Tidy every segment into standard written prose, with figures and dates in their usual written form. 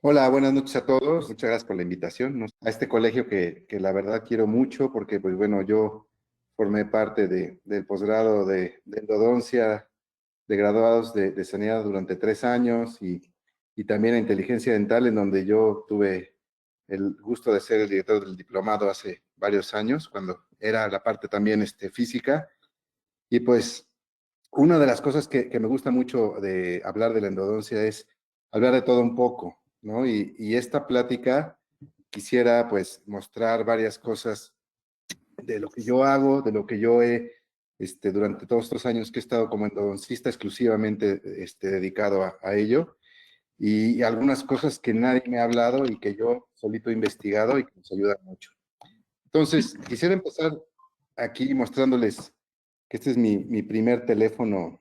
Hola, buenas noches a todos. Muchas gracias por la invitación, ¿no? A este colegio que la verdad quiero mucho porque, pues bueno, yo formé parte del posgrado de endodoncia, de graduados de sanidad durante 3 años y también en inteligencia dental, en donde yo tuve el gusto de ser el director del diplomado hace varios años, cuando era la parte también física. Y pues una de las cosas que me gusta mucho de hablar de la endodoncia es hablar de todo un poco, ¿no? Y esta plática quisiera pues mostrar varias cosas de lo que yo hago, de lo que yo he, durante todos estos años que he estado como endodoncista exclusivamente dedicado a ello, y algunas cosas que nadie me ha hablado y que yo solito he investigado y que nos ayudan mucho. Entonces, quisiera empezar aquí mostrándoles que este es mi primer teléfono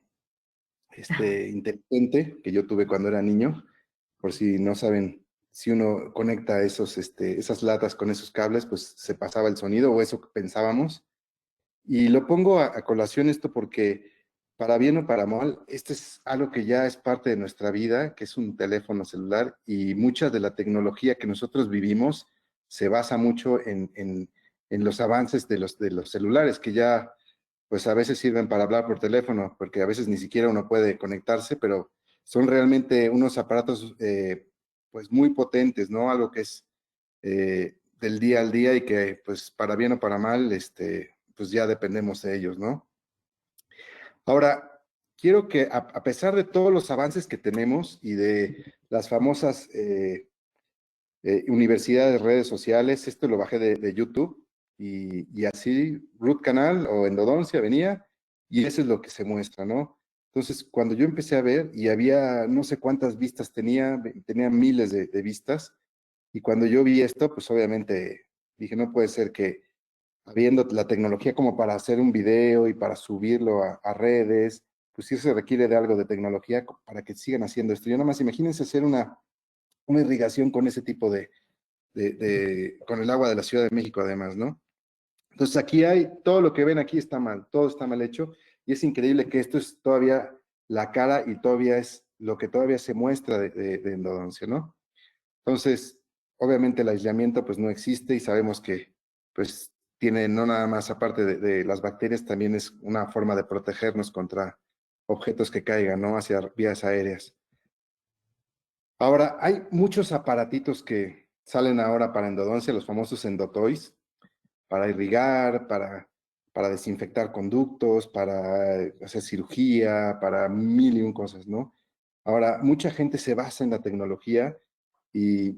inteligente que yo tuve cuando era niño. Por si no saben, si uno conecta esas latas con esos cables, pues se pasaba el sonido o eso que pensábamos. Y lo pongo a colación esto porque, para bien o para mal, este es algo que ya es parte de nuestra vida, que es un teléfono celular, y mucha de la tecnología que nosotros vivimos se basa mucho en los avances de los celulares, que ya pues a veces sirven para hablar por teléfono, porque a veces ni siquiera uno puede conectarse, pero son realmente unos aparatos pues muy potentes, ¿no? Algo que es del día al día y que pues para bien o para mal, pues ya dependemos de ellos, ¿no? Ahora, quiero que a pesar de todos los avances que tenemos y de las famosas universidades, redes sociales, esto lo bajé de YouTube y así Root Canal o Endodoncia venía y eso es lo que se muestra, ¿no? Entonces, cuando yo empecé a ver y había no sé cuántas vistas tenía miles de vistas, y cuando yo vi esto, pues obviamente dije, no puede ser que habiendo la tecnología como para hacer un video y para subirlo a redes, pues sí se requiere de algo de tecnología para que sigan haciendo esto. Yo nada más imagínense hacer una irrigación con ese tipo con el agua de la Ciudad de México además, ¿no? Entonces aquí hay, todo lo que ven aquí está mal, todo está mal hecho y es increíble que esto es todavía la cara y todavía es lo que todavía se muestra de endodoncia, ¿no? Entonces, obviamente el aislamiento pues no existe y sabemos que pues tiene no nada más aparte de las bacterias, también es una forma de protegernos contra objetos que caigan, ¿no? Hacia vías aéreas. Ahora, hay muchos aparatitos que salen ahora para endodoncia, los famosos endotoys, para irrigar, para desinfectar conductos, para hacer cirugía, para mil y un cosas, ¿no? Ahora, mucha gente se basa en la tecnología y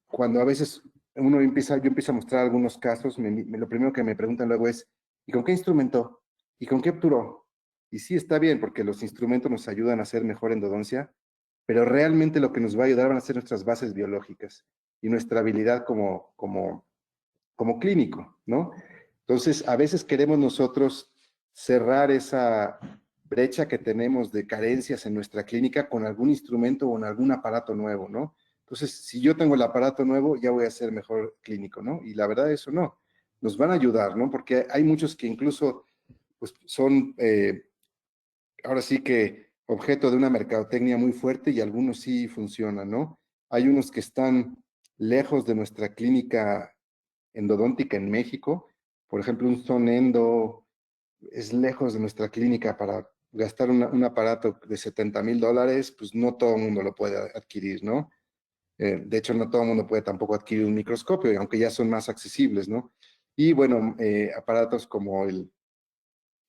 cuando a veces yo empiezo a mostrar algunos casos, lo primero que me preguntan luego es, ¿y con qué instrumento? ¿Y con qué obturó? Y sí está bien, porque los instrumentos nos ayudan a hacer mejor endodoncia, pero realmente lo que nos va a ayudar van a ser nuestras bases biológicas y nuestra habilidad como clínico, ¿no? Entonces, a veces queremos nosotros cerrar esa brecha que tenemos de carencias en nuestra clínica con algún instrumento o en algún aparato nuevo, ¿no? Entonces, si yo tengo el aparato nuevo, ya voy a ser mejor clínico, ¿no? Y la verdad, eso no. Nos van a ayudar, ¿no? Porque hay muchos que incluso pues, son, ahora sí que objeto de una mercadotecnia muy fuerte y algunos sí funcionan, ¿no? Hay unos que están lejos de nuestra clínica endodóntica en México. Por ejemplo, un Sonendo es lejos de nuestra clínica para gastar un aparato de $70,000, pues no todo el mundo lo puede adquirir, ¿no? De hecho, no todo el mundo puede tampoco adquirir un microscopio, aunque ya son más accesibles, ¿no? Y bueno, aparatos como el,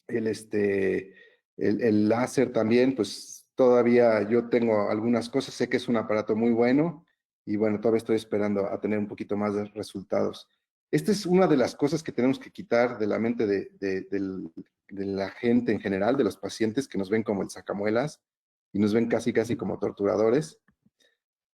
este, el láser también, pues todavía yo tengo algunas cosas, sé que es un aparato muy bueno y bueno, todavía estoy esperando a tener un poquito más de resultados. Esta es una de las cosas que tenemos que quitar de la mente de la gente en general, de los pacientes que nos ven como el sacamuelas y nos ven casi, casi como torturadores.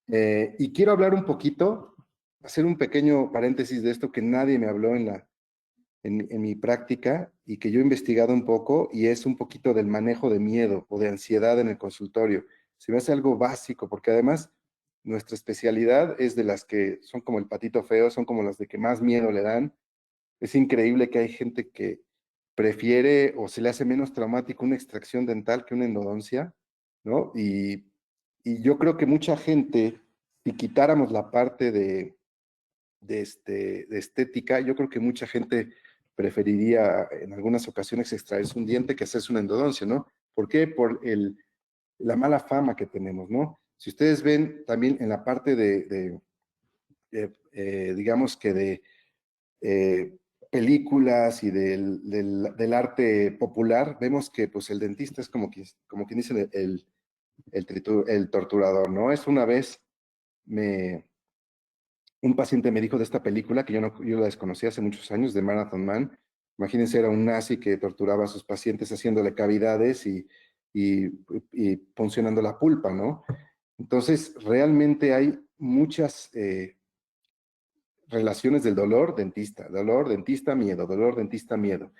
Y quiero hablar un poquito, hacer un pequeño paréntesis de esto que nadie me habló en mi práctica y que yo he investigado un poco y es un poquito del manejo de miedo o de ansiedad en el consultorio. Se me hace algo básico porque además nuestra especialidad es de las que son como el patito feo, son como las de que más miedo le dan. Es increíble que hay gente que prefiere o se le hace menos traumático una extracción dental que una endodoncia, ¿no? Y yo creo que mucha gente si quitáramos la parte de estética, yo creo que mucha gente preferiría en algunas ocasiones extraerse un diente que hacerse una endodoncia, ¿no? ¿Por qué? Por la mala fama que tenemos, ¿no? Si ustedes ven también en la parte digamos que de eh, películas y del arte popular, vemos que pues el dentista es como quien dice el torturador, ¿no? Es una vez me, un paciente me dijo de esta película que yo la desconocí hace muchos años, de Marathon Man. Imagínense, era un nazi que torturaba a sus pacientes haciéndole cavidades y, y puncionando la pulpa, ¿no? Entonces, realmente hay muchas relaciones del dolor, dentista, miedo, dolor, dentista, miedo.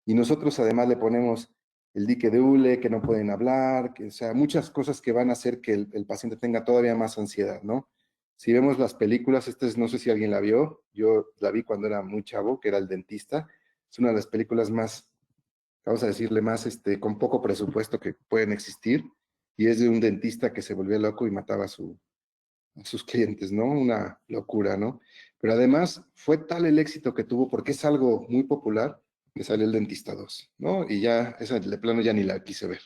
Y nosotros además le ponemos el dique de hule, que no pueden hablar, o sea, muchas cosas que van a hacer que el paciente tenga todavía más ansiedad, ¿no? Si vemos las películas, no sé si alguien la vio, yo la vi cuando era muy chavo, que era El Dentista, es una de las películas más, vamos a decirle, más con poco presupuesto que pueden existir, y es de un dentista que se volvió loco y mataba a sus clientes, ¿no? Una locura, ¿no? Pero además fue tal el éxito que tuvo, porque es algo muy popular, que salió El Dentista 2, ¿no? Y ya, esa de plano ya ni la quise ver.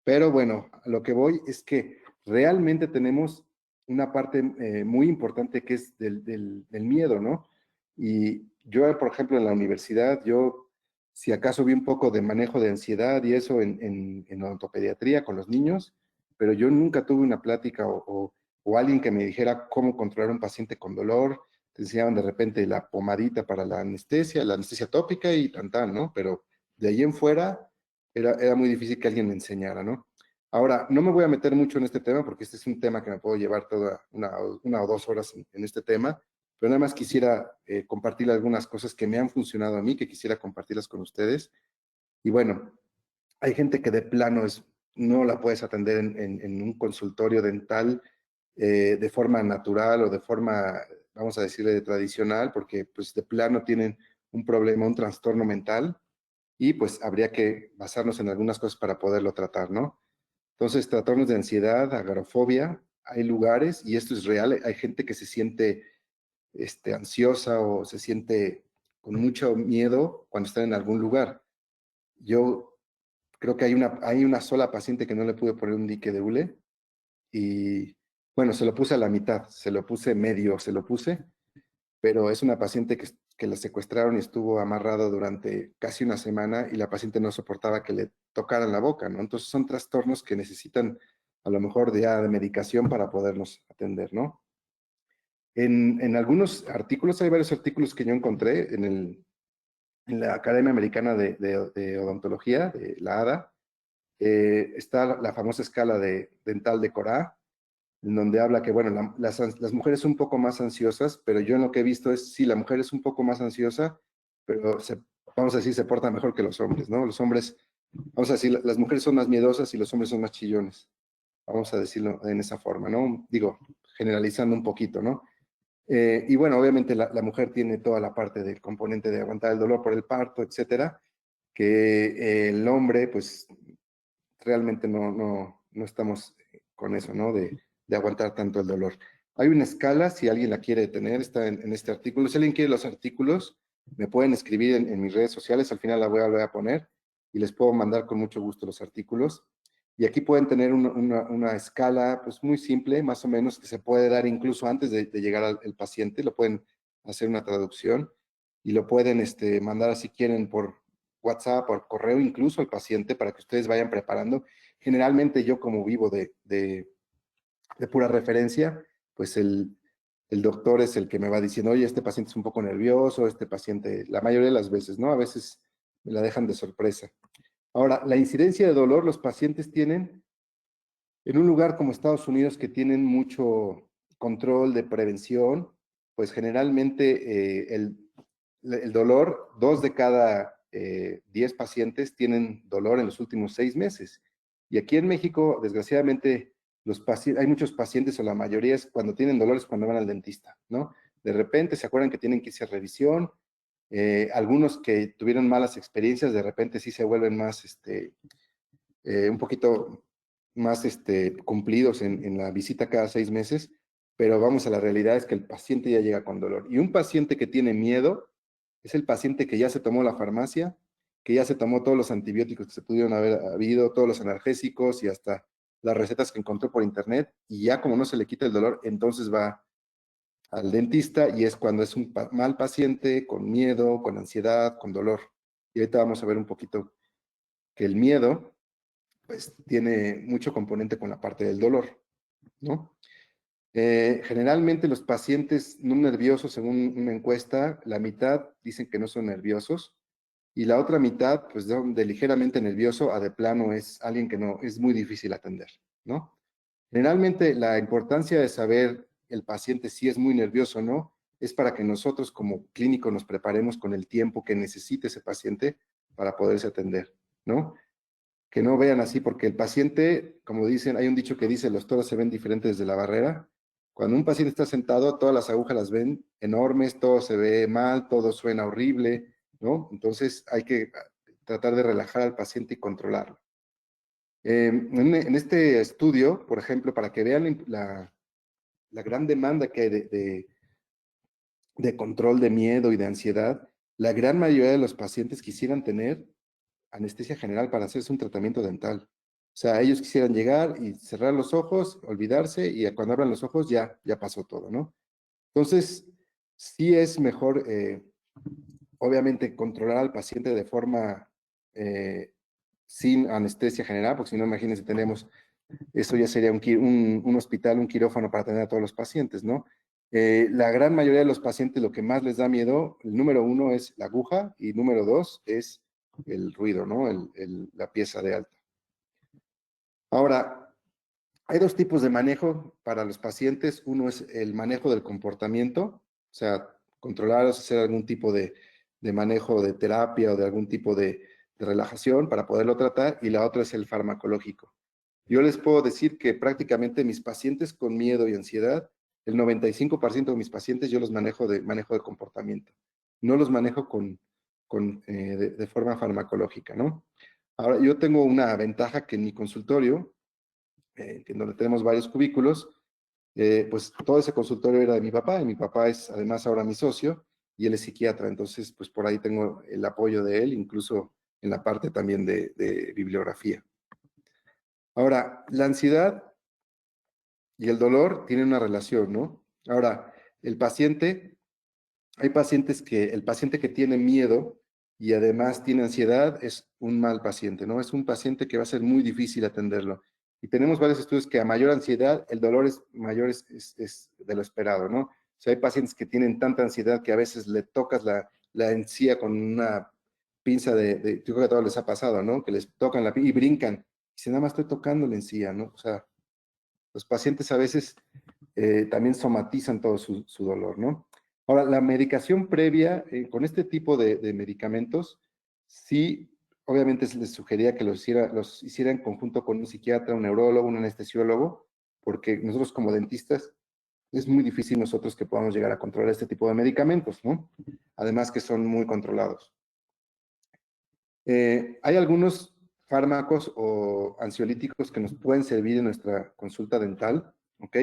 Pero bueno, a lo que voy es que realmente tenemos una parte muy importante que es del miedo, ¿no? Y yo, por ejemplo, en la universidad, yo si acaso vi un poco de manejo de ansiedad y eso en odontopediatría con los niños, pero yo nunca tuve una plática o alguien que me dijera cómo controlar a un paciente con dolor. Te enseñaban de repente la pomadita para la anestesia tópica y tan, ¿no? Pero de ahí en fuera era muy difícil que alguien me enseñara, ¿no? Ahora, no me voy a meter mucho en este tema porque este es un tema que me puedo llevar toda una o 2 horas en este tema, pero nada más quisiera compartir algunas cosas que me han funcionado a mí, que quisiera compartirlas con ustedes. Y bueno, hay gente que de plano no la puedes atender en un consultorio dental de forma natural o de forma, vamos a decirle, tradicional, porque pues de plano tienen un problema, un trastorno mental y pues habría que basarnos en algunas cosas para poderlo tratar, ¿no? Entonces, trastornos de ansiedad, agorafobia, hay lugares, y esto es real, hay gente que se siente ansiosa o se siente con mucho miedo cuando está en algún lugar. Yo creo que hay una sola paciente que no le pude poner un dique de hule y, bueno, se lo puse a la mitad, se lo puse medio, se lo puse, pero es una paciente que la secuestraron y estuvo amarrado durante casi una semana y la paciente no soportaba que le tocaran la boca, ¿no? Entonces son trastornos que necesitan a lo mejor de medicación para podernos atender, ¿no? En algunos artículos, hay varios artículos que yo encontré en la Academia Americana de Odontología, de la ADA, está la famosa escala dental de Cora, en donde habla que, bueno, las mujeres son un poco más ansiosas, pero yo en lo que he visto es, sí, la mujer es un poco más ansiosa, pero vamos a decir, se porta mejor que los hombres, ¿no? Los hombres, vamos a decir, las mujeres son más miedosas y los hombres son más chillones, vamos a decirlo en esa forma, ¿no? Digo, generalizando un poquito, ¿no? Y bueno, obviamente la mujer tiene toda la parte del componente de aguantar el dolor por el parto, etcétera, que el hombre, pues realmente no estamos con eso, ¿no? De aguantar tanto el dolor. Hay una escala, si alguien la quiere tener, está en este artículo. Si alguien quiere los artículos, me pueden escribir en mis redes sociales, al final la voy a volver a poner y les puedo mandar con mucho gusto los artículos. Y aquí pueden tener una escala pues muy simple, más o menos, que se puede dar incluso antes de llegar al paciente, lo pueden hacer una traducción y lo pueden mandar si quieren por WhatsApp, por correo incluso al paciente para que ustedes vayan preparando. Generalmente yo como vivo de pura referencia, pues el doctor es el que me va diciendo, oye, este paciente es un poco nervioso, este paciente, la mayoría de las veces, ¿no? A veces me la dejan de sorpresa. Ahora, la incidencia de dolor los pacientes tienen en un lugar como Estados Unidos que tienen mucho control de prevención, pues generalmente el dolor, 2 de cada 10 pacientes tienen dolor en los últimos 6 meses. Y aquí en México, desgraciadamente, hay muchos pacientes, o la mayoría es cuando tienen dolores cuando van al dentista, ¿no? De repente se acuerdan que tienen que irse a revisión. Algunos que tuvieron malas experiencias, de repente sí se vuelven más, un poquito más cumplidos en la visita cada 6 meses, pero vamos a la realidad, es que el paciente ya llega con dolor. Y un paciente que tiene miedo es el paciente que ya se tomó la farmacia, que ya se tomó todos los antibióticos que se pudieron haber habido, todos los analgésicos y hasta las recetas que encontró por internet, y ya como no se le quita el dolor, entonces va al dentista y es cuando es un mal paciente, con miedo, con ansiedad, con dolor. Y ahorita vamos a ver un poquito que el miedo, pues, tiene mucho componente con la parte del dolor, ¿no? Generalmente los pacientes no nerviosos, según una encuesta, la mitad dicen que no son nerviosos y la otra mitad, pues de ligeramente nervioso a de plano es alguien que no, es muy difícil atender, ¿no? Generalmente la importancia de saber el paciente si es muy nervioso o no es para que nosotros como clínico nos preparemos con el tiempo que necesite ese paciente para poderse atender, ¿no? Que no vean así, porque el paciente, como dicen, hay un dicho que dice, los toros se ven diferentes desde la barrera. Cuando un paciente está sentado, todas las agujas las ven enormes, todo se ve mal, todo suena horrible, ¿no? Entonces hay que tratar de relajar al paciente y controlarlo. En este estudio, por ejemplo, para que vean la gran demanda que hay de control de miedo y de ansiedad, la gran mayoría de los pacientes quisieran tener anestesia general para hacerse un tratamiento dental. O sea, ellos quisieran llegar y cerrar los ojos, olvidarse, y cuando abran los ojos ya pasó todo, ¿no? Entonces, sí es mejor, obviamente, controlar al paciente de forma sin anestesia general, porque si no, imagínense, tenemos, eso ya sería un hospital, un quirófano para tener a todos los pacientes, ¿no? La gran mayoría de los pacientes lo que más les da miedo, el número uno es la aguja y número dos es el ruido, ¿no? La pieza de alta. Ahora, hay dos tipos de manejo para los pacientes. Uno es el manejo del comportamiento, o sea, controlarlos, hacer algún tipo de manejo de terapia o de algún tipo de relajación para poderlo tratar, y la otra es el farmacológico. Yo les puedo decir que prácticamente mis pacientes con miedo y ansiedad, el 95% de mis pacientes yo los manejo de comportamiento. No los manejo de forma farmacológica, ¿no? Ahora, yo tengo una ventaja que en mi consultorio, en donde tenemos varios cubículos, pues todo ese consultorio era de mi papá, y mi papá es además ahora mi socio, y él es psiquiatra, entonces pues por ahí tengo el apoyo de él, incluso en la parte también de bibliografía. Ahora, la ansiedad y el dolor tienen una relación, ¿no? Ahora, el paciente, hay pacientes el paciente que tiene miedo y además tiene ansiedad es un mal paciente, ¿no? Es un paciente que va a ser muy difícil atenderlo. Y tenemos varios estudios que a mayor ansiedad, el dolor es mayor, es de lo esperado, ¿no? O sea, hay pacientes que tienen tanta ansiedad que a veces le tocas la encía con una pinza yo creo que a todos les ha pasado, ¿no? Que les tocan y brincan. Y si nada más estoy tocando la encía, ¿no? O sea, los pacientes a veces también somatizan todo su dolor, ¿no? Ahora, la medicación previa, con este tipo de medicamentos, sí, obviamente les sugería que los hiciera en conjunto con un psiquiatra, un neurólogo, un anestesiólogo, porque nosotros como dentistas es muy difícil nosotros que podamos llegar a controlar este tipo de medicamentos, ¿no? Además que son muy controlados. Hay algunos fármacos o ansiolíticos que nos pueden servir en nuestra consulta dental, ¿ok?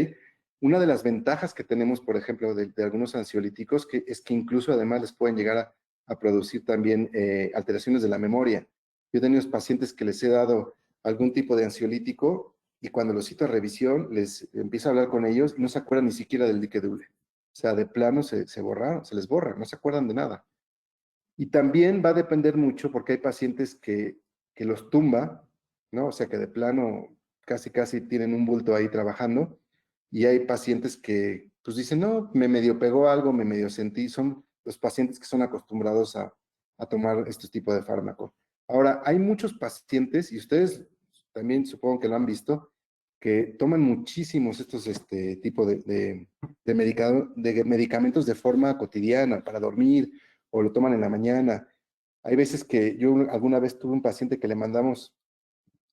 Una de las ventajas que tenemos, por ejemplo, de algunos ansiolíticos es que incluso además les pueden llegar a producir también alteraciones de la memoria. Yo he tenido pacientes que les he dado algún tipo de ansiolítico y cuando los cito a revisión les empiezo a hablar con ellos y no se acuerdan ni siquiera del liquedule. O sea, de plano se les borra, no se acuerdan de nada. Y también va a depender mucho porque hay pacientes que los tumba, ¿no? O sea, que de plano casi tienen un bulto ahí trabajando. Y hay pacientes que pues dicen, no, me medio pegó algo, me medio sentí. Son los pacientes que son acostumbrados a tomar este tipo de fármaco. Ahora, hay muchos pacientes, y ustedes también supongo que lo han visto, que toman muchísimos estos tipo de medicamentos de forma cotidiana para dormir, o lo toman en la mañana. Hay veces que yo alguna vez tuve un paciente que le mandamos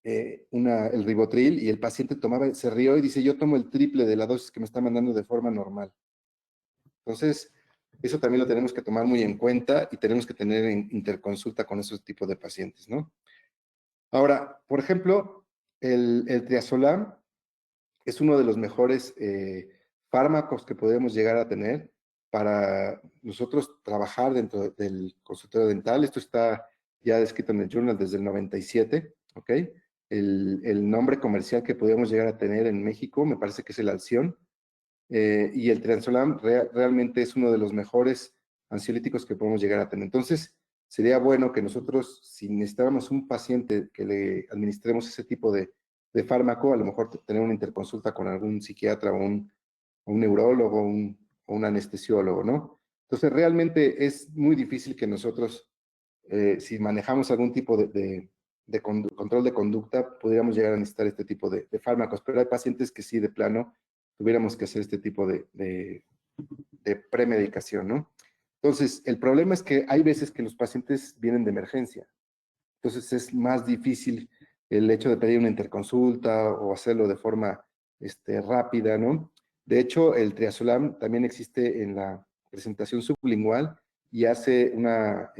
el ribotril y el paciente tomaba, se rió y dice, yo tomo el triple de la dosis que me está mandando de forma normal. Entonces, eso también lo tenemos que tomar muy en cuenta y tenemos que tener interconsulta con esos tipos de pacientes, ¿no? Ahora, por ejemplo, el triazolam es uno de los mejores fármacos que podemos llegar a tener para nosotros trabajar dentro del consultorio dental. Esto está ya descrito en el journal desde el 97, ¿ok? El nombre comercial que podemos llegar a tener en México me parece que es el Alción, y el Trianzolam realmente es uno de los mejores ansiolíticos que podemos llegar a tener. Entonces, sería bueno que nosotros, si necesitáramos un paciente que le administremos ese tipo de fármaco, a lo mejor tener una interconsulta con algún psiquiatra o un neurólogo o un anestesiólogo, ¿no? Entonces, realmente es muy difícil que nosotros, si manejamos algún tipo de control de conducta, pudiéramos llegar a necesitar este tipo de fármacos, pero hay pacientes que sí, de plano, tuviéramos que hacer este tipo de premedicación, ¿no? Entonces, el problema es que hay veces que los pacientes vienen de emergencia. Entonces, es más difícil el hecho de pedir una interconsulta o hacerlo de forma rápida, ¿no? De hecho, el Triazolam también existe en la presentación sublingual y hace una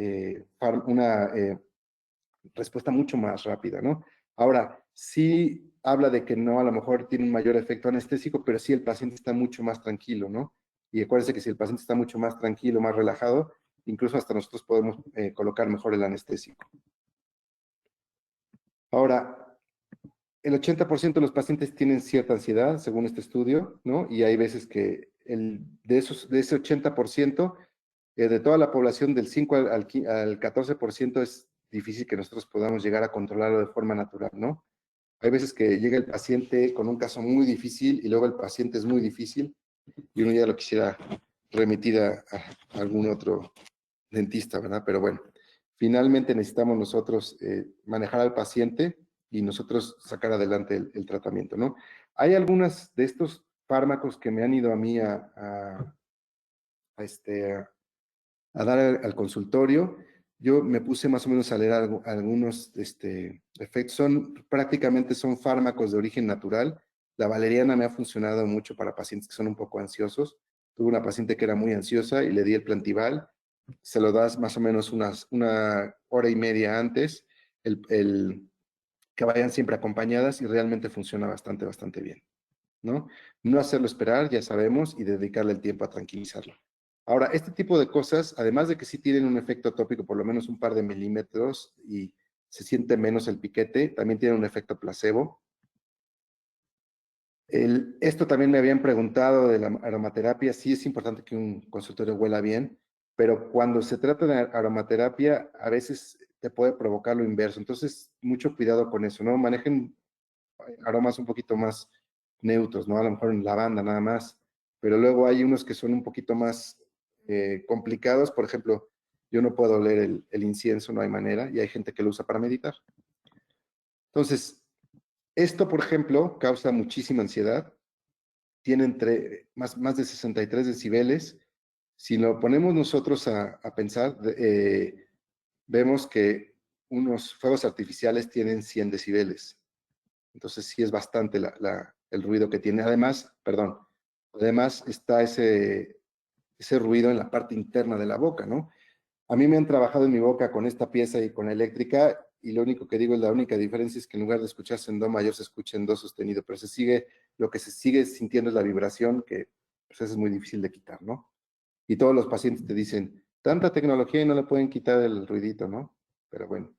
respuesta mucho más rápida, ¿no? Ahora, sí habla de que no, a lo mejor tiene un mayor efecto anestésico, pero sí el paciente está mucho más tranquilo, ¿no? Y acuérdense que si el paciente está mucho más tranquilo, más relajado, incluso hasta nosotros podemos colocar mejor el anestésico. Ahora, el 80% de los pacientes tienen cierta ansiedad, según este estudio, ¿no? Y hay veces que de ese 80%, de toda la población, del 5 al 14% es difícil que nosotros podamos llegar a controlarlo de forma natural, ¿no? Hay veces que llega el paciente con un caso muy difícil y luego el paciente es muy difícil y uno ya lo quisiera remitir a algún otro dentista, ¿verdad? Pero bueno, finalmente necesitamos nosotros manejar al paciente y nosotros sacar adelante el tratamiento, ¿no? Hay algunas de estos fármacos que me han ido a mí a dar al consultorio. Yo me puse más o menos a leer algunos efectos. Prácticamente son fármacos de origen natural. La valeriana me ha funcionado mucho para pacientes que son un poco ansiosos. Tuve una paciente que era muy ansiosa y le di el Plantival. Se lo das más o menos una hora y media antes, que vayan siempre acompañadas y realmente funciona bastante bien, ¿no? No hacerlo esperar, ya sabemos, y dedicarle el tiempo a tranquilizarlo. Ahora, este tipo de cosas, además de que sí tienen un efecto tópico, por lo menos un par de milímetros, y se siente menos el piquete, también tiene un efecto placebo. Esto también me habían preguntado de la aromaterapia. Sí es importante que un consultorio huela bien, pero cuando se trata de aromaterapia, a veces te puede provocar lo inverso. Entonces, mucho cuidado con eso, ¿no? Manejen aromas un poquito más neutros, ¿no? A lo mejor en lavanda nada más, pero luego hay unos que son un poquito más complicados. Por ejemplo, yo no puedo oler el incienso, no hay manera, y hay gente que lo usa para meditar. Entonces, esto, por ejemplo, causa muchísima ansiedad, tiene más de 63 decibeles. Si lo ponemos nosotros a pensar, vemos que unos fuegos artificiales tienen 100 decibeles. Entonces sí es bastante el ruido que tiene. Además está ese ruido en la parte interna de la boca, ¿no? A mí me han trabajado en mi boca con esta pieza y con la eléctrica, y lo único que digo es la única diferencia es que en lugar de escucharse en do mayor se escucha en do sostenido, pero lo que se sigue sintiendo es la vibración, que pues, es muy difícil de quitar, ¿no? Y todos los pacientes te dicen, tanta tecnología y no le pueden quitar el ruidito, ¿no? Pero bueno.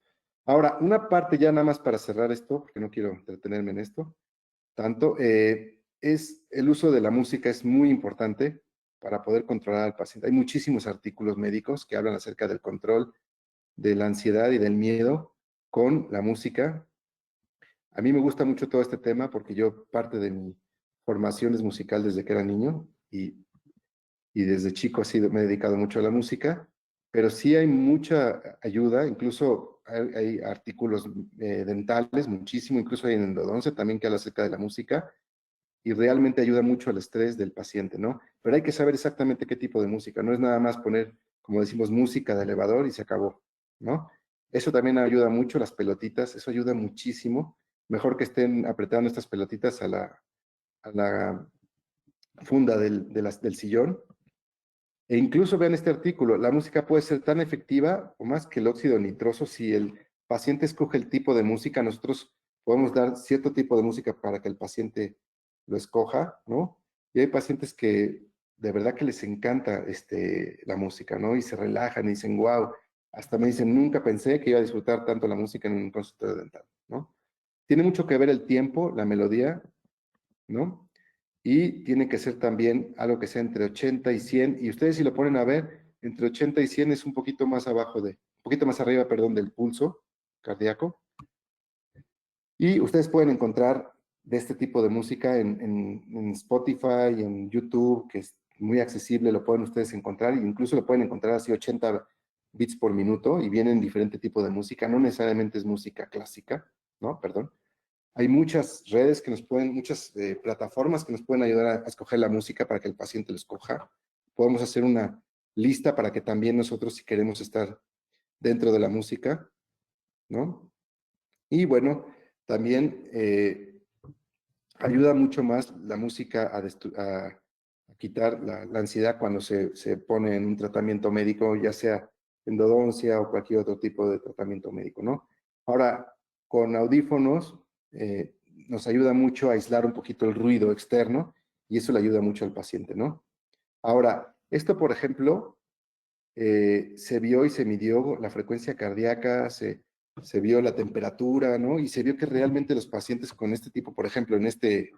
Ahora, una parte ya nada más para cerrar esto, porque no quiero entretenerme en esto, tanto, es el uso de la música es muy importante para poder controlar al paciente. Hay muchísimos artículos médicos que hablan acerca del control de la ansiedad y del miedo con la música. A mí me gusta mucho todo este tema porque yo parte de mi formación es musical desde que era niño y desde chico me he dedicado mucho a la música, pero sí hay mucha ayuda, incluso hay artículos dentales, muchísimo, incluso hay en endodoncia también que habla acerca de la música y realmente ayuda mucho al estrés del paciente, ¿no? Pero hay que saber exactamente qué tipo de música, no es nada más poner, como decimos, música de elevador y se acabó, ¿no? Eso también ayuda mucho, las pelotitas, eso ayuda muchísimo. Mejor que estén apretando estas pelotitas a la funda del sillón. E incluso vean este artículo, la música puede ser tan efectiva o más que el óxido nitroso. Si el paciente escoge el tipo de música, nosotros podemos dar cierto tipo de música para que el paciente lo escoja, ¿no? Y hay pacientes que de verdad que les encanta la música, ¿no? Y se relajan y dicen, wow, hasta me dicen, nunca pensé que iba a disfrutar tanto la música en un consultorio dental, ¿no? Tiene mucho que ver el tiempo, la melodía, ¿no? Y tiene que ser también algo que sea entre 80 y 100, y ustedes si lo ponen a ver, entre 80 y 100 es un poquito más abajo un poquito más arriba, perdón, del pulso cardíaco. Y ustedes pueden encontrar de este tipo de música en Spotify, en YouTube, que es muy accesible, lo pueden ustedes encontrar, e incluso lo pueden encontrar así 80 bits por minuto, y vienen diferente tipo de música, no necesariamente es música clásica, ¿no? Perdón. Hay muchas redes que nos pueden, muchas plataformas que nos pueden ayudar a escoger la música para que el paciente lo escoja. Podemos hacer una lista para que también nosotros, si queremos estar dentro de la música, ¿no? Y bueno, también ayuda mucho más la música a quitar la ansiedad cuando se pone en un tratamiento médico, ya sea endodoncia o cualquier otro tipo de tratamiento médico, ¿no? Ahora, con audífonos nos ayuda mucho a aislar un poquito el ruido externo y eso le ayuda mucho al paciente, ¿no? Ahora, esto, por ejemplo, se vio y se midió la frecuencia cardíaca, se vio la temperatura, ¿no? Y se vio que realmente los pacientes con este tipo, por ejemplo, en este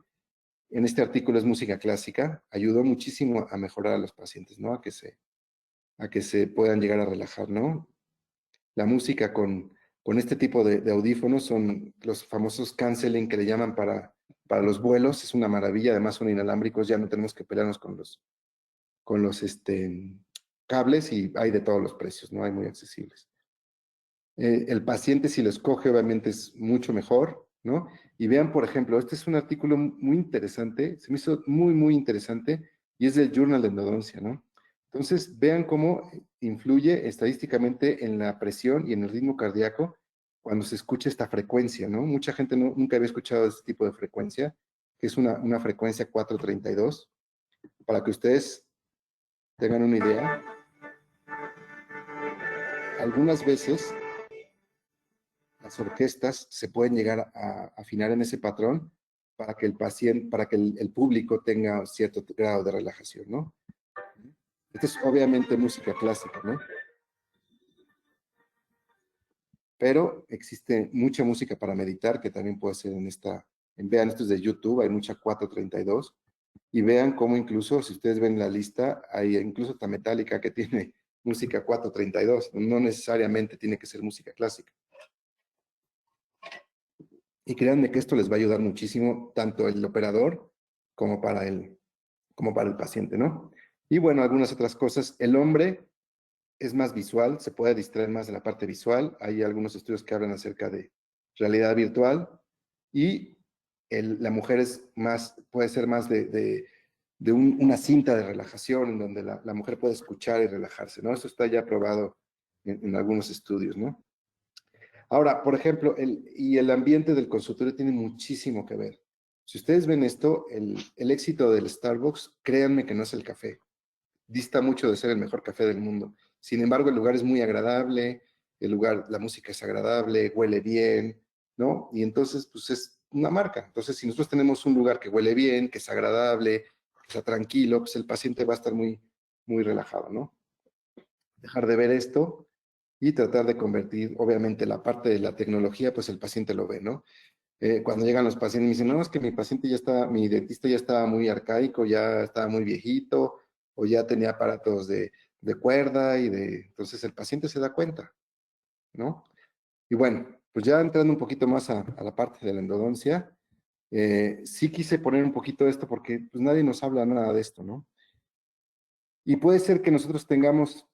artículo es música clásica, ayudó muchísimo a mejorar a los pacientes, ¿no? A que se puedan llegar a relajar, ¿no? La música con este tipo de audífonos son los famosos canceling que le llaman para los vuelos, es una maravilla, además son inalámbricos, ya no tenemos que pelearnos con los cables y hay de todos los precios, ¿no? Hay muy accesibles. El paciente, si lo escoge, obviamente es mucho mejor, ¿no? Y vean, por ejemplo, este es un artículo muy interesante, se me hizo muy interesante, y es del Journal de Endodoncia, ¿no? Entonces, vean cómo influye estadísticamente en la presión y en el ritmo cardíaco cuando se escucha esta frecuencia, ¿no? Mucha gente nunca había escuchado este tipo de frecuencia, que es una frecuencia 432, para que ustedes tengan una idea. Algunas veces las orquestas se pueden llegar a afinar en ese patrón para que el paciente, para que el público tenga cierto grado de relajación, ¿no? Esta es obviamente música clásica, ¿no? Pero existe mucha música para meditar que también puede ser vean, esto es de YouTube, hay mucha 432, y vean cómo incluso, si ustedes ven la lista, hay incluso esta Metallica que tiene música 432, no necesariamente tiene que ser música clásica. Y créanme que esto les va a ayudar muchísimo, tanto el operador como como para el paciente, ¿no? Y bueno, algunas otras cosas. El hombre es más visual, se puede distraer más de la parte visual. Hay algunos estudios que hablan acerca de realidad virtual. Y la mujer puede ser más de una cinta de relajación en donde la mujer puede escuchar y relajarse, ¿no? Eso está ya probado en algunos estudios, ¿no? Ahora, por ejemplo, el ambiente del consultorio tiene muchísimo que ver. Si ustedes ven esto, el éxito del Starbucks, créanme que no es el café. Dista mucho de ser el mejor café del mundo. Sin embargo, el lugar es muy agradable, la música es agradable, huele bien, ¿no? Y entonces, pues es una marca. Entonces, si nosotros tenemos un lugar que huele bien, que es agradable, que está tranquilo, pues el paciente va a estar muy relajado, ¿no? Dejar de ver esto y tratar de convertir, obviamente, la parte de la tecnología, pues el paciente lo ve, ¿no? Cuando llegan los pacientes me dicen, no, es que mi dentista ya estaba muy arcaico, ya estaba muy viejito, o ya tenía aparatos de cuerda entonces el paciente se da cuenta, ¿no? Y bueno, pues ya entrando un poquito más a la parte de la endodoncia, sí quise poner un poquito de esto porque pues nadie nos habla nada de esto, ¿no? Y puede ser que nosotros tengamos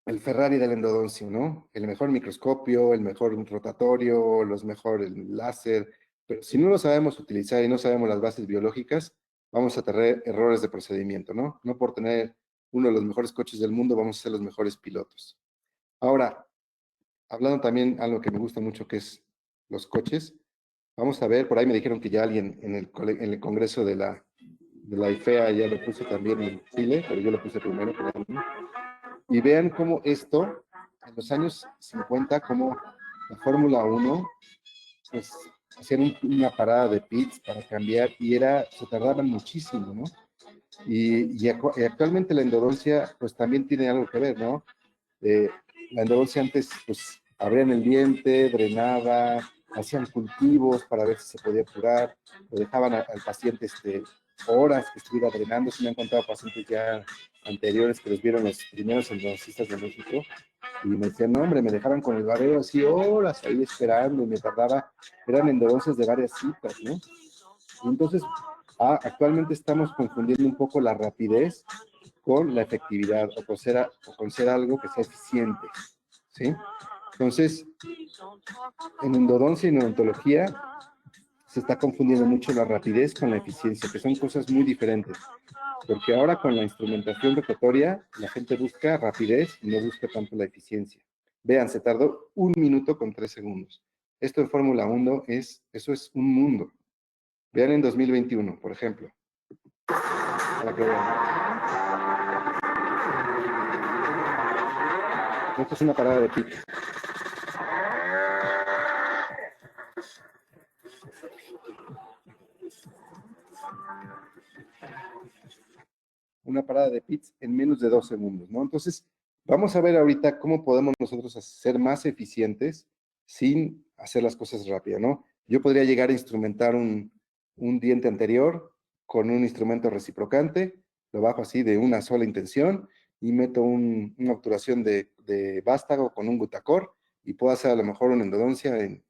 el Ferrari del endodoncio, ¿no? El mejor microscopio, el mejor rotatorio, los mejores láser, pero si no lo sabemos utilizar y no sabemos las bases biológicas, vamos a tener errores de procedimiento, ¿no? No por tener uno de los mejores coches del mundo vamos a ser los mejores pilotos. Ahora, hablando también algo que me gusta mucho que es los coches, vamos a ver, por ahí me dijeron que ya alguien en el congreso de la IFEA ya lo puso también en Chile, pero yo lo puse primero. Y vean cómo esto, en los años 50, como la Fórmula 1, pues hacían una parada de pits para cambiar y se tardaban muchísimo, ¿no? Y actualmente la endodoncia pues también tiene algo que ver, ¿no? La endodoncia antes pues abrían el diente, drenaba, hacían cultivos para ver si se podía curar, lo dejaban al paciente horas que estuviera drenando. Si me han contado pacientes ya anteriores que los vieron los primeros endodoncistas de México y me decían, no hombre, me dejaban con el barbero así horas ahí esperando y me tardaba, eran endodoncias de varias citas, ¿no? Y entonces, actualmente estamos confundiendo un poco la rapidez con la efectividad o con ser algo que sea eficiente, ¿sí? Entonces, en endodoncia y en odontología se está confundiendo mucho la rapidez con la eficiencia, que son cosas muy diferentes. Porque ahora con la instrumentación rotatoria, la gente busca rapidez y no busca tanto la eficiencia. Vean, se tardó 1 minuto con 3 segundos. Esto en Fórmula 1 eso es un mundo. Vean en 2021, por ejemplo. Para que vean. Esto es una parada de pit. Una parada de pits en menos de 2 segundos, ¿no? Entonces, vamos a ver ahorita cómo podemos nosotros ser más eficientes sin hacer las cosas rápidas, ¿no? Yo podría llegar a instrumentar un diente anterior con un instrumento reciprocante, lo bajo así de una sola intención y meto una obturación de vástago con un Butacor y puedo hacer a lo mejor una endodoncia en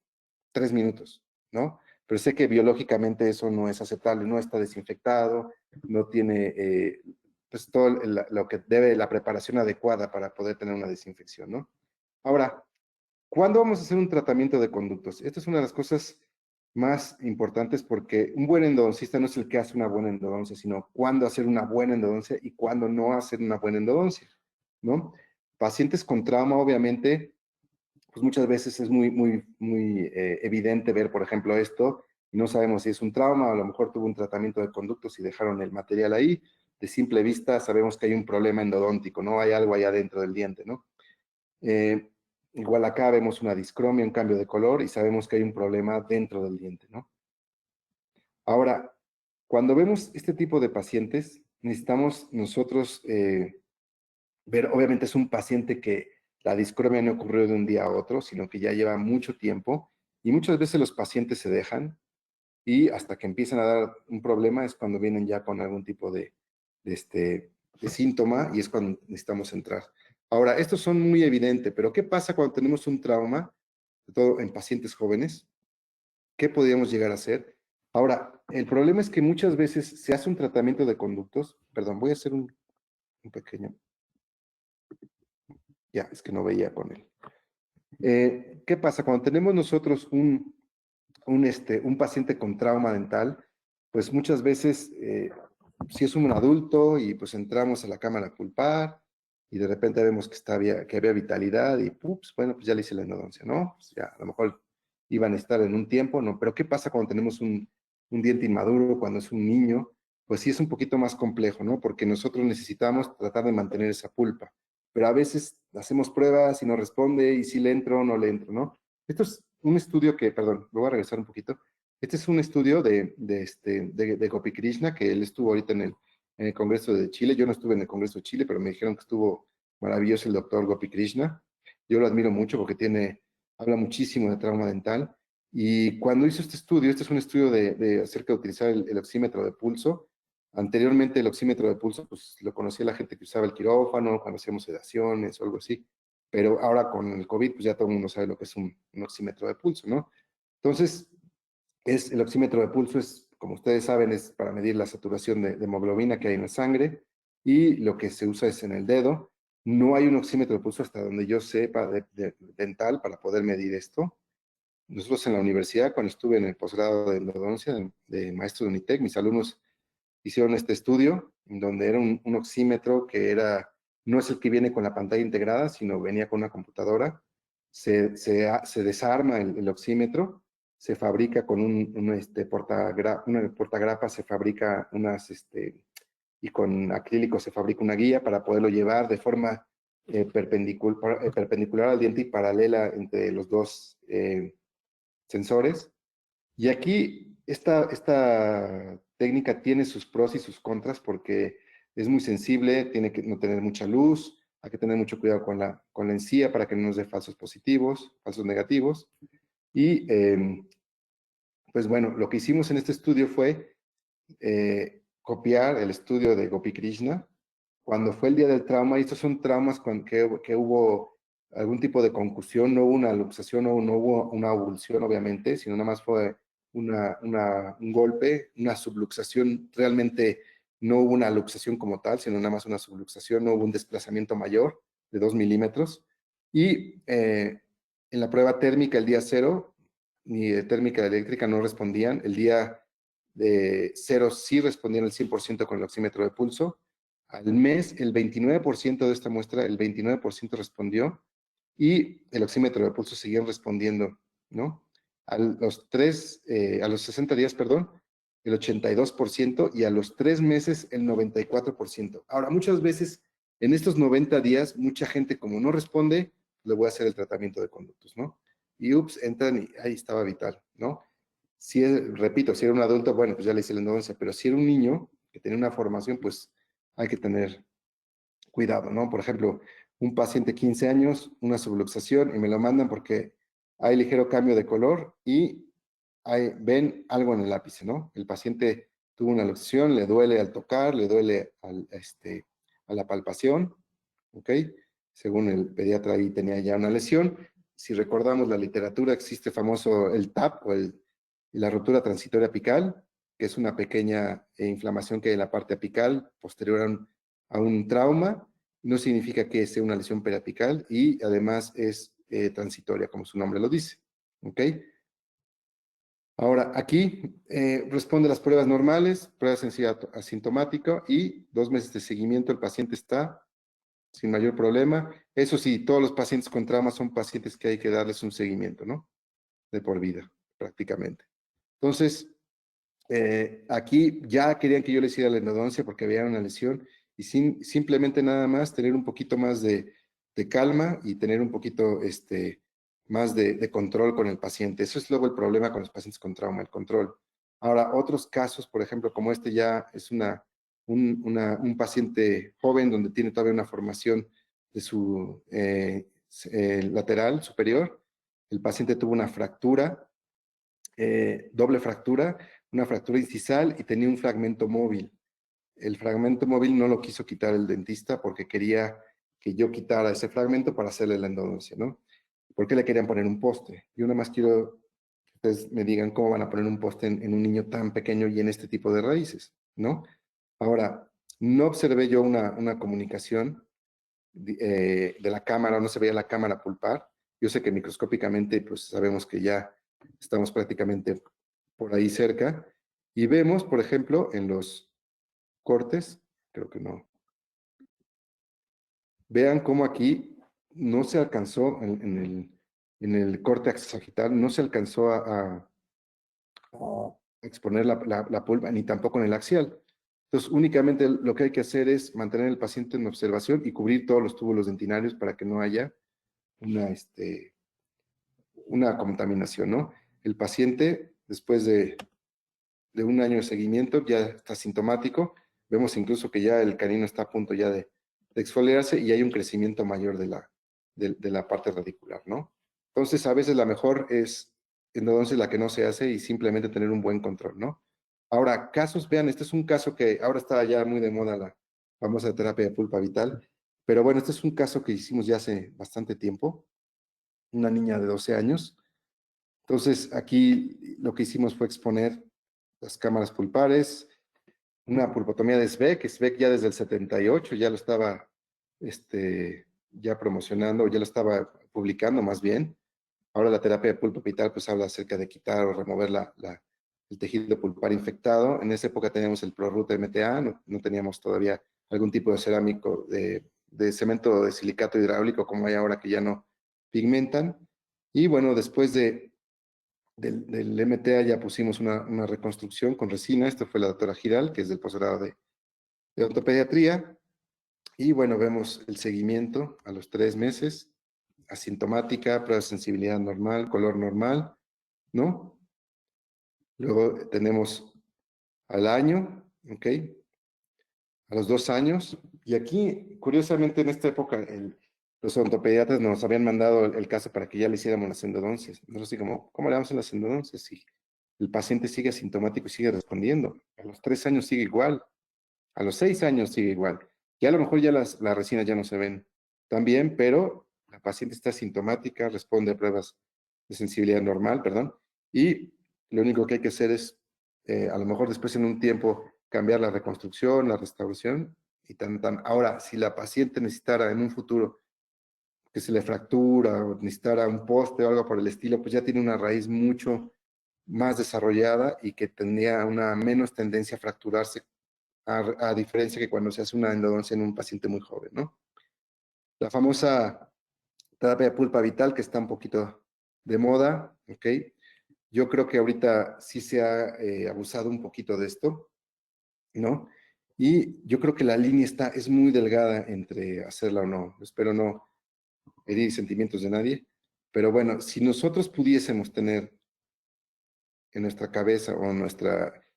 3 minutos, ¿no? Pero sé que biológicamente eso no es aceptable, no está desinfectado, no tiene pues todo lo que debe, la preparación adecuada para poder tener una desinfección, ¿no? Ahora, ¿cuándo vamos a hacer un tratamiento de conductos? Esta es una de las cosas más importantes porque un buen endodoncista no es el que hace una buena endodoncia, sino cuándo hacer una buena endodoncia y cuándo no hacer una buena endodoncia, ¿no? Pacientes con trauma, obviamente, pues muchas veces es muy evidente ver, por ejemplo, esto, y no sabemos si es un trauma, a lo mejor tuvo un tratamiento de conductos y dejaron el material ahí. De simple vista sabemos que hay un problema endodóntico, ¿no? Hay algo allá dentro del diente, ¿no? Eh, Igual acá vemos una discromia, un cambio de color, y sabemos que hay un problema dentro del diente, ¿no? Ahora, cuando vemos este tipo de pacientes, necesitamos nosotros ver, obviamente es un paciente que la discromia no ocurrió de un día a otro, sino que ya lleva mucho tiempo y muchas veces los pacientes se dejan y hasta que empiezan a dar un problema es cuando vienen ya con algún tipo de síntoma y es cuando necesitamos entrar. Ahora, estos son muy evidentes, pero ¿qué pasa cuando tenemos un trauma, sobre todo en pacientes jóvenes? ¿Qué podríamos llegar a hacer? Ahora, el problema es que muchas veces se hace un tratamiento de conductos, perdón, voy a hacer un pequeño, ya, es que no veía con él. ¿Qué pasa? Cuando tenemos nosotros un paciente con trauma dental, pues muchas veces, si es un adulto y pues entramos a la cámara a pulpar y de repente vemos que había vitalidad y pups, bueno, pues ya le hice la endodoncia, ¿no? Pues ya, a lo mejor iban a estar en un tiempo, ¿no? Pero ¿qué pasa cuando tenemos un diente inmaduro, cuando es un niño? Pues sí es un poquito más complejo, ¿no? Porque nosotros necesitamos tratar de mantener esa pulpa, pero a veces hacemos pruebas y no responde y si le entro o no le entro, ¿no? Esto es un estudio que, perdón, lo voy a regresar un poquito. Este es un estudio de Gopi Krishna, que él estuvo ahorita en el Congreso de Chile. Yo no estuve en el Congreso de Chile, pero me dijeron que estuvo maravilloso el doctor Gopi Krishna. Yo lo admiro mucho porque habla muchísimo de trauma dental. Y cuando hizo este estudio, este es un estudio acerca de utilizar el oxímetro de pulso. Anteriormente el oxímetro de pulso, pues lo conocía la gente que usaba el quirófano, cuando hacíamos sedaciones o algo así. Pero ahora con el COVID, pues ya todo el mundo sabe lo que es un oxímetro de pulso, ¿no? Entonces, el oxímetro de pulso como ustedes saben, es para medir la saturación de hemoglobina que hay en la sangre y lo que se usa es en el dedo. No hay un oxímetro de pulso hasta donde yo sepa dental para poder medir esto. Nosotros en la universidad, cuando estuve en el posgrado de endodoncia, de maestro de Unitec, mis alumnos hicieron este estudio, donde era un oxímetro no es el que viene con la pantalla integrada, sino venía con una computadora. Se desarma el oxímetro, se fabrica con una portagrapa, se fabrica y con acrílico se fabrica una guía para poderlo llevar de forma perpendicular al diente y paralela entre los dos sensores. Y aquí esta técnica tiene sus pros y sus contras porque es muy sensible, tiene que no tener mucha luz, hay que tener mucho cuidado con la encía para que no nos dé falsos positivos, falsos negativos. Y pues bueno, lo que hicimos en este estudio fue copiar el estudio de Gopi Krishna cuando fue el día del trauma, y estos son traumas que hubo algún tipo de concusión, no hubo una luxación, no hubo una avulsión, obviamente, sino nada más fue un golpe, una subluxación, realmente no hubo una luxación como tal, sino nada más una subluxación, no hubo un desplazamiento mayor de 2 milímetros. Y en la prueba térmica el día cero, ni de térmica eléctrica no respondían, el día de cero sí respondían al 100% con el oxímetro de pulso. Al mes, el 29% de esta muestra, el 29% respondió y el oxímetro de pulso seguían respondiendo, ¿no? A los 60 días, perdón, el 82% y a los 3 meses el 94%. Ahora, muchas veces en estos 90 días, mucha gente como no responde, le voy a hacer el tratamiento de conductos, ¿no? Y ups, entran y ahí estaba vital, ¿no? Si es, repito, si era un adulto, bueno, pues ya le hice la endodoncia, pero si era un niño que tenía una formación, pues hay que tener cuidado, ¿no? Por ejemplo, un paciente de 15 años, una subluxación, y me lo mandan porque hay ligero cambio de color y ven algo en el lápice, ¿no? El paciente tuvo una luxación, le duele al tocar, le duele a la palpación, ¿ok? Según el pediatra ahí tenía ya una lesión. Si recordamos la literatura, existe famoso el TAP o la rotura transitoria apical, que es una pequeña inflamación que hay en la parte apical posterior a un trauma. No significa que sea una lesión periapical y además es transitoria, como su nombre lo dice. ¿Ok? Ahora, aquí responde las pruebas normales, prueba sencilla asintomática y 2 meses de seguimiento. El paciente está sin mayor problema. Eso sí, todos los pacientes con trauma son pacientes que hay que darles un seguimiento, ¿no? De por vida, prácticamente. Entonces, aquí ya querían que yo les hiciera la endodoncia porque había una lesión y simplemente nada más tener un poquito más de calma y tener un poquito más de control con el paciente. Eso es luego el problema con los pacientes con trauma, el control. Ahora, otros casos, por ejemplo, como este ya es un paciente joven donde tiene todavía una formación de su lateral superior. El paciente tuvo una fractura, doble fractura, una fractura incisal y tenía un fragmento móvil. El fragmento móvil no lo quiso quitar el dentista porque quería que yo quitara ese fragmento para hacerle la endodoncia, ¿no? ¿Por qué le querían poner un poste? Yo nada más quiero que ustedes me digan cómo van a poner un poste en un niño tan pequeño y en este tipo de raíces, ¿no? Ahora, no observé yo una comunicación de la cámara, no se veía la cámara pulpar. Yo sé que microscópicamente, pues sabemos que ya estamos prácticamente por ahí cerca. Y vemos, por ejemplo, en los cortes, creo que no. Vean cómo aquí no se alcanzó en el corte sagital, no se alcanzó a exponer la pulpa, ni tampoco en el axial. Entonces, únicamente lo que hay que hacer es mantener al paciente en observación y cubrir todos los túbulos dentinarios para que no haya una, una contaminación, ¿no? El paciente, después de un año de seguimiento, ya está sintomático. Vemos incluso que ya el canino está a punto ya de exfoliarse y hay un crecimiento mayor de la parte radicular, ¿no? Entonces, a veces la mejor es endodoncia la que no se hace y simplemente tener un buen control, ¿no? Ahora, casos, vean, este es un caso que ahora está ya muy de moda la famosa terapia de pulpa vital, pero bueno, este es un caso que hicimos ya hace bastante tiempo, una niña de 12 años. Entonces, aquí lo que hicimos fue exponer las cámaras pulpares, una pulpotomía de SBEC, SBEC ya desde el 78 ya lo estaba ya promocionando, ya lo estaba publicando más bien. Ahora la terapia de pulpa vital pues habla acerca de quitar o remover el tejido pulpar infectado. En esa época teníamos el ProRoot MTA, no teníamos todavía algún tipo de cerámico, de cemento de silicato hidráulico como hay ahora que ya no pigmentan. Y bueno, después del MTA ya pusimos una reconstrucción con resina. Esto fue la doctora Giral, que es del posgrado de ortopediatría. Y bueno, vemos el seguimiento a los 3 meses, asintomática, prueba de sensibilidad normal, color normal, ¿no? Luego tenemos al año, ¿ok? A los 2 años. Y aquí, curiosamente, en esta época, los odontopediatras nos habían mandado el caso para que ya le hiciéramos las endodoncias. Nosotros así como, ¿cómo le damos en las endodoncias? Si el paciente sigue asintomático y sigue respondiendo. A los 3 años sigue igual. A los 6 años sigue igual. Ya a lo mejor ya las resinas ya no se ven tan bien, pero la paciente está asintomática, responde a pruebas de sensibilidad normal, perdón, y lo único que hay que hacer es, a lo mejor después en un tiempo, cambiar la reconstrucción, la restauración, y tan, tan. Ahora, si la paciente necesitara en un futuro que se le fractura o necesitara un poste o algo por el estilo, pues ya tiene una raíz mucho más desarrollada y que tendría una menos tendencia a fracturarse a diferencia que cuando se hace una endodoncia en un paciente muy joven, ¿no? La famosa terapia de pulpa vital que está un poquito de moda, ¿ok? Yo creo que ahorita sí se ha abusado un poquito de esto, ¿no? Y yo creo que la línea es muy delgada entre hacerla o no. Espero no herir sentimientos de nadie, pero bueno, si nosotros pudiésemos tener en nuestra cabeza o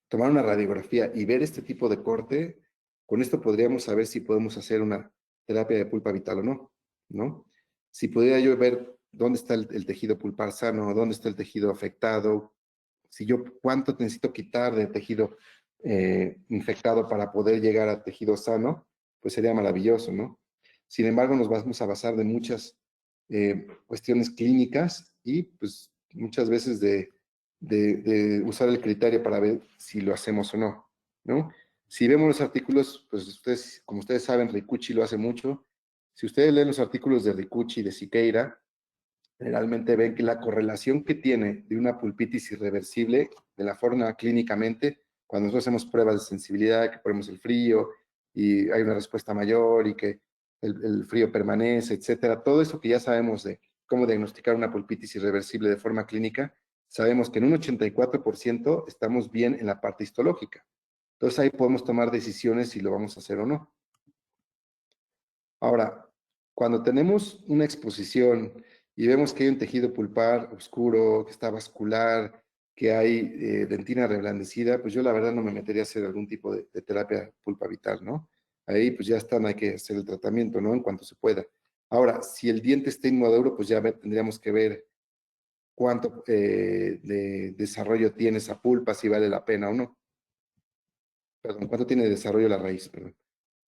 tomar una radiografía y ver este tipo de corte, con esto podríamos saber si podemos hacer una terapia de pulpa vital o no, ¿no? Si pudiera yo ver dónde está el tejido pulpar sano, dónde está el tejido afectado, si yo cuánto necesito quitar de tejido infectado para poder llegar a tejido sano, pues sería maravilloso, ¿no? Sin embargo, nos vamos a basar de muchas cuestiones clínicas y pues muchas veces de usar el criterio para ver si lo hacemos o no, ¿no? Si vemos los artículos, pues ustedes, como ustedes saben, Ricucci lo hace mucho. Si ustedes leen los artículos de Ricucci y de Siqueira, generalmente ven que la correlación que tiene de una pulpitis irreversible, de la forma clínicamente, cuando nosotros hacemos pruebas de sensibilidad, que ponemos el frío y hay una respuesta mayor y que el frío permanece, etcétera, todo eso que ya sabemos de cómo diagnosticar una pulpitis irreversible de forma clínica, sabemos que en un 84% estamos bien en la parte histológica. Entonces ahí podemos tomar decisiones si lo vamos a hacer o no. Ahora, cuando tenemos una exposición y vemos que hay un tejido pulpar oscuro, que está vascular, que hay dentina reblandecida, pues yo la verdad no me metería a hacer algún tipo de terapia pulpa vital, ¿no? Ahí pues ya está, no hay que hacer el tratamiento, ¿no? En cuanto se pueda. Ahora, si el diente está inmaduro, pues ya tendríamos que ver cuánto de desarrollo tiene esa pulpa, si vale la pena o no. Perdón, cuánto tiene de desarrollo la raíz, perdón.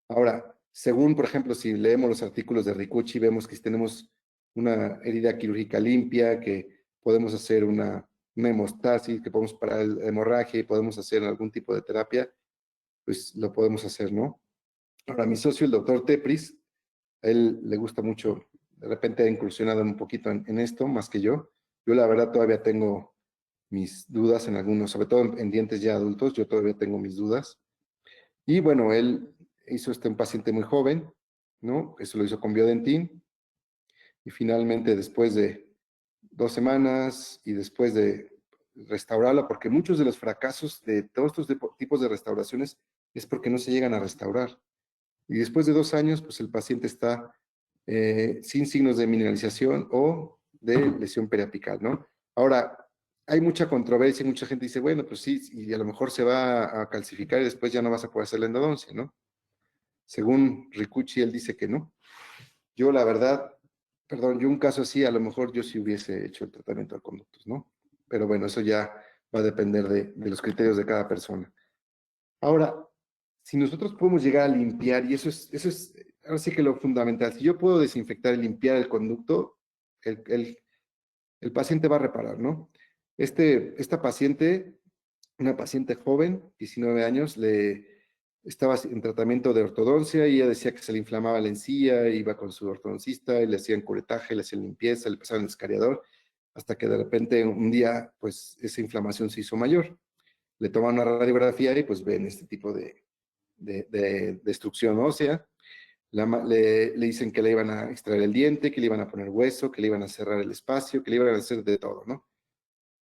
Ahora, según, por ejemplo, si leemos los artículos de Ricucci, vemos que tenemos una herida quirúrgica limpia, que podemos hacer una hemostasis, que podemos parar la hemorragia y podemos hacer algún tipo de terapia, pues lo podemos hacer, ¿no? Ahora, mi socio, el doctor Tepris, a él le gusta mucho, de repente ha incursionado un poquito en esto, más que yo. Yo la verdad todavía tengo mis dudas en algunos, sobre todo en dientes ya adultos, yo todavía tengo mis dudas. Y bueno, él hizo un paciente muy joven, ¿no? Eso lo hizo con Biodentin y finalmente después de 2 semanas y después de restaurarla, porque muchos de los fracasos de todos estos tipos de restauraciones es porque no se llegan a restaurar. Y después de 2 años, pues el paciente está sin signos de mineralización o de lesión periapical, ¿no? Ahora, hay mucha controversia y mucha gente dice, bueno, pues sí, y a lo mejor se va a calcificar y después ya no vas a poder hacer la endodoncia, ¿no? Según Ricucci, él dice que no. Yo, la verdad, perdón, yo un caso así, a lo mejor yo sí hubiese hecho el tratamiento de conductos, ¿no? Pero bueno, eso ya va a depender de los criterios de cada persona. Ahora, si nosotros podemos llegar a limpiar, y eso es, ahora sí que lo fundamental, si yo puedo desinfectar y limpiar el conducto, el, el, el paciente va a reparar, ¿no? Esta paciente, una paciente joven, 19 años, estaba en tratamiento de ortodoncia y ella decía que se le inflamaba la encía, iba con su ortodoncista y le hacían curetaje, le hacían limpieza, le pasaban el escariador, hasta que de repente un día, pues esa inflamación se hizo mayor. Le toman una radiografía y pues ven este tipo de destrucción ósea. Le dicen que le iban a extraer el diente, que le iban a poner hueso, que le iban a cerrar el espacio, que le iban a hacer de todo, ¿no?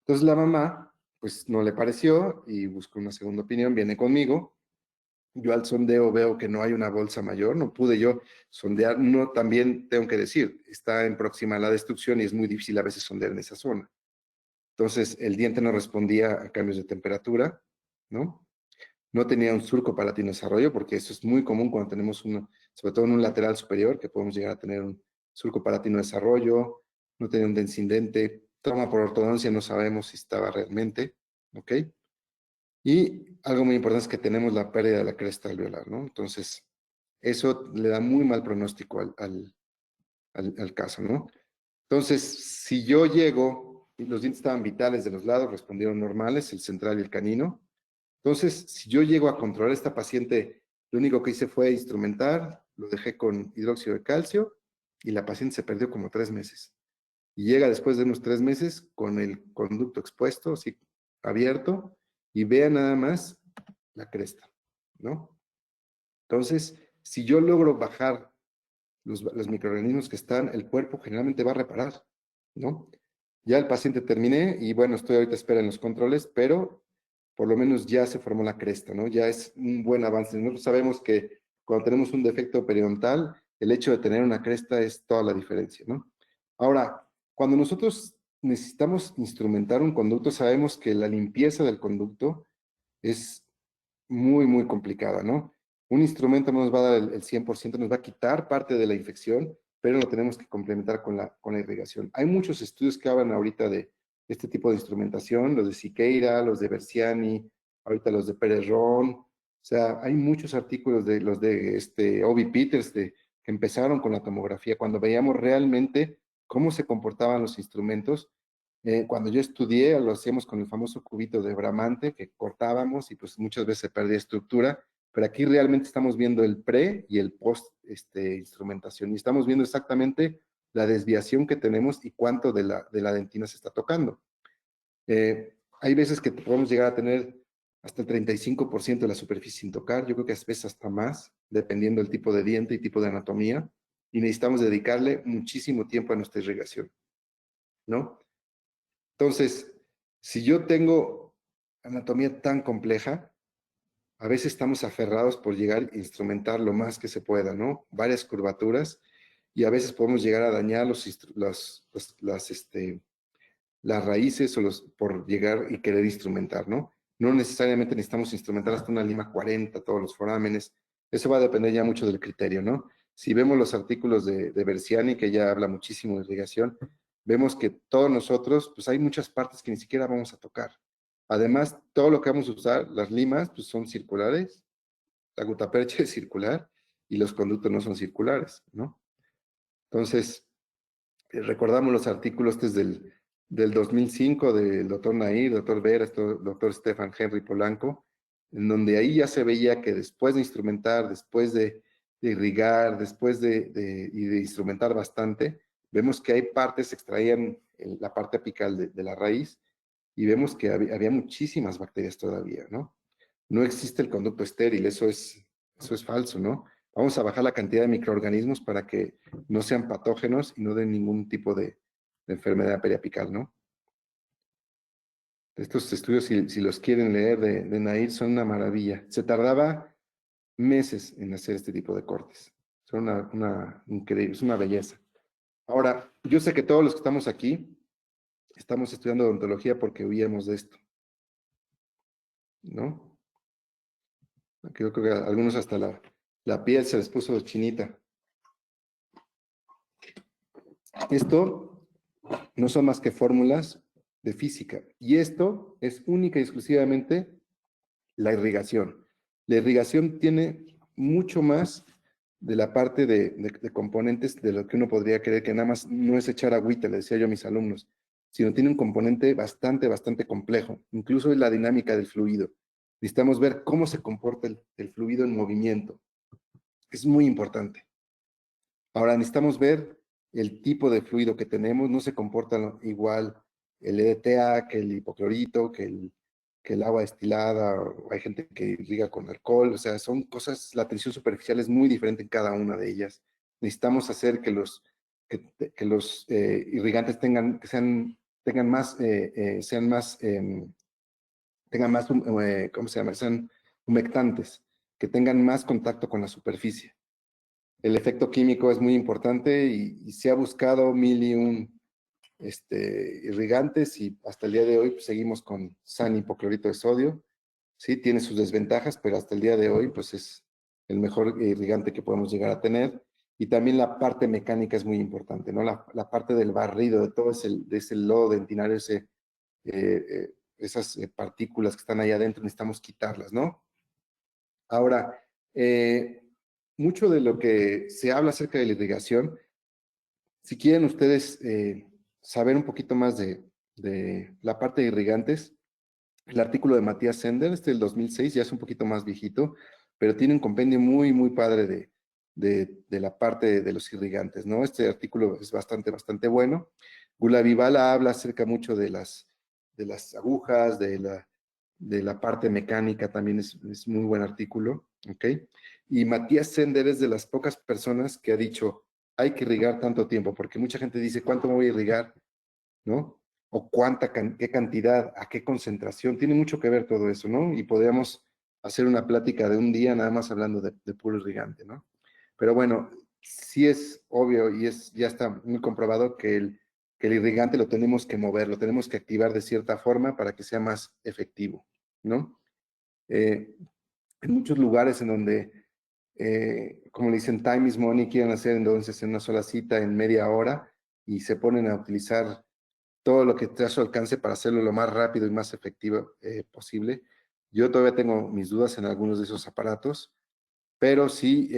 Entonces la mamá, pues no le pareció y buscó una segunda opinión, viene conmigo. Yo al sondeo veo que no hay una bolsa mayor, no pude yo sondear, no, también tengo que decir, está en próxima a la destrucción y es muy difícil a veces sondear en esa zona. Entonces, el diente no respondía a cambios de temperatura, ¿no? No tenía un surco palatino de desarrollo, porque eso es muy común cuando tenemos uno, sobre todo en un lateral superior, que podemos llegar a tener un surco palatino de desarrollo, no tenía un densindente, trauma por ortodoncia no sabemos si estaba realmente, ¿ok? Y algo muy importante es que tenemos la pérdida de la cresta alveolar, ¿no? Entonces, eso le da muy mal pronóstico al caso, ¿no? Entonces, si yo llego, y los dientes estaban vitales de los lados, respondieron normales, el central y el canino. Entonces, si yo llego a controlar a esta paciente, lo único que hice fue instrumentar, lo dejé con hidróxido de calcio y la paciente se perdió como 3 meses. Y llega después de unos 3 meses con el conducto expuesto, así abierto, y vea nada más la cresta, ¿no? Entonces, si yo logro bajar los microorganismos que están, el cuerpo generalmente va a reparar, ¿no? Ya el paciente terminé y bueno, estoy ahorita espera en los controles, pero por lo menos ya se formó la cresta, ¿no? Ya es un buen avance. Nosotros sabemos que cuando tenemos un defecto periodontal, el hecho de tener una cresta es toda la diferencia, ¿no? Ahora, cuando nosotros necesitamos instrumentar un conducto, sabemos que la limpieza del conducto es muy, muy complicada, ¿no? Un instrumento no nos va a dar el 100%, nos va a quitar parte de la infección, pero lo tenemos que complementar con la irrigación. Hay muchos estudios que hablan ahorita de este tipo de instrumentación, los de Siqueira, los de Berciani, ahorita los de Pérez Ron, o sea, hay muchos artículos de los de Obi Peters que empezaron con la tomografía, cuando veíamos realmente cómo se comportaban los instrumentos. Cuando yo estudié, lo hacíamos con el famoso cubito de Bramante que cortábamos y pues muchas veces se perdía estructura, pero aquí realmente estamos viendo el pre y el post instrumentación y estamos viendo exactamente la desviación que tenemos y cuánto de la dentina se está tocando. Hay veces que podemos llegar a tener hasta el 35% de la superficie sin tocar, yo creo que a veces hasta más, dependiendo del tipo de diente y tipo de anatomía, y necesitamos dedicarle muchísimo tiempo a nuestra irrigación, ¿no? Entonces, si yo tengo anatomía tan compleja, a veces estamos aferrados por llegar a instrumentar lo más que se pueda, ¿no? Varias curvaturas y a veces podemos llegar a dañar las raíces por llegar y querer instrumentar, ¿no? No necesariamente necesitamos instrumentar hasta una lima 40, todos los forámenes. Eso va a depender ya mucho del criterio, ¿no? Si vemos los artículos de Berciani, que ya habla muchísimo de irrigación, vemos que todos nosotros, pues hay muchas partes que ni siquiera vamos a tocar. Además, todo lo que vamos a usar, las limas, pues son circulares, la gutapercha es circular y los conductos no son circulares, ¿no? Entonces, recordamos los artículos del 2005 del doctor Nair, doctor Vera, doctor Stefan Henry Polanco, en donde ahí ya se veía que después de instrumentar, después de irrigar, después y de instrumentar bastante, vemos que hay partes, se extraían la parte apical de la raíz y vemos que había muchísimas bacterias todavía, ¿no? No existe el conducto estéril, eso es falso, ¿no? Vamos a bajar la cantidad de microorganismos para que no sean patógenos y no den ningún tipo de enfermedad periapical, ¿no? Estos estudios, si los quieren leer de Nair, son una maravilla. Se tardaba meses en hacer este tipo de cortes. Son una increíble, es una belleza. Ahora, yo sé que todos los que estamos aquí estamos estudiando odontología porque huíamos de esto, ¿no? Creo que a algunos hasta la piel se les puso chinita. Esto no son más que fórmulas de física. Y esto es única y exclusivamente la irrigación. La irrigación tiene mucho más de la parte de componentes de lo que uno podría creer, que nada más no es echar agüita, le decía yo a mis alumnos, sino tiene un componente bastante, bastante complejo. Incluso es la dinámica del fluido. Necesitamos ver cómo se comporta el fluido en movimiento. Es muy importante. Ahora necesitamos ver el tipo de fluido que tenemos, no se comporta igual el EDTA que el hipoclorito, que el agua destilada, o hay gente que irriga con alcohol, o sea, son cosas, la tensión superficial es muy diferente en cada una de ellas. Necesitamos hacer que los irrigantes tengan más, ¿cómo se llama? Sean humectantes, que tengan más contacto con la superficie. El efecto químico es muy importante y se ha buscado mil y un irrigantes y hasta el día de hoy pues, seguimos con SAN hipoclorito de sodio. Sí, tiene sus desventajas, pero hasta el día de hoy pues es el mejor irrigante que podemos llegar a tener. Y también la parte mecánica es muy importante, ¿no? La parte del barrido, de todo ese lodo dentinario, esas partículas que están ahí adentro, necesitamos quitarlas, ¿no? Ahora, mucho de lo que se habla acerca de la irrigación, si quieren ustedes saber un poquito más de la parte de irrigantes, el artículo de Matías Sender, del 2006, ya es un poquito más viejito, pero tiene un compendio muy, muy padre de la parte de los irrigantes, ¿no? Este artículo es bastante bueno. Gula Vivala habla acerca mucho de las agujas, de la parte mecánica, también es muy buen artículo, ¿ok? Y Matías Sender es de las pocas personas que ha dicho, hay que irrigar tanto tiempo, porque mucha gente dice, ¿cuánto me voy a irrigar? ¿No? O qué cantidad, a qué concentración, tiene mucho que ver todo eso, ¿no? Y podríamos hacer una plática de un día nada más hablando de puro irrigante, ¿no? Pero bueno, sí es obvio y ya está muy comprobado que el irrigante lo tenemos que mover, lo tenemos que activar de cierta forma para que sea más efectivo, ¿no? Eh, en muchos lugares en donde, como le dicen, time is money, quieren hacer entonces en una sola cita en media hora y se ponen a utilizar todo lo que esté a su alcance para hacerlo lo más rápido y más efectivo posible. Yo todavía tengo mis dudas en algunos de esos aparatos, pero sí,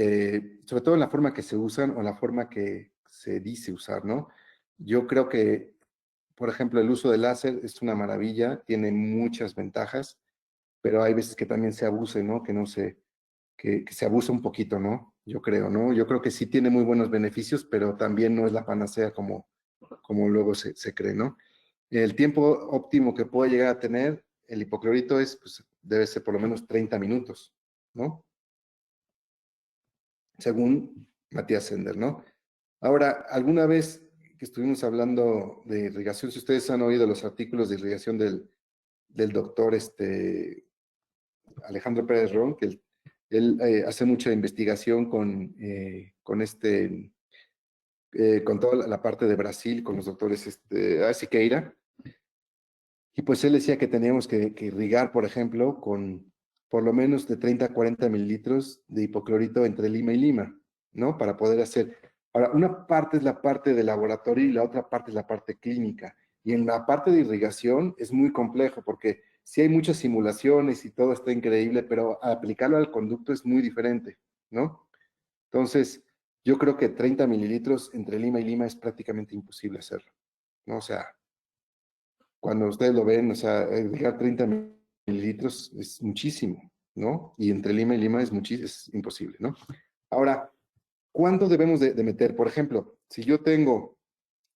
sobre todo en la forma que se usan o la forma que se dice usar, ¿no? Yo creo que, por ejemplo, el uso del láser es una maravilla, tiene muchas ventajas, pero hay veces que también se abuse, ¿no? Que se abusa un poquito, ¿no? Yo creo, ¿no? Yo creo que sí tiene muy buenos beneficios, pero también no es la panacea como luego se cree, ¿no? El tiempo óptimo que puede llegar a tener el hipoclorito pues, debe ser por lo menos 30 minutos, ¿no? Según Matías Sender, ¿no? Ahora, alguna vez que estuvimos hablando de irrigación, si ustedes han oído los artículos de irrigación del doctor Alejandro Pérez Ron, que él hace mucha investigación con toda la parte de Brasil, con los doctores Siqueira, y pues él decía que teníamos que irrigar, por ejemplo, con por lo menos de 30 a 40 mililitros de hipoclorito entre lima y lima, ¿no? Para poder hacer. Ahora, una parte es la parte de laboratorio y la otra parte es la parte clínica. Y en la parte de irrigación es muy complejo porque sí hay muchas simulaciones y todo está increíble, pero aplicarlo al conducto es muy diferente, ¿no? Entonces, yo creo que 30 mililitros entre lima y lima es prácticamente imposible hacerlo, ¿no? O sea, cuando ustedes lo ven, o sea, dejar 30 mililitros es muchísimo, ¿no? Y entre lima y lima es imposible, ¿no? Ahora, ¿cuánto debemos de meter? Por ejemplo, si yo tengo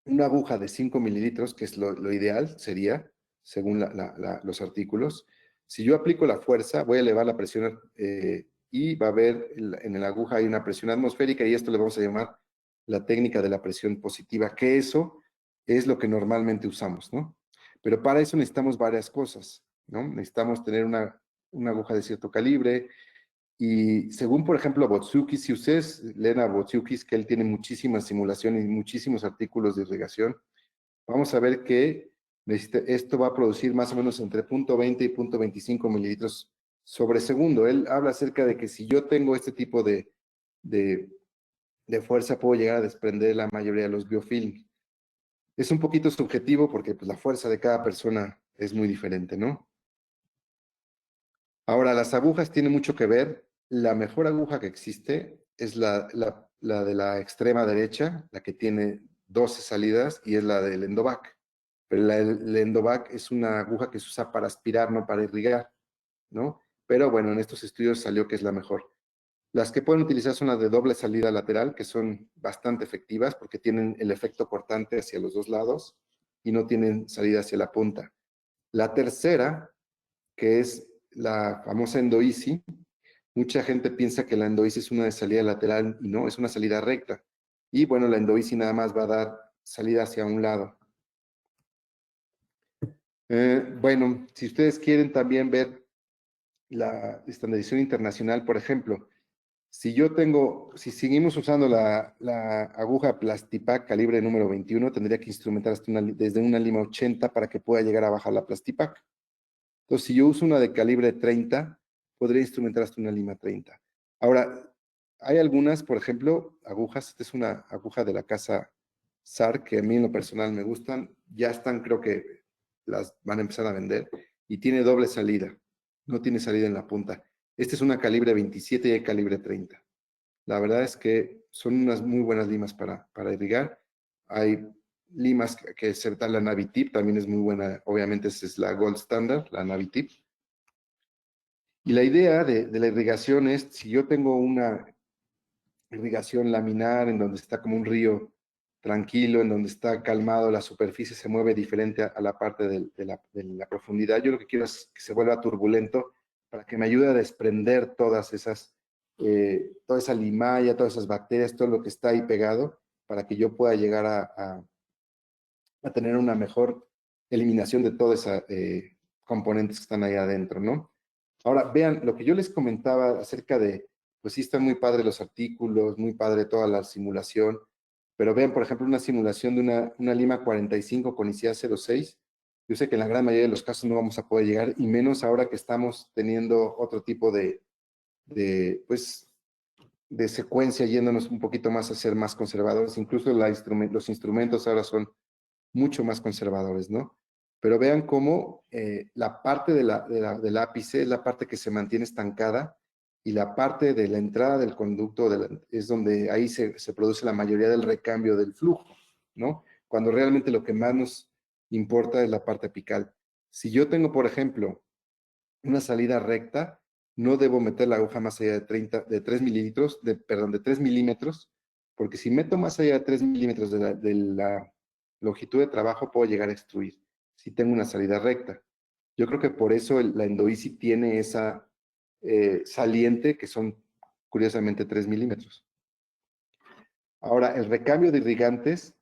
una aguja de 5 mililitros, que es lo ideal, sería, según los artículos, si yo aplico la fuerza, voy a elevar la presión y va a haber en la aguja hay una presión atmosférica y esto le vamos a llamar la técnica de la presión positiva, que eso es lo que normalmente usamos, ¿no? Pero para eso necesitamos varias cosas, ¿no? Necesitamos tener una aguja de cierto calibre y según, por ejemplo, Botsukis, si ustedes leen a Botsukis, que él tiene muchísimas simulaciones y muchísimos artículos de irrigación, vamos a ver que esto va a producir más o menos entre 0.20 y 0.25 mililitros sobre segundo. Él habla acerca de que si yo tengo este tipo de, de fuerza, puedo llegar a desprender la mayoría de los biofilms. Es un poquito subjetivo porque pues, la fuerza de cada persona es muy diferente, ¿no? Ahora, las agujas tienen mucho que ver. La mejor aguja que existe es la de la extrema derecha, la que tiene 12 salidas y es la del Endovac. Pero el Endovac es una aguja que se usa para aspirar, no para irrigar, ¿no? Pero bueno, en estos estudios salió que es la mejor. Las que pueden utilizar son las de doble salida lateral, que son bastante efectivas porque tienen el efecto cortante hacia los dos lados y no tienen salida hacia la punta. La tercera, que es la famosa Endoeasy, mucha gente piensa que la Endoeasy es una de salida lateral y no, es una salida recta. Y bueno, la Endoeasy nada más va a dar salida hacia un lado. Bueno, si ustedes quieren también ver la estandarización internacional, por ejemplo, Si seguimos usando la aguja Plastipac calibre número 21, tendría que instrumentar desde una lima 80 para que pueda llegar a bajar la Plastipac. Entonces, si yo uso una de calibre 30, podría instrumentar hasta una lima 30. Ahora, hay algunas, por ejemplo, agujas. Esta es una aguja de la casa SAR, que a mí en lo personal me gustan. Ya están, creo que las van a empezar a vender. Y tiene doble salida. No tiene salida en la punta. Esta es una calibre 27 y hay calibre 30. La verdad es que son unas muy buenas limas para irrigar. Hay limas que se da la Navitip, también es muy buena. Obviamente esa es la Gold Standard, la Navitip. Y la idea de la irrigación es, si yo tengo una irrigación laminar en donde está como un río tranquilo, en donde está calmado, la superficie se mueve diferente a la parte de la profundidad, yo lo que quiero es que se vuelva turbulento para que me ayude a desprender todas esas, toda esa limalla, todas esas bacterias, todo lo que está ahí pegado, para que yo pueda llegar a tener una mejor eliminación de todos esos componentes que están ahí adentro, ¿no? Ahora, vean, lo que yo les comentaba acerca de, pues sí están muy padres los artículos, muy padre toda la simulación, pero vean, por ejemplo, una simulación de una Lima 45 con ICEA 06. Yo sé que en la gran mayoría de los casos no vamos a poder llegar, y menos ahora que estamos teniendo otro tipo pues, de secuencia, yéndonos un poquito más a ser más conservadores. Incluso los instrumentos ahora son mucho más conservadores, ¿no? Pero vean cómo la parte del ápice es la parte que se mantiene estancada, y la parte de la entrada del conducto es donde ahí se produce la mayoría del recambio del flujo, ¿no? Cuando realmente lo que más nos importa es la parte apical. Si yo tengo, por ejemplo, una salida recta, no debo meter la aguja más allá de 3 mililitros, perdón, de 3 milímetros, porque si meto más allá de 3 milímetros de la longitud de trabajo, puedo llegar a extruir si tengo una salida recta. Yo creo que por eso la Endoeasy tiene esa saliente, que son curiosamente 3 milímetros. Ahora, el recambio de irrigantes,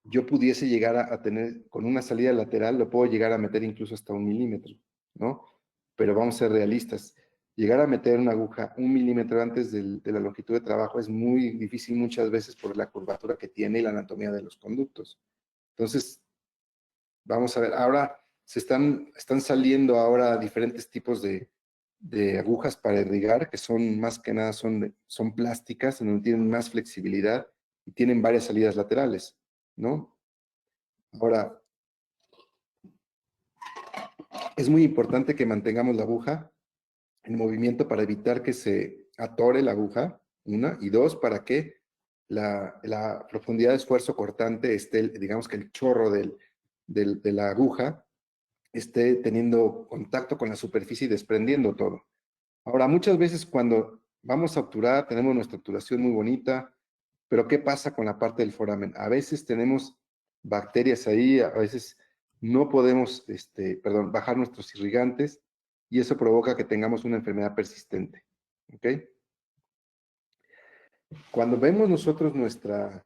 yo pudiese llegar a tener con una salida lateral, lo puedo llegar a meter incluso hasta 1 milímetro, ¿no? Pero vamos a ser realistas. Llegar a meter una aguja 1 milímetro antes de la longitud de trabajo es muy difícil muchas veces por la curvatura que tiene y la anatomía de los conductos. Entonces, vamos a ver, ahora están saliendo ahora diferentes tipos de agujas para irrigar, que son más que nada son plásticas, en donde tienen más flexibilidad y tienen varias salidas laterales, ¿no? Ahora, es muy importante que mantengamos la aguja en movimiento para evitar que se atore la aguja, una, y dos, para que la profundidad de esfuerzo cortante esté, digamos que el chorro de la aguja esté teniendo contacto con la superficie y desprendiendo todo. Ahora, muchas veces cuando vamos a obturar, tenemos nuestra obturación muy bonita, pero ¿qué pasa con la parte del foramen? A veces tenemos bacterias ahí, a veces no podemos, bajar nuestros irrigantes, y eso provoca que tengamos una enfermedad persistente, ¿ok? Cuando vemos nosotros nuestra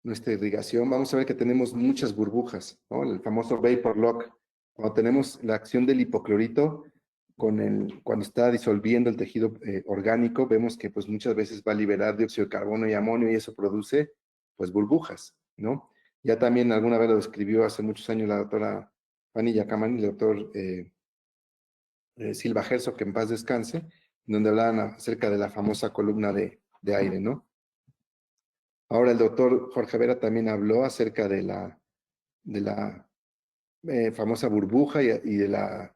irrigación, vamos a ver que tenemos muchas burbujas, ¿no? El famoso vapor lock. Cuando tenemos la acción del hipoclorito, cuando está disolviendo el tejido orgánico, vemos que pues muchas veces va a liberar dióxido de carbono y amonio, y eso produce pues burbujas, ¿no? Ya también alguna vez lo describió hace muchos años la doctora Fanny Yacaman y el doctor Silva Herzog, que en paz descanse, donde hablaban acerca de la famosa columna de aire, ¿no? Ahora el doctor Jorge Vera también habló acerca de la famosa burbuja y de la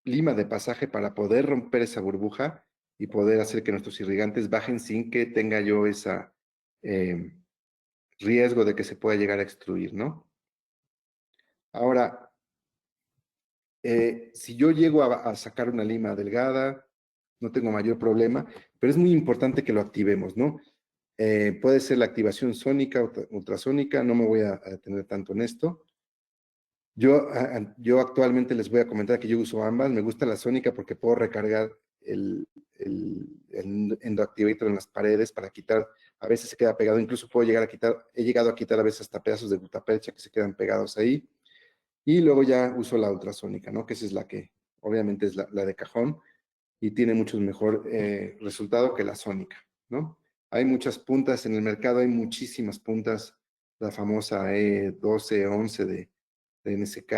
lima de pasaje para poder romper esa burbuja y poder hacer que nuestros irrigantes bajen sin que tenga yo ese riesgo de que se pueda llegar a extruir, ¿no? Ahora, si yo llego a sacar una lima delgada, no tengo mayor problema, pero es muy importante que lo activemos, ¿no? Puede ser la activación sónica o ultrasónica, no me voy a detener tanto en esto. Yo actualmente les voy a comentar que yo uso ambas. Me gusta la sónica porque puedo recargar el endoactivator en las paredes para quitar, a veces se queda pegado, incluso puedo llegar a quitar, he llegado a quitar a veces hasta pedazos de gutapercha que se quedan pegados ahí. Y luego ya uso la ultrasónica, ¿no? Que esa es la que obviamente es la de cajón. y tiene mucho mejor resultado que la sónica, ¿no? Hay muchas puntas en el mercado, hay muchísimas puntas, la famosa E12, 11 de NSK.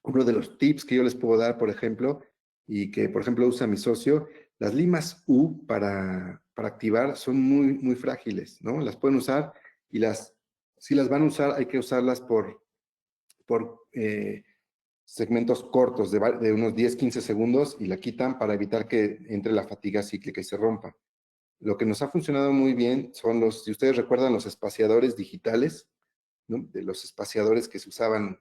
Uno de los tips que yo les puedo dar, por ejemplo, y que, por ejemplo, usa mi socio, las limas U para activar son muy frágiles, ¿no? Las pueden usar y si las van a usar, hay que usarlas por segmentos cortos de unos 10, 15 segundos y la quitan para evitar que entre la fatiga cíclica y se rompa. Lo que nos ha funcionado muy bien son si ustedes recuerdan, los espaciadores digitales, ¿no? De los espaciadores que se usaban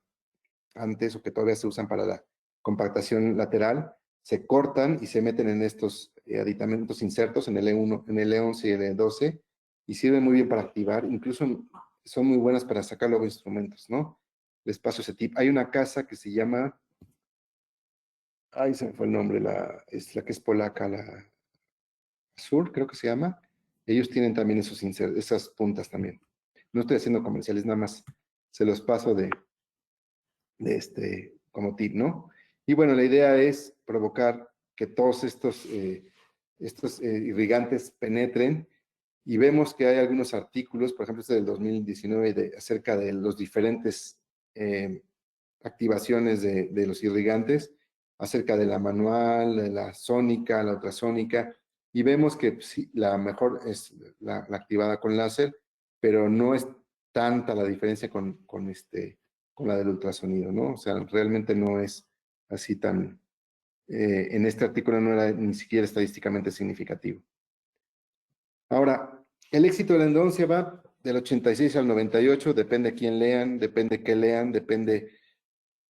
antes o que todavía se usan para la compactación lateral, se cortan y se meten en estos aditamentos insertos en el E1, en el E11 y el E12 y sirven muy bien para activar, incluso son muy buenas para sacar luego instrumentos, ¿no? Les paso ese tip. Hay una casa que se llama, ay, se me fue el nombre, es la que es polaca, la Sur, creo que se llama. Ellos tienen también esas puntas también. No estoy haciendo comerciales, nada más se los paso como tip, ¿no? Y bueno, la idea es provocar que todos estos irrigantes penetren y vemos que hay algunos artículos, por ejemplo, este del 2019, acerca de los diferentes activaciones de los irrigantes, acerca de la manual, de la sónica, la ultrasónica, y vemos que sí, la mejor es la activada con láser, pero no es tanta la diferencia con la del ultrasonido, ¿no? O sea, realmente no es así en este artículo no era ni siquiera estadísticamente significativo. Ahora, el éxito de la endodoncia va del 86 al 98, depende a quién lean, depende qué lean, depende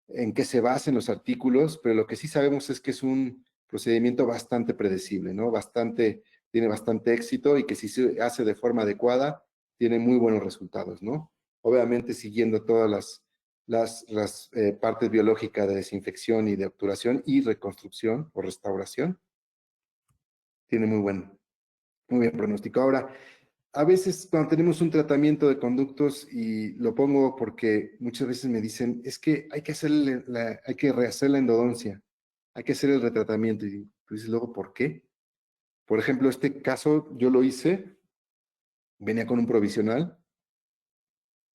en qué se basen los artículos, pero lo que sí sabemos es que es un procedimiento bastante predecible, ¿no? Tiene bastante éxito y que si se hace de forma adecuada, tiene muy buenos resultados, ¿no? Obviamente siguiendo todas las partes biológicas de desinfección y de obturación y reconstrucción o restauración, tiene muy bien pronóstico. Ahora, a veces cuando tenemos un tratamiento de conductos, y lo pongo porque muchas veces me dicen, es que hay que rehacer la endodoncia, hay que hacer el retratamiento. Y tú dices, luego, ¿por qué? Por ejemplo, este caso yo lo hice, venía con un provisional,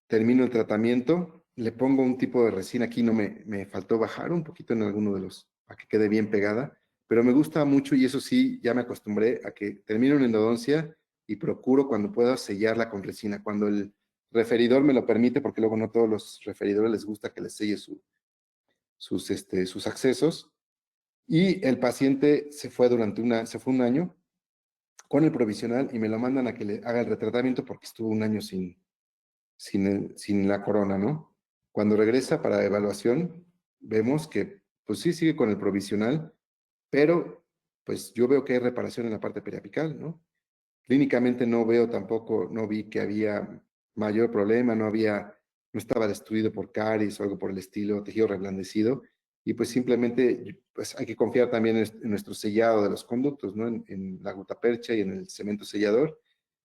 termino el tratamiento, le pongo un tipo de resina, aquí no me faltó bajar un poquito en alguno de para que quede bien pegada, pero me gusta mucho y eso sí, ya me acostumbré a que termino una endodoncia y procuro cuando pueda sellarla con resina, cuando el referidor me lo permite, porque luego no todos los referidores les gusta que les selle sus accesos, y el paciente se fue un año con el provisional y me lo mandan a que le haga el retratamiento porque estuvo un año sin la corona, ¿no? Cuando regresa para evaluación, vemos que, pues sí, sigue con el provisional, pero pues yo veo que hay reparación en la parte periapical, ¿no? Clínicamente no veo tampoco, no vi que había mayor problema, no estaba destruido por caries o algo por el estilo, tejido reblandecido, y pues simplemente pues hay que confiar también en nuestro sellado de los conductos, ¿no? En la gutapercha y en el cemento sellador,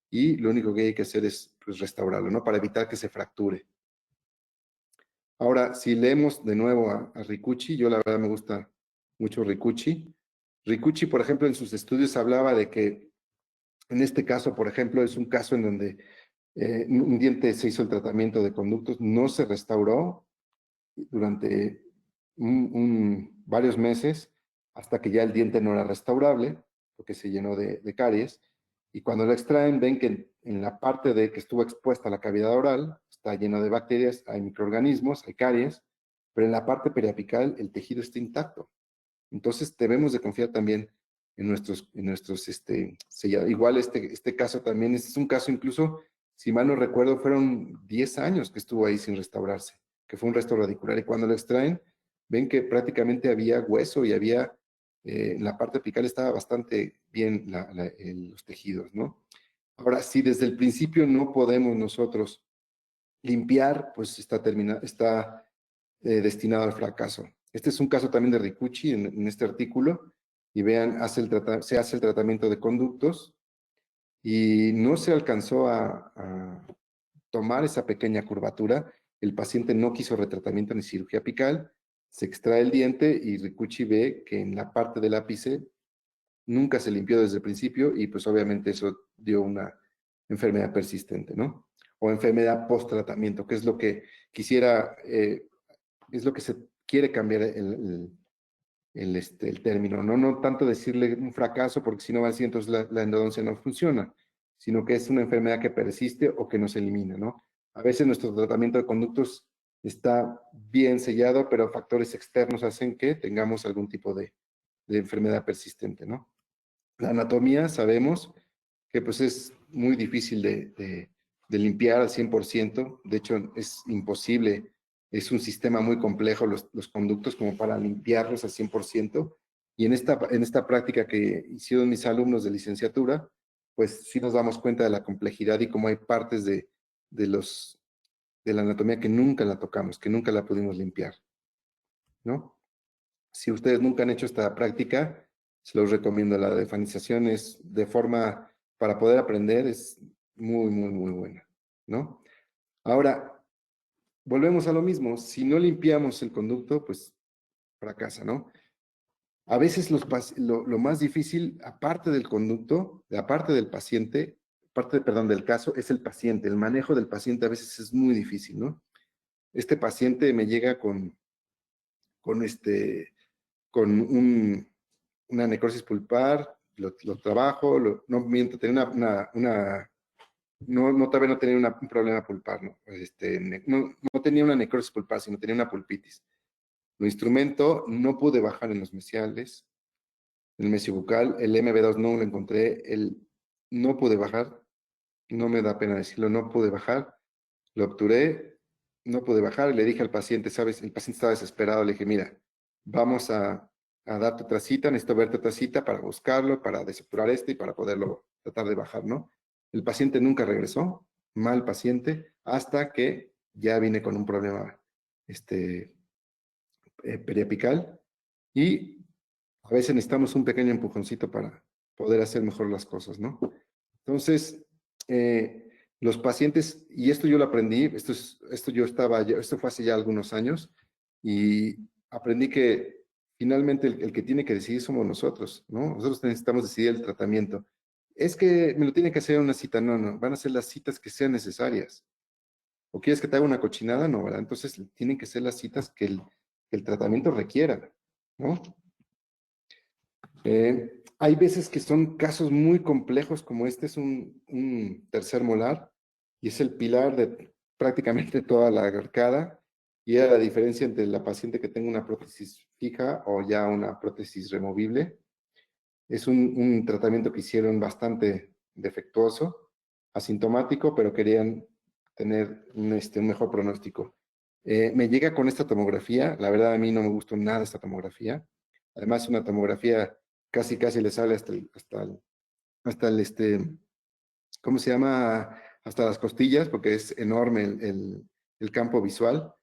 y lo único que hay que hacer es pues, restaurarlo, ¿no? Para evitar que se fracture. Ahora, si leemos de nuevo a Ricucci, yo la verdad me gusta mucho Ricucci. Ricucci, por ejemplo, en sus estudios hablaba de que en este caso, por ejemplo, es un caso en donde un diente se hizo el tratamiento de conductos, no se restauró durante varios meses hasta que ya el diente no era restaurable, porque se llenó de caries, y cuando lo extraen ven que en la parte de que estuvo expuesta a la cavidad oral está lleno de bacterias, hay microorganismos, hay caries, pero en la parte periapical el tejido está intacto. Entonces debemos de confiar también en nuestros sellados. Igual este caso también es un caso incluso, si mal no recuerdo, fueron 10 años que estuvo ahí sin restaurarse, que fue un resto radicular. Y cuando lo extraen, ven que prácticamente había hueso y en la parte apical estaba bastante bien los tejidos, ¿no? Ahora, si desde el principio no podemos nosotros limpiar, pues está destinado al fracaso. Este es un caso también de Ricucci en este artículo, y vean, se hace el tratamiento de conductos y no se alcanzó a tomar esa pequeña curvatura. El paciente no quiso retratamiento ni cirugía apical, se extrae el diente y Rikuchi ve que en la parte del ápice nunca se limpió desde el principio y pues obviamente eso dio una enfermedad persistente, ¿no? O enfermedad post-tratamiento, que es lo que quisiera, es lo que se quiere cambiar el término, ¿no? No tanto decirle un fracaso, porque si no va a decir entonces la endodoncia no funciona, sino que es una enfermedad que persiste o que no se elimina, ¿no? A veces nuestro tratamiento de conductos está bien sellado, pero factores externos hacen que tengamos algún tipo de enfermedad persistente, ¿no? La anatomía sabemos que pues es muy difícil de limpiar al 100%, de hecho es imposible, es un sistema muy complejo los conductos como para limpiarlos al 100%, y en esta práctica que hicieron mis alumnos de licenciatura, pues sí nos damos cuenta de la complejidad y cómo hay partes de, los, de la anatomía que nunca la tocamos, que nunca la pudimos limpiar, ¿no? Si ustedes nunca han hecho esta práctica, se los recomiendo. La defanización es de forma, para poder aprender, es muy, muy, muy buena, ¿no? Ahora, volvemos a lo mismo. Si no limpiamos el conducto, pues fracasa, ¿no? A veces lo más difícil, aparte del conducto, aparte del paciente, perdón, del caso, es el paciente. El manejo del paciente a veces es muy difícil, ¿no? Este paciente me llega con con una necrosis pulpar, lo trabajo, no miento, tenía no, todavía no tenía un problema pulpar, no, no tenía una necrosis pulpar, sino tenía una pulpitis. Lo instrumento, no pude bajar en los mesiales, en el mesiobucal, el MB2 no lo encontré, no pude bajar, no me da pena decirlo, no pude bajar, lo obturé, no pude bajar y le dije al paciente, ¿sabes? El paciente estaba desesperado, le dije, mira, vamos a darte otra cita, necesito verte otra cita para buscarlo, para desobturar y para poderlo tratar de bajar, ¿no? El paciente nunca regresó, mal paciente, hasta que ya vine con un problema periapical y a veces necesitamos un pequeño empujoncito para poder hacer mejor las cosas, ¿no? Entonces, los pacientes, y esto yo lo aprendí, esto fue hace ya algunos años, y aprendí que finalmente el que tiene que decidir somos nosotros, ¿no? Nosotros necesitamos decidir el tratamiento. Es que me lo tiene que hacer en una cita, no, no, van a ser las citas que sean necesarias. ¿O quieres que te haga una cochinada? No, ¿verdad? Entonces tienen que ser las citas que el tratamiento requiera, ¿no? Hay veces que son casos muy complejos, como este es un tercer molar, y es el pilar de prácticamente toda la arcada, y era la diferencia entre la paciente que tenga una prótesis fija o ya una prótesis removible. Es un tratamiento que hicieron bastante defectuoso, asintomático, pero querían tener un mejor pronóstico. Me llega con esta tomografía, la verdad a mí no me gustó nada esta tomografía. Además, una tomografía casi le sale hasta el ¿cómo se llama? Hasta las costillas, porque es enorme el campo visual.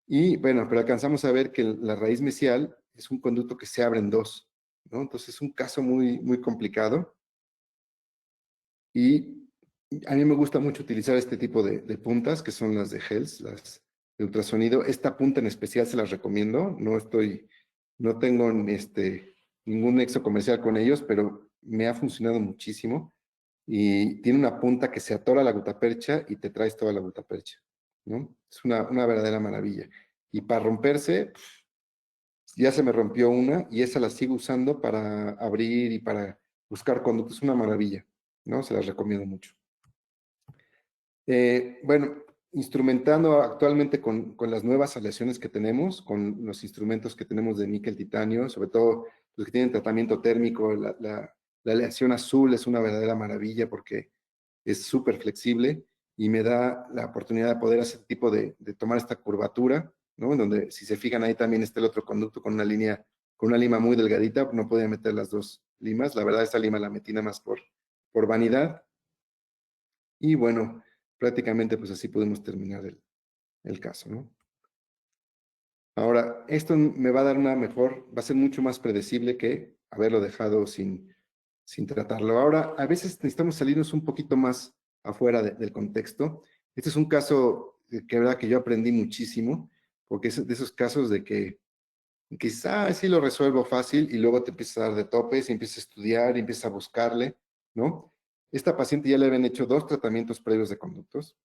Y bueno, pero alcanzamos a ver que la raíz mesial es un conducto que se abre en dos, ¿no? Entonces es un caso muy, muy complicado. Y a mí me gusta mucho utilizar este tipo de puntas, que son las de Hels, las de ultrasonido. Esta punta en especial se las recomiendo. No tengo ningún nexo comercial con ellos, pero me ha funcionado muchísimo. Y tiene una punta que se atora a la gutapercha y te traes toda la gutapercha, ¿no? Es una verdadera maravilla. Y para romperse, ya se me rompió una y esa la sigo usando para abrir y para buscar conductos. Es una maravilla, ¿no? Se las recomiendo mucho. Bueno, instrumentando actualmente con las nuevas aleaciones que tenemos, con los instrumentos que tenemos de níquel titanio, sobre todo los que tienen tratamiento térmico, la aleación azul es una verdadera maravilla porque es súper flexible y me da la oportunidad de poder hacer tipo de tomar esta curvatura, ¿no? En donde, si se fijan, ahí también está el otro conducto con una lima muy delgadita, no podía meter las dos limas. La verdad, esta lima la metí nada más por vanidad. Y bueno, prácticamente pues así podemos terminar el caso, ¿no? Ahora, esto me va a dar va a ser mucho más predecible que haberlo dejado sin tratarlo. Ahora, a veces necesitamos salirnos un poquito más afuera del contexto. Este es un caso verdad que yo aprendí muchísimo, porque es de esos casos de que y quizás sí lo resuelvo fácil y luego te empiezas a dar de topes y empiezas a estudiar y empiezas a buscarle, ¿no? Esta paciente ya le habían hecho 2 tratamientos previos de conductos.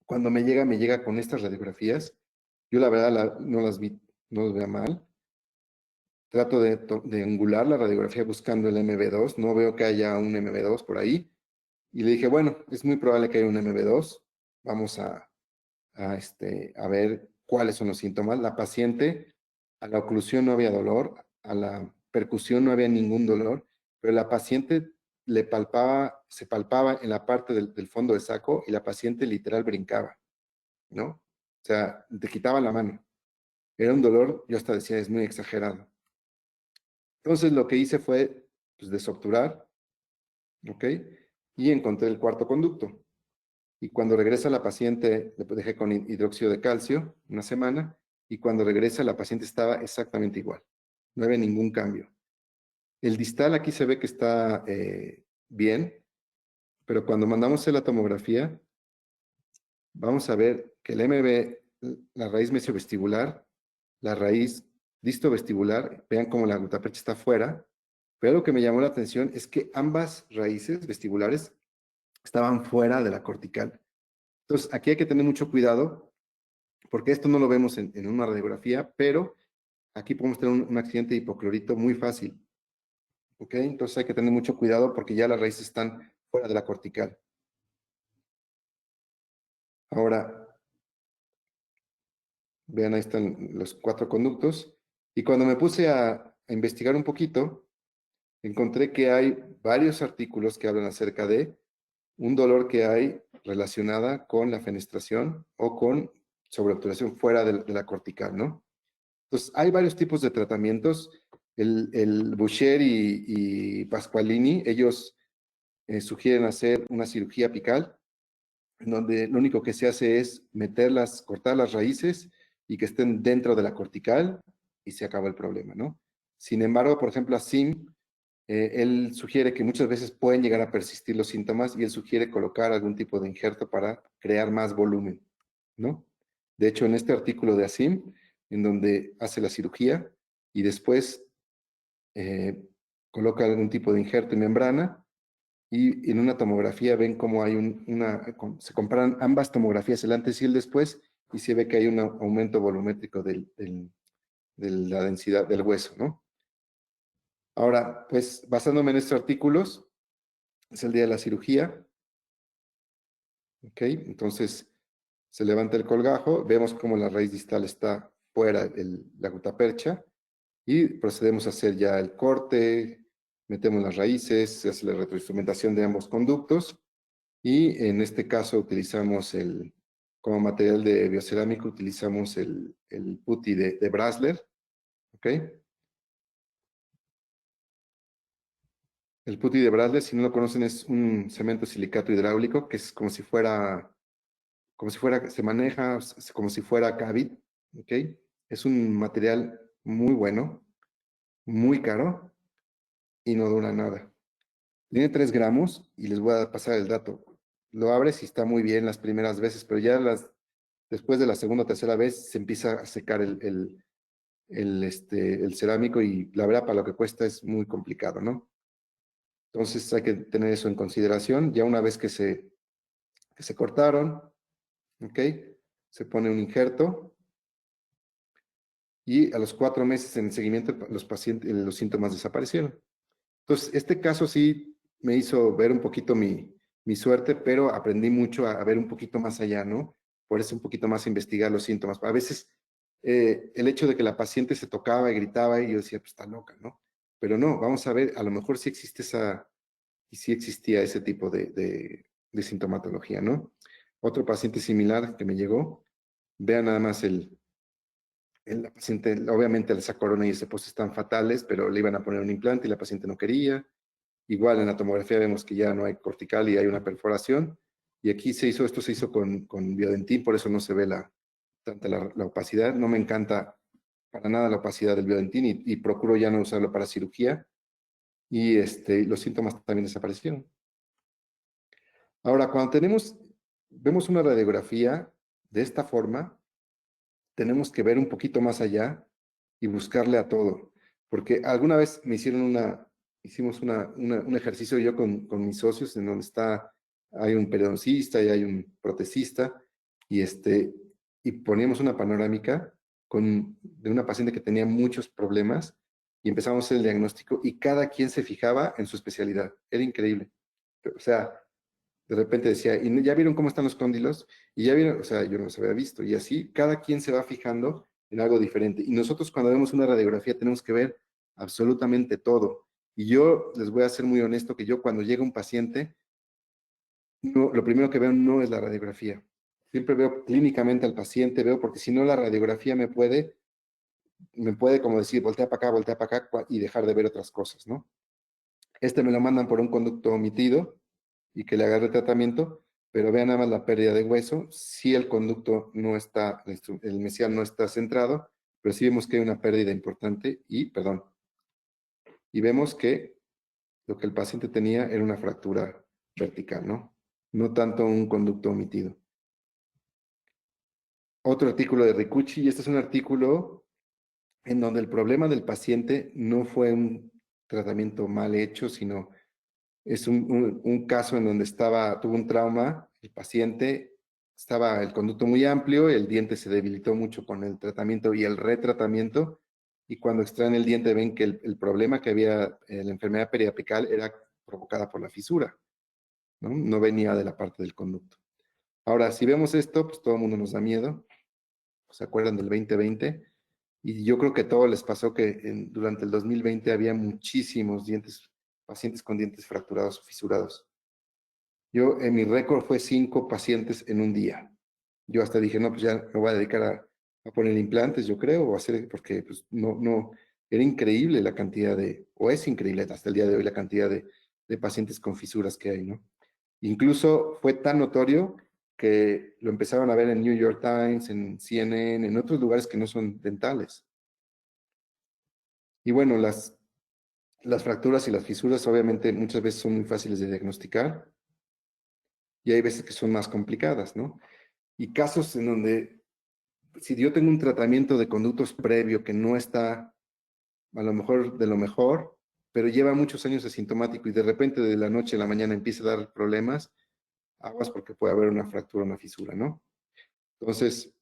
Cuando me llega con estas radiografías. Yo la verdad no las vi, no las veo mal. Trato de angular la radiografía buscando el MB2. No veo que haya un MB2 por ahí. Y le dije, bueno, es muy probable que haya un MB2. Vamos a ver cuáles son los síntomas. La paciente, a la oclusión no había dolor, a la percusión no había ningún dolor, pero la paciente se palpaba en la parte del fondo del saco y la paciente literal brincaba, ¿no? O sea, te quitaba la mano. Era un dolor, yo hasta decía, es muy exagerado. Entonces lo que hice fue pues, desobturar, ¿ok? Y encontré el cuarto conducto. Y cuando regresa la paciente, le dejé con hidróxido de calcio una semana, y cuando regresa la paciente estaba exactamente igual. No había ningún cambio. El distal aquí se ve que está bien, pero cuando mandamos a hacer la tomografía, vamos a ver que el MB, la raíz mesiovestibular, la raíz distovestibular, vean cómo la glutapercha está fuera, pero lo que me llamó la atención es que ambas raíces vestibulares estaban fuera de la cortical. Entonces, aquí hay que tener mucho cuidado, porque esto no lo vemos en una radiografía, pero aquí podemos tener un accidente de hipoclorito muy fácil. ¿Ok? Entonces hay que tener mucho cuidado porque ya las raíces están fuera de la cortical. Ahora, vean, ahí están los 4 conductos. Y cuando me puse a investigar un poquito, encontré que hay varios artículos que hablan acerca de un dolor que hay relacionada con la fenestración o con sobreobturación fuera de la cortical, ¿no? Entonces, hay varios tipos de tratamientos. El Boucher y Pasqualini, ellos sugieren hacer una cirugía apical, en donde lo único que se hace es cortar las raíces y que estén dentro de la cortical y se acaba el problema, ¿no? Sin embargo, por ejemplo, Asim, él sugiere que muchas veces pueden llegar a persistir los síntomas y él sugiere colocar algún tipo de injerto para crear más volumen, ¿no? De hecho, en este artículo de Asim, en donde hace la cirugía y después eh, coloca algún tipo de injerto y membrana, y en una tomografía ven cómo hay se comparan ambas tomografías, el antes y el después, y se ve que hay un aumento volumétrico de la densidad del hueso, ¿no? Ahora, pues basándome en estos artículos, es el día de la cirugía, ¿ok? Entonces se levanta el colgajo, vemos cómo la raíz distal está fuera de la gutapercha y procedemos a hacer ya el corte, metemos las raíces, se hace la retroinstrumentación de ambos conductos y en este caso utilizamos como material de biocerámico, utilizamos el putty de Brasler, ¿ok? El putty de Brasler, si no lo conocen, es un cemento silicato hidráulico que es se maneja como si fuera Cavit, ¿ok? Es un material muy bueno, muy caro y no dura nada. Tiene 3 gramos y les voy a pasar el dato. Lo abres y está muy bien las primeras veces, pero ya después de la segunda o tercera vez se empieza a secar el cerámico y la verdad para lo que cuesta es muy complicado, ¿no? Entonces hay que tener eso en consideración. Ya una vez que se cortaron, ¿ok? Se pone un injerto y a los 4 meses en el seguimiento los síntomas desaparecieron. Entonces, este caso sí me hizo ver un poquito mi suerte, pero aprendí mucho a ver un poquito más allá, ¿no? Por eso un poquito más a investigar los síntomas. A veces el hecho de que la paciente se tocaba y gritaba y yo decía, pues está loca, ¿no? Pero no, vamos a ver, a lo mejor sí existe y sí existía ese tipo de sintomatología, ¿no? Otro paciente similar que me llegó, vean nada más la paciente, obviamente esa corona y ese post están fatales, pero le iban a poner un implante y la paciente no quería. Igual en la tomografía vemos que ya no hay cortical y hay una perforación. Y aquí esto se hizo con biodentín, por eso no se ve tanta la opacidad. No me encanta para nada la opacidad del biodentín y procuro ya no usarlo para cirugía. Y los síntomas también desaparecieron. Ahora, cuando vemos una radiografía de esta forma, tenemos que ver un poquito más allá y buscarle a todo. Porque alguna vez me hicimos un ejercicio yo con mis socios en donde hay un periodoncista y hay un protecista y, y poníamos una panorámica de una paciente que tenía muchos problemas y empezamos a hacer el diagnóstico y cada quien se fijaba en su especialidad. Era increíble. O sea, de repente decía, ¿y ya vieron cómo están los cóndilos? Y ya vieron, o sea, yo no los había visto. Y así cada quien se va fijando en algo diferente. Y nosotros cuando vemos una radiografía tenemos que ver absolutamente todo. Y yo les voy a ser muy honesto que yo cuando llega un paciente, no, lo primero que veo no es la radiografía. Siempre veo clínicamente al paciente, veo porque si no la radiografía me puede como decir, voltea para acá y dejar de ver otras cosas, ¿no? Me lo mandan por un conducto omitido y que le agarre tratamiento, pero vean nada más la pérdida de hueso. Si el conducto no está, el mesial no está centrado, pero sí vemos que hay una pérdida importante y vemos que lo que el paciente tenía era una fractura vertical, ¿no? No tanto un conducto omitido. Otro artículo de Ricucci, y este es un artículo en donde el problema del paciente no fue un tratamiento mal hecho, sino es un caso en donde tuvo un trauma, el paciente estaba el conducto muy amplio, el diente se debilitó mucho con el tratamiento y el retratamiento, y cuando extraen el diente ven que el problema que había, la enfermedad periapical era provocada por la fisura, ¿no? No venía de la parte del conducto. Ahora, si vemos esto, pues todo el mundo nos da miedo, ¿se acuerdan del 2020? Y yo creo que a todos les pasó que durante el 2020 había muchísimos pacientes con dientes fracturados o fisurados. En mi récord fue 5 pacientes en un día. Yo hasta dije, no, pues ya me voy a dedicar a poner implantes, yo creo, o hacer, porque pues no, era increíble la cantidad o es increíble hasta el día de hoy la cantidad de pacientes con fisuras que hay, ¿no? Incluso fue tan notorio que lo empezaron a ver en New York Times, en CNN, en otros lugares que no son dentales. Y bueno, las fracturas y las fisuras obviamente muchas veces son muy fáciles de diagnosticar y hay veces que son más complicadas, ¿no? Y casos en donde, si yo tengo un tratamiento de conductos previo que no está a lo mejor de lo mejor, pero lleva muchos años asintomático y de repente de la noche a la mañana empieza a dar problemas, aguas porque puede haber una fractura, una fisura, ¿no? Entonces,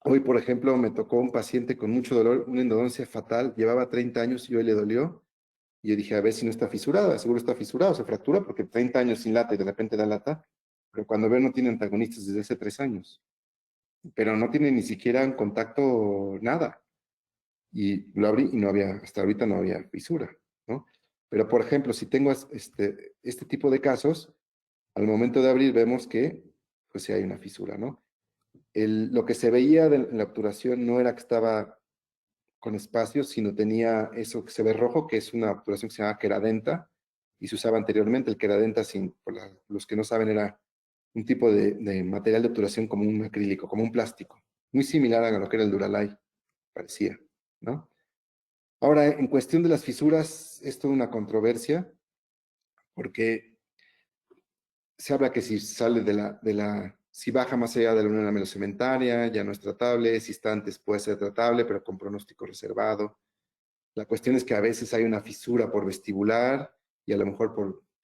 hoy, por ejemplo, me tocó un paciente con mucho dolor, una endodoncia fatal, llevaba 30 años y hoy le dolió. Y yo dije, a ver si no está fisurada, seguro está fisurada, se fractura porque 30 años sin lata y de repente da lata, pero cuando veo no tiene antagonistas desde hace 3 años, pero no tiene ni siquiera un contacto, nada. Y lo abrí y no había, hasta ahorita no había fisura, ¿no? Pero, por ejemplo, si tengo este tipo de casos, al momento de abrir vemos que, pues sí hay una fisura, ¿no? Lo que se veía en la obturación no era que estaba con espacios, sino tenía eso que se ve rojo, que es una obturación que se llama queradenta, y se usaba anteriormente. El queradenta, los que no saben, era un tipo de material de obturación como un acrílico, como un plástico, muy similar a lo que era el Duralay, parecía, ¿no? Ahora, en cuestión de las fisuras, es toda una controversia, porque se habla que si sale si baja más allá de la unión amelocementaria, ya no es tratable, si está antes puede ser tratable, pero con pronóstico reservado. La cuestión es que a veces hay una fisura por vestibular y a lo mejor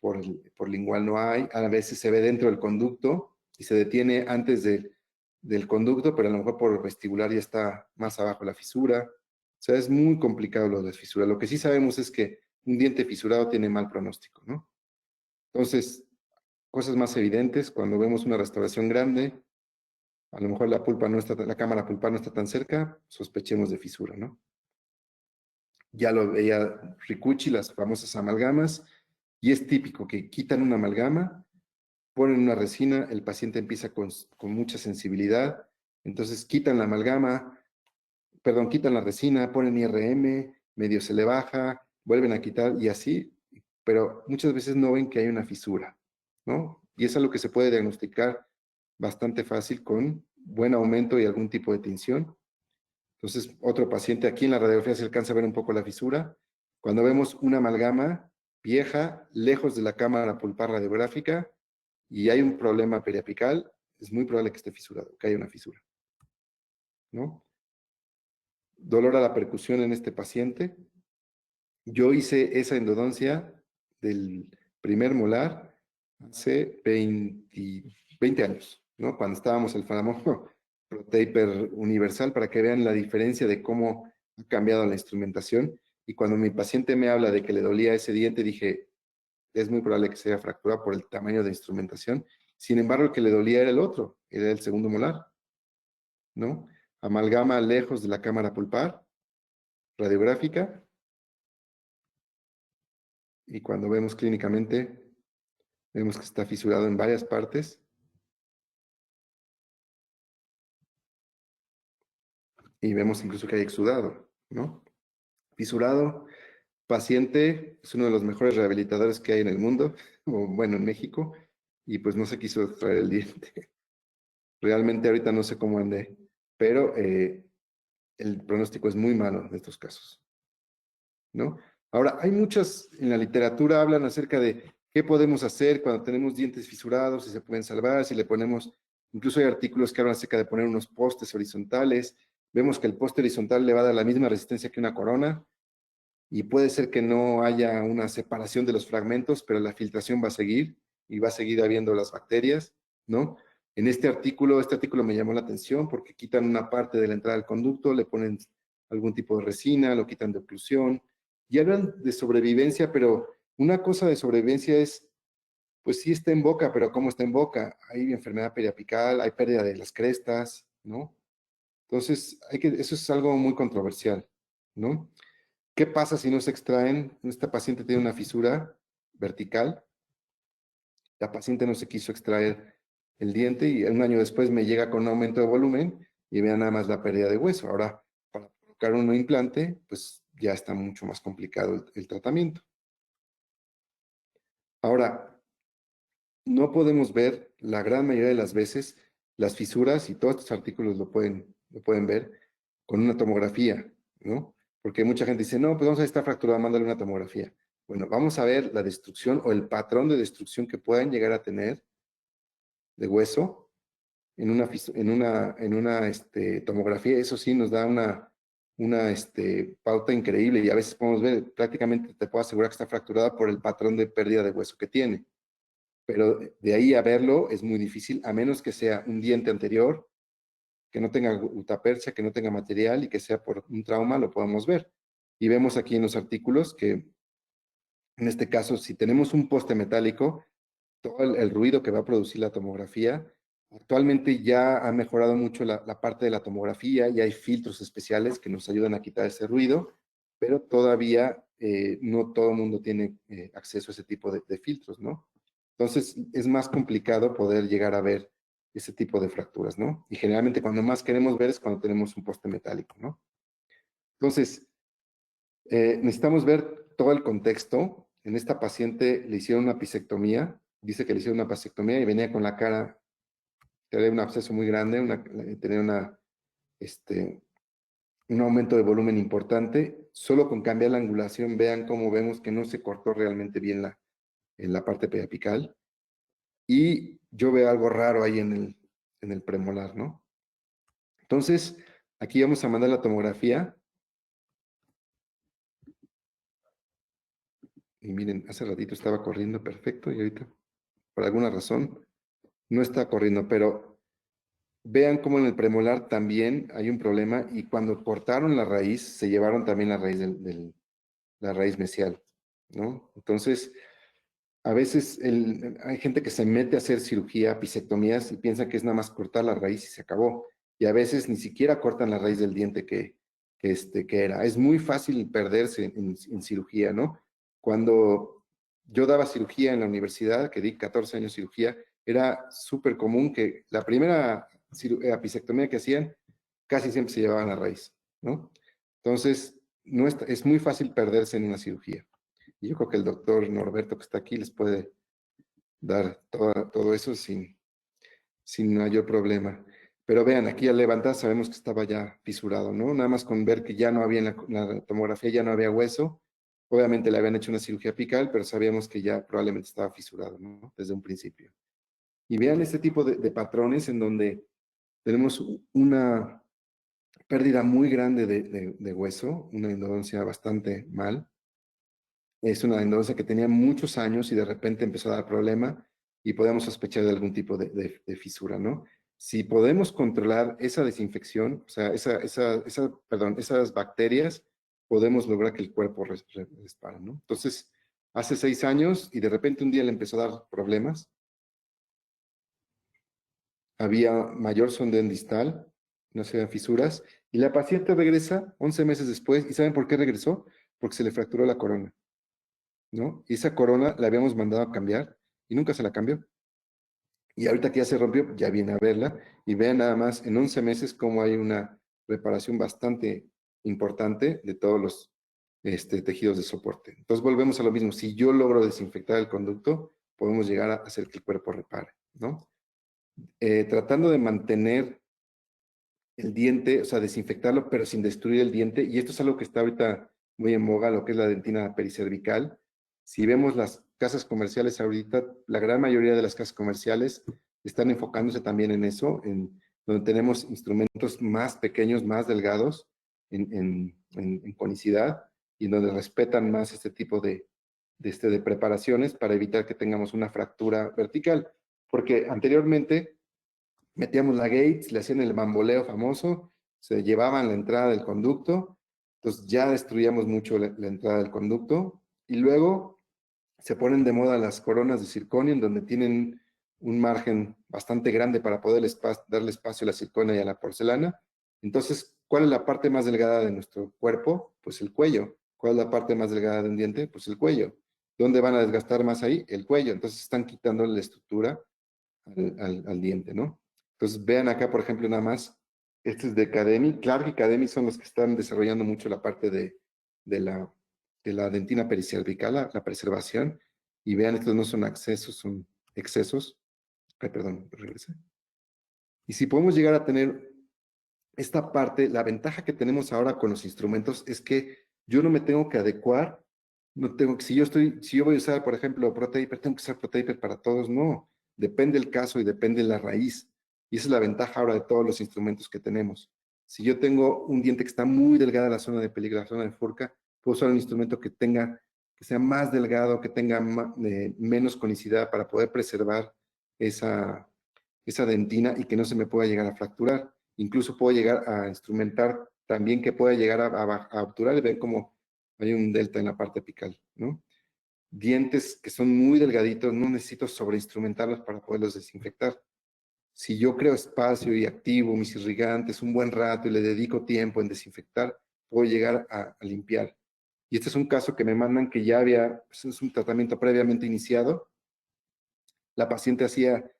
por lingual no hay. A veces se ve dentro del conducto y se detiene antes del conducto, pero a lo mejor por vestibular ya está más abajo la fisura. O sea, es muy complicado lo de fisura. Lo que sí sabemos es que un diente fisurado tiene mal pronóstico, ¿no? Entonces, cosas más evidentes, cuando vemos una restauración grande, a lo mejor la cámara pulpar no está tan cerca, sospechemos de fisura, ¿no? Ya lo veía Ricucci, las famosas amalgamas, y es típico que quitan una amalgama, ponen una resina, el paciente empieza con mucha sensibilidad, entonces quitan la amalgama, quitan la resina, ponen IRM, medio se le baja, vuelven a quitar y así, pero muchas veces no ven que hay una fisura, ¿no? Y es algo que se puede diagnosticar bastante fácil con buen aumento y algún tipo de tinción. Entonces, otro paciente, aquí en la radiografía se alcanza a ver un poco la fisura. Cuando vemos una amalgama vieja, lejos de la cámara pulpar radiográfica, y hay un problema periapical, es muy probable que esté fisurado, que haya una fisura, ¿no? dolor a la percusión en este paciente. Yo hice esa endodoncia del primer molar hace 20 años, ¿no? Cuando estábamos el famoso ProTaper universal, para que vean la diferencia de cómo ha cambiado la instrumentación. Y cuando mi paciente me habla de que le dolía ese diente, dije, es muy probable que sea fractura por el tamaño de instrumentación. Sin embargo, el que le dolía era el otro, era el segundo molar, ¿no? Amalgama lejos de la cámara pulpar, radiográfica, y cuando vemos clínicamente, vemos que está fisurado en varias partes, y vemos incluso que hay exudado, ¿no? Fisurado, paciente, es uno de los mejores rehabilitadores que hay en el mundo, o bueno, en México, y pues no se quiso extraer el diente. Realmente ahorita no sé cómo ande, pero el pronóstico es muy malo en estos casos, ¿no? Ahora, hay muchas, en la literatura hablan acerca de qué podemos hacer cuando tenemos dientes fisurados, si se pueden salvar, si le ponemos, incluso hay artículos que hablan acerca de poner unos postes horizontales. Vemos que el poste horizontal le va a dar la misma resistencia que una corona, y puede ser que no haya una separación de los fragmentos, pero la filtración va a seguir y va a seguir habiendo las bacterias, ¿no? En este artículo me llamó la atención porque quitan una parte de la entrada del conducto, le ponen algún tipo de resina, lo quitan de oclusión y hablan de sobrevivencia, pero una cosa de sobrevivencia es, pues sí está en boca, pero ¿cómo está en boca? Hay enfermedad periapical, hay pérdida de las crestas, ¿no? Entonces, eso es algo muy controversial, ¿no? ¿Qué pasa si no se extraen? Esta paciente tiene una fisura vertical, la paciente no se quiso extraer el diente y un año después me llega con un aumento de volumen y vean nada más la pérdida de hueso. Ahora, para colocar un implante, pues ya está mucho más complicado el tratamiento. Ahora, no podemos ver la gran mayoría de las veces las fisuras, y todos estos artículos lo pueden ver con una tomografía, ¿no? Porque mucha gente dice, no, pues vamos a estar fracturada, mándale una tomografía. Bueno, vamos a ver la destrucción o el patrón de destrucción que puedan llegar a tener de hueso en una tomografía. Eso sí nos da una pauta increíble, y a veces podemos ver, prácticamente te puedo asegurar que está fracturada por el patrón de pérdida de hueso que tiene. Pero de ahí a verlo es muy difícil, a menos que sea un diente anterior, que no tenga gutapercha, que no tenga material y que sea por un trauma, lo podemos ver. Y vemos aquí en los artículos que, en este caso, si tenemos un poste metálico, todo el ruido que va a producir la tomografía, actualmente ya ha mejorado mucho la parte de la tomografía y hay filtros especiales que nos ayudan a quitar ese ruido, pero todavía no todo el mundo tiene acceso a ese tipo de filtros, ¿no? Entonces es más complicado poder llegar a ver ese tipo de fracturas, ¿no? Y generalmente cuando más queremos ver es cuando tenemos un poste metálico, ¿no? Entonces, necesitamos ver todo el contexto. En esta paciente le hicieron una pisectomía, dice que le hicieron una pisectomía y venía con la cara, tenía un absceso muy grande, tenía un aumento de volumen importante. Solo con cambiar la angulación, vean cómo vemos que no se cortó realmente bien en la parte periapical. Y yo veo algo raro ahí en el premolar, ¿no? Entonces, aquí vamos a mandar la tomografía. Y miren, hace ratito estaba corriendo perfecto y ahorita, por alguna razón, no está corriendo, pero vean cómo en el premolar también hay un problema, y cuando cortaron la raíz, se llevaron también la raíz la raíz mesial, ¿no? Entonces, a veces hay gente que se mete a hacer cirugía, pisectomías, y piensa que es nada más cortar la raíz y se acabó. Y a veces ni siquiera cortan la raíz del diente que era. Es muy fácil perderse en cirugía, ¿no? Cuando yo daba cirugía en la universidad, que di 14 años de cirugía, era súper común que la primera pisectomía que hacían, casi siempre se llevaban la raíz, ¿no? Entonces, no es muy fácil perderse en una cirugía. Y yo creo que el doctor Norberto que está aquí les puede dar todo eso sin mayor problema. Pero vean, aquí al levantar sabemos que estaba ya fisurado, ¿no? Nada más con ver que ya no había en la tomografía, ya no había hueso. Obviamente le habían hecho una cirugía apical, pero sabíamos que ya probablemente estaba fisurado, ¿no? Desde un principio. Y vean este tipo de patrones en donde tenemos pérdida muy grande de hueso, una endodoncia bastante mal. Es una endodoncia que tenía muchos años y de repente empezó a dar problema y podemos sospechar de algún tipo de fisura, ¿no? Si podemos controlar esa desinfección, o sea, perdón, esas bacterias, podemos lograr que el cuerpo respara, ¿no? Entonces, hace 6 años y de repente un día le empezó a dar problemas. Había mayor sondeo distal, no se veían fisuras, y la paciente regresa 11 meses después, ¿y saben por qué regresó? Porque se le fracturó la corona, ¿no? Y esa corona la habíamos mandado a cambiar y nunca se la cambió. Y ahorita que ya se rompió, ya viene a verla y vean nada más en 11 meses cómo hay una reparación bastante importante de todos los tejidos de soporte. Entonces volvemos a lo mismo. Si yo logro desinfectar el conducto, podemos llegar a hacer que el cuerpo repare, ¿no? Tratando de mantener el diente, o sea, desinfectarlo, pero sin destruir el diente. Y esto es algo que está ahorita muy en boga, lo que es la dentina pericervical. Si vemos las casas comerciales ahorita, la gran mayoría de las casas comerciales están enfocándose también en eso, en donde tenemos instrumentos más pequeños, más delgados, en conicidad, y en donde respetan más este tipo de preparaciones para evitar que tengamos una fractura vertical. Porque anteriormente metíamos la Gates, le hacían el bamboleo famoso, se llevaban la entrada del conducto, entonces ya destruíamos mucho la entrada del conducto, y luego se ponen de moda las coronas de circonio, en donde tienen un margen bastante grande para poder darle espacio a la circonia y a la porcelana. Entonces, ¿cuál es la parte más delgada de nuestro cuerpo? Pues el cuello. ¿Cuál es la parte más delgada de un diente? Pues el cuello. ¿Dónde van a desgastar más ahí? El cuello. Entonces están quitando la estructura al diente, ¿no? Entonces, vean acá, por ejemplo, nada más, este es de Academy. Clark y Academy son los que están desarrollando mucho la parte de la, de la dentina pericervical, la preservación. Y vean, estos no son accesos, son excesos. Ay, perdón, regresé. Y si podemos llegar a tener esta parte, la ventaja que tenemos ahora con los instrumentos es que yo no me tengo que adecuar, no tengo que, si yo voy a usar, por ejemplo, ProTaper, tengo que usar ProTaper para todos, no, depende el caso y depende la raíz. Y esa es la ventaja ahora de todos los instrumentos que tenemos. Si yo tengo un diente que está muy delgada la zona de peligro, la zona de furca, puedo usar un instrumento que sea más delgado, que tenga menos conicidad para poder preservar esa dentina y que no se me pueda llegar a fracturar. Incluso puedo llegar a instrumentar también que pueda llegar a obturar y ven como hay un delta en la parte apical, ¿no? Dientes que son muy delgaditos, no necesito sobreinstrumentarlos para poderlos desinfectar. Si yo creo espacio y activo mis irrigantes un buen rato y le dedico tiempo en desinfectar, puedo llegar a limpiar. Y este es un caso que me mandan que ya había, pues es un tratamiento previamente iniciado. La paciente hacía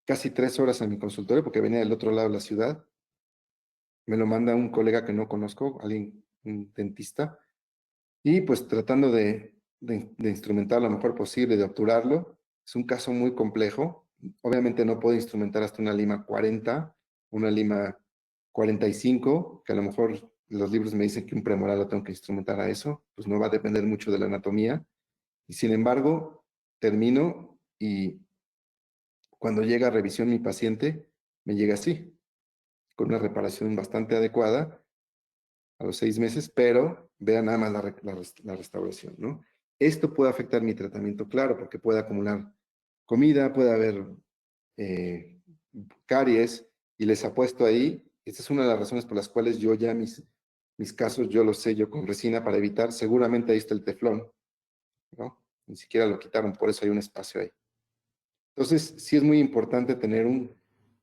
casi 3 horas en mi consultorio porque venía del otro lado de la ciudad. Me lo manda un colega que no conozco, alguien, un dentista, y pues tratando de instrumentar lo mejor posible, de obturarlo. Es un caso muy complejo. Obviamente no puedo instrumentar hasta una lima 40, una lima 45, que a lo mejor los libros me dicen que un premolar lo tengo que instrumentar a eso, pues no va a depender mucho de la anatomía. Y sin embargo, termino y cuando llega a revisión mi paciente, me llega así, con una reparación bastante adecuada a los 6 meses, pero vean nada más la restauración, ¿no? Esto puede afectar mi tratamiento, claro, porque puede acumular comida, puede haber eh, caries, y les apuesto ahí, esta es una de las razones por las cuales yo ya mis casos, yo los sello con resina para evitar, seguramente ahí está el teflón, ¿no? Ni siquiera lo quitaron, por eso hay un espacio ahí. Entonces, sí es muy importante tener un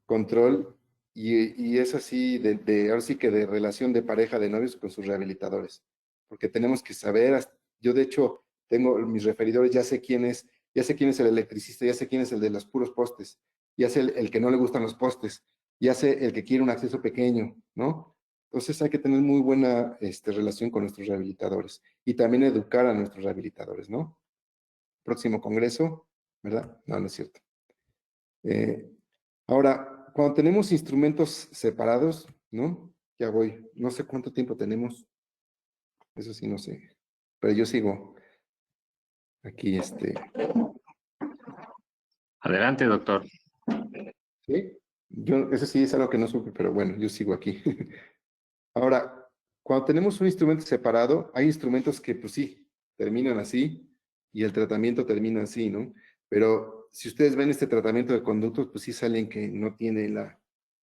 control y es así ahora sí que de relación de pareja de novios con sus rehabilitadores, porque tenemos que saber, yo de hecho tengo mis referidores, ya sé quién es el electricista, ya sé quién es el de los puros postes, ya sé el que no le gustan los postes, ya sé el que quiere un acceso pequeño, ¿no? Entonces hay que tener muy buena relación con nuestros rehabilitadores y también educar a nuestros rehabilitadores, ¿no? Próximo congreso, ¿verdad? No, no es cierto. Eh, Ahora, cuando tenemos instrumentos separados, ¿no? Ya voy, no sé cuánto tiempo tenemos, eso sí no sé, pero yo sigo aquí, Adelante, doctor. ¿sí? Eso sí es algo que no supe, pero bueno, yo sigo aquí. Ahora, cuando tenemos un instrumento separado, hay instrumentos que, pues sí, terminan así y el tratamiento termina así, ¿no? Pero si ustedes ven este tratamiento de conductos, pues sí salen que no tiene la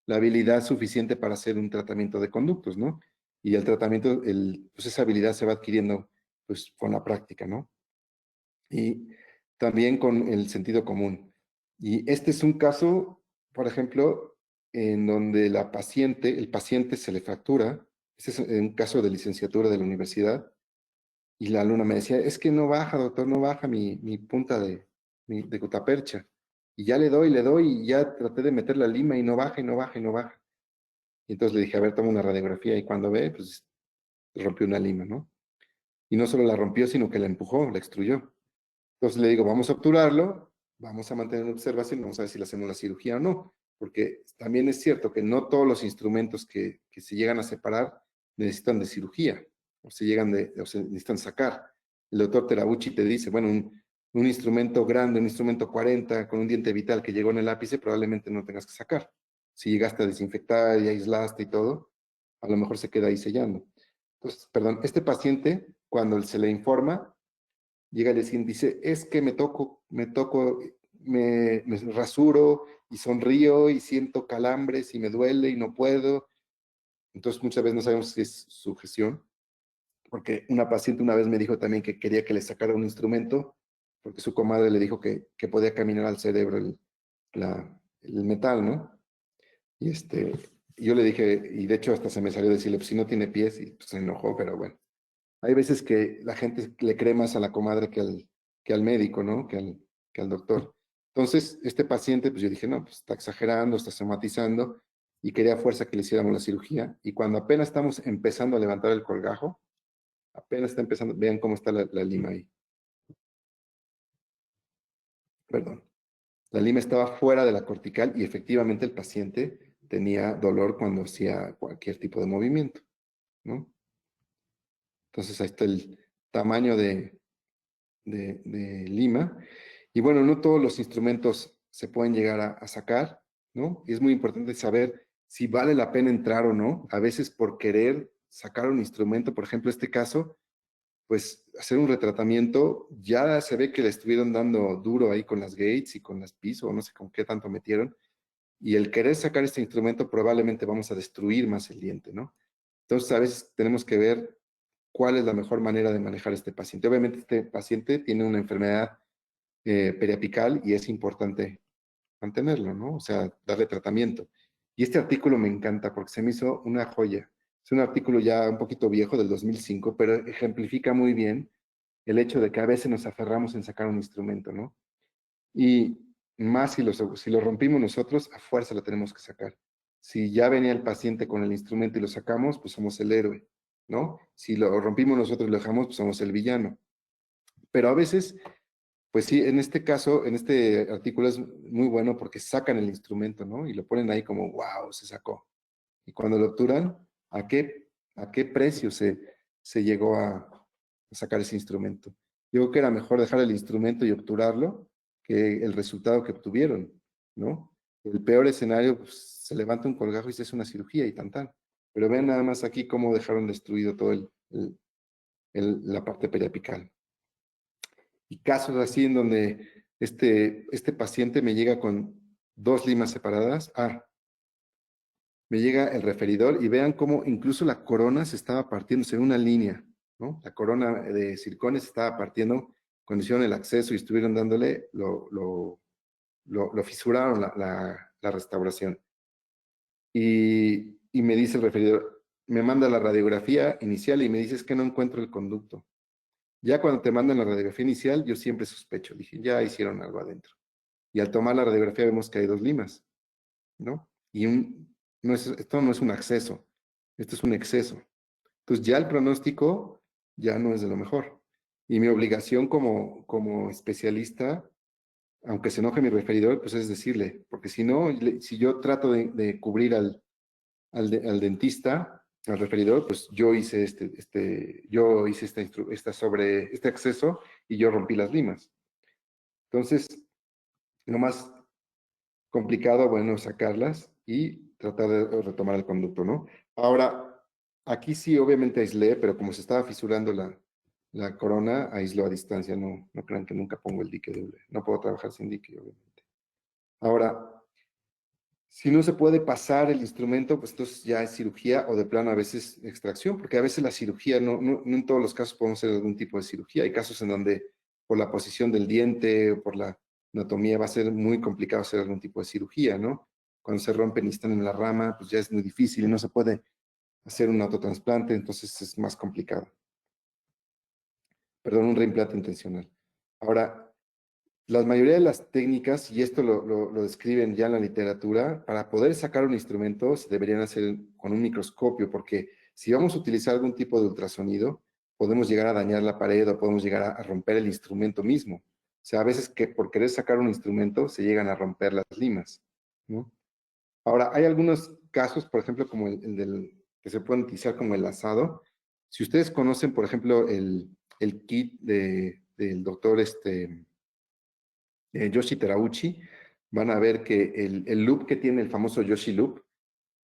habilidad suficiente para hacer un tratamiento de conductos, ¿no? Y el tratamiento, pues esa habilidad se va adquiriendo pues con la práctica, ¿no? Y también con el sentido común. Y este es un caso, por ejemplo, en donde el paciente se le fractura. Este es un caso de licenciatura de la universidad. Y la alumna me decía, es que no baja, doctor, no baja mi punta de gutapercha. Y ya le doy, y ya traté de meter la lima y no baja, y no baja, y no baja. Y entonces le dije, a ver, toma una radiografía. Y cuando ve, pues rompió una lima, ¿no? Y no solo la rompió, sino que la empujó, la extruyó. Entonces le digo, vamos a obturarlo, vamos a mantener observación, vamos a ver si le hacemos la cirugía o no, porque también es cierto que no todos los instrumentos que se llegan a separar necesitan de cirugía, o se necesitan sacar. El doctor Terabucci te dice, bueno, un instrumento grande, un instrumento 40 con un diente vital que llegó en el ápice, probablemente no tengas que sacar. Si llegaste a desinfectar y aislaste y todo, a lo mejor se queda ahí sellando. Entonces, perdón, este paciente, cuando se le informa, llega el paciente y dice, es que me rasuro y sonrío y siento calambres y me duele y no puedo. Entonces muchas veces no sabemos si es sugestión, porque una paciente una vez me dijo también que quería que le sacara un instrumento, porque su comadre le dijo que podía caminar al cerebro el metal, ¿no? Y yo le dije, y de hecho hasta se me salió decirle, pues si no tiene pies, y pues, se enojó, pero bueno. Hay veces que la gente le cree más a la comadre que al médico, ¿no? Que al doctor. Entonces, este paciente, pues yo dije, no, pues está exagerando, está somatizando, y quería a fuerza que le hiciéramos la cirugía. Y cuando apenas estamos empezando a levantar el colgajo, apenas está empezando, vean cómo está la lima ahí. Perdón. La lima estaba fuera de la cortical y efectivamente el paciente tenía dolor cuando hacía cualquier tipo de movimiento, ¿no? Entonces, ahí está el tamaño de lima. Y bueno, no todos los instrumentos se pueden llegar a sacar, ¿no? Y es muy importante saber si vale la pena entrar o no. A veces por querer sacar un instrumento, por ejemplo, este caso, pues hacer un retratamiento, ya se ve que le estuvieron dando duro ahí con las gates y con las pisos, o no sé con qué tanto metieron, y el querer sacar este instrumento probablemente vamos a destruir más el diente, ¿no? Entonces a veces tenemos que ver cuál es la mejor manera de manejar este paciente. Obviamente este paciente tiene una enfermedad periapical y es importante mantenerlo, ¿no? O sea, darle tratamiento. Y este artículo me encanta porque se me hizo una joya. Es un artículo ya un poquito viejo del 2005, pero ejemplifica muy bien el hecho de que a veces nos aferramos en sacar un instrumento, ¿no? Y más si lo rompimos nosotros, a fuerza lo tenemos que sacar. Si ya venía el paciente con el instrumento y lo sacamos, pues somos el héroe, ¿no? Si lo rompimos nosotros y lo dejamos, pues somos el villano. Pero a veces pues sí, en este caso, en este artículo es muy bueno porque sacan el instrumento, ¿no? Y lo ponen ahí como, wow, se sacó. Y cuando lo obturan, ¿a qué precio se llegó a sacar ese instrumento? Yo creo que era mejor dejar el instrumento y obturarlo que el resultado que obtuvieron, ¿no? El peor escenario, pues, se levanta un colgajo y se hace una cirugía y tan. Pero vean nada más aquí cómo dejaron destruido todo la parte periapical. Y casos así en donde este paciente me llega con dos limas separadas. Me llega el referidor y vean cómo incluso la corona se estaba partiendo en una línea, ¿no? La corona de circones se estaba partiendo cuando hicieron el acceso y estuvieron dándole, lo fisuraron la restauración. Y me dice el referidor, me manda la radiografía inicial y me dice es que no encuentro el conducto. Ya cuando te mandan la radiografía inicial, yo siempre sospecho, dije, ya hicieron algo adentro. Y al tomar la radiografía vemos que hay dos limas, ¿no? Y esto no es un acceso, esto es un exceso. Entonces ya el pronóstico ya no es de lo mejor. Y mi obligación como especialista, aunque se enoje mi referidor, pues es decirle, porque si no, si yo trato de cubrir al dentista, al referidor, pues yo hice este acceso y yo rompí las limas. Entonces, lo más complicado, bueno, sacarlas y tratar de retomar el conducto, ¿no? Ahora, Aquí sí, obviamente aislé, pero como se estaba fisurando la corona, aisló a distancia. No, no crean que nunca pongo el dique doble. No puedo trabajar sin dique, obviamente. Ahora, si no se puede pasar el instrumento, pues entonces ya es cirugía o de plano a veces extracción, porque a veces la cirugía, no en todos los casos podemos hacer algún tipo de cirugía. Hay casos en donde por la posición del diente o por la anatomía va a ser muy complicado hacer algún tipo de cirugía, ¿no? Cuando se rompen y están en la rama, pues ya es muy difícil y no se puede hacer un autotransplante, entonces es más complicado. Perdón, un reimplante intencional. Ahora, la mayoría de las técnicas, y esto lo describen ya en la literatura, para poder sacar un instrumento se deberían hacer con un microscopio, porque si vamos a utilizar algún tipo de ultrasonido, podemos llegar a dañar la pared o podemos llegar a romper el instrumento mismo. O sea, a veces que por querer sacar un instrumento se llegan a romper las limas, ¿no? Ahora, hay algunos casos, por ejemplo, como el del que se pueden utilizar como el asado. Si ustedes conocen, por ejemplo, el kit del doctor Yoshi Terauchi, van a ver que el loop que tiene el famoso Yoshi Loop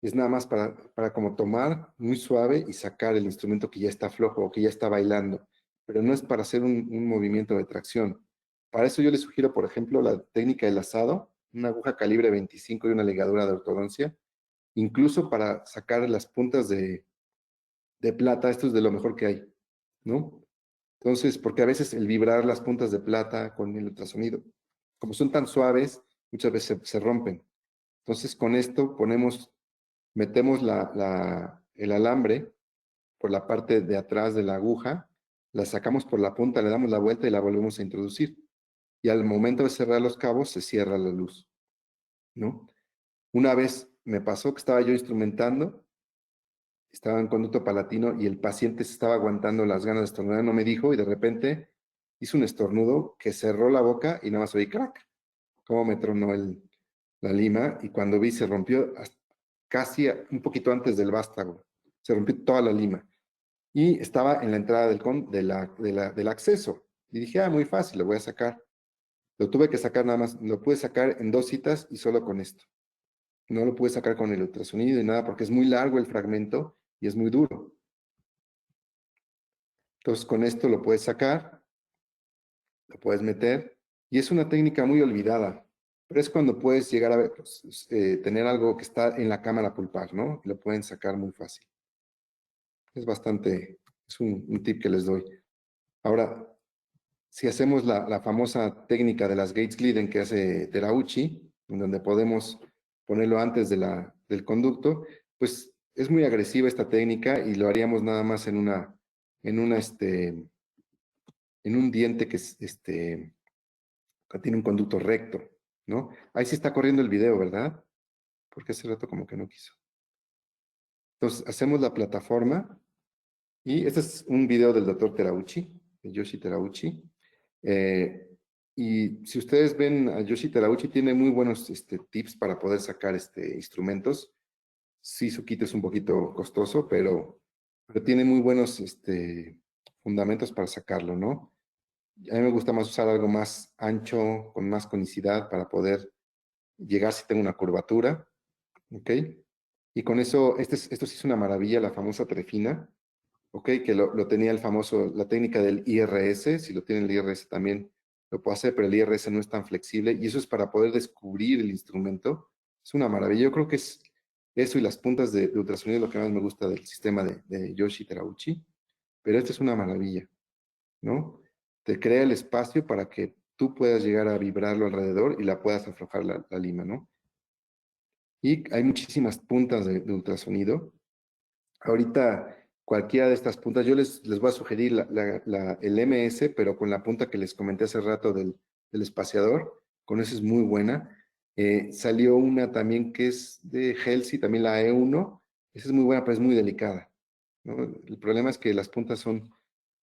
es nada más para como tomar muy suave y sacar el instrumento que ya está flojo o que ya está bailando, pero no es para hacer un movimiento de tracción. Para eso yo les sugiero, por ejemplo, la técnica del asado, una aguja calibre 25 y una ligadura de ortodoncia, incluso para sacar las puntas de plata, esto es de lo mejor que hay, ¿no? Entonces, porque a veces el vibrar las puntas de plata con el ultrasonido, como son tan suaves, muchas veces se rompen. Entonces, con esto metemos el alambre por la parte de atrás de la aguja, la sacamos por la punta, le damos la vuelta y la volvemos a introducir. Y al momento de cerrar los cabos, se cierra la luz, ¿no? Una vez me pasó que estaba yo instrumentando, estaba en conducto palatino y el paciente se estaba aguantando las ganas de estornudar, no me dijo, y de repente hizo un estornudo que cerró la boca y nada más oí crack, como me tronó la lima, y cuando vi se rompió casi un poquito antes del vástago, se rompió toda la lima, y estaba en la entrada del acceso, y dije, muy fácil, lo voy a sacar. Lo tuve que sacar nada más, lo pude sacar en 2 citas y solo con esto. No lo pude sacar con el ultrasonido y nada, porque es muy largo el fragmento y es muy duro. Entonces, con esto lo puedes sacar, lo puedes meter, y es una técnica muy olvidada, pero es cuando puedes llegar a ver, pues, tener algo que está en la cámara pulpar, ¿no? Lo pueden sacar muy fácil. Es bastante, es un tip que les doy. Ahora, si hacemos la famosa técnica de las Gates Glidden que hace Terauchi, en donde podemos ponerlo antes del conducto, pues es muy agresiva esta técnica y lo haríamos nada más en un diente que tiene un conducto recto, ¿no? Ahí sí está corriendo el video, ¿verdad? Porque hace rato como que no quiso. Entonces, hacemos la plataforma y este es un video del doctor Terauchi, de Yoshi Terauchi. Eh, y si ustedes ven a Yoshi Terauchi, tiene muy buenos tips para poder sacar instrumentos. Sí, su kit es un poquito costoso, pero tiene muy buenos fundamentos para sacarlo, ¿no? A mí me gusta más usar algo más ancho, con más conicidad para poder llegar si tengo una curvatura, ¿ok? Y con eso, esto sí es una maravilla, la famosa trefina, ¿ok? Que lo tenía la técnica del IRS, si lo tiene el IRS también lo puedo hacer, pero el IRS no es tan flexible y eso es para poder descubrir el instrumento. Es una maravilla. Yo creo que es eso y las puntas de ultrasonido lo que más me gusta del sistema de Yoshi Terauchi, pero esto es una maravilla, ¿no? Te crea el espacio para que tú puedas llegar a vibrarlo alrededor y la puedas aflojar la lima, ¿no? Y hay muchísimas puntas de ultrasonido. Ahorita, cualquiera de estas puntas, yo les voy a sugerir el MS, pero con la punta que les comenté hace rato del espaciador, con eso es muy buena. Salió una también que es de Helsi, también la E1, esa es muy buena, pero es muy delicada, ¿no? El problema es que las puntas son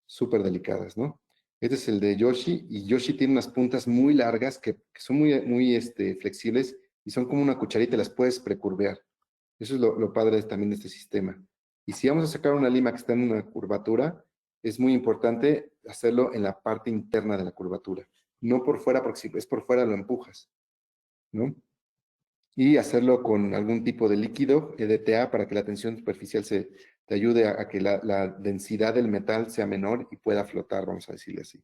súper delicadas, ¿no? Este es el de Yoshi, y Yoshi tiene unas puntas muy largas que son muy flexibles y son como una cucharita, las puedes precurvear. Eso es lo padre también de este sistema. Y si vamos a sacar una lima que está en una curvatura, es muy importante hacerlo en la parte interna de la curvatura, no por fuera, porque si es por fuera lo empujas, ¿no? Y hacerlo con algún tipo de líquido, EDTA, para que la tensión superficial te ayude a que la densidad del metal sea menor y pueda flotar, vamos a decirle así.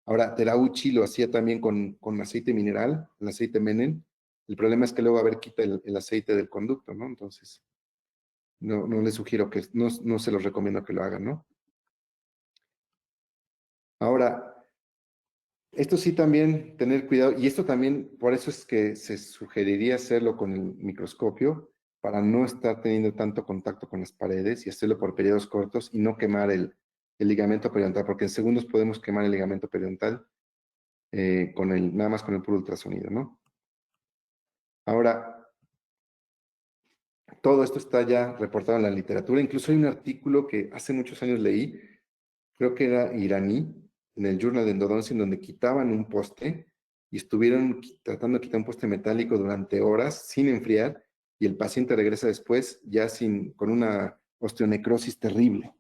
Ahora, Terauchi lo hacía también con aceite mineral, el aceite Menem. El problema es que luego, a ver, quita el aceite del conducto, ¿no? Entonces, no les sugiero que, no se los recomiendo que lo hagan, ¿no? Ahora, esto sí también tener cuidado, y esto también, por eso es que se sugeriría hacerlo con el microscopio, para no estar teniendo tanto contacto con las paredes y hacerlo por periodos cortos y no quemar el ligamento periodontal, porque en segundos podemos quemar el ligamento periodontal nada más con el puro ultrasonido, ¿no? Ahora, todo esto está ya reportado en la literatura, incluso hay un artículo que hace muchos años leí, creo que era iraní, en el Journal de Endodoncia, en donde quitaban un poste y estuvieron tratando de quitar un poste metálico durante horas sin enfriar y el paciente regresa después ya con una osteonecrosis terrible.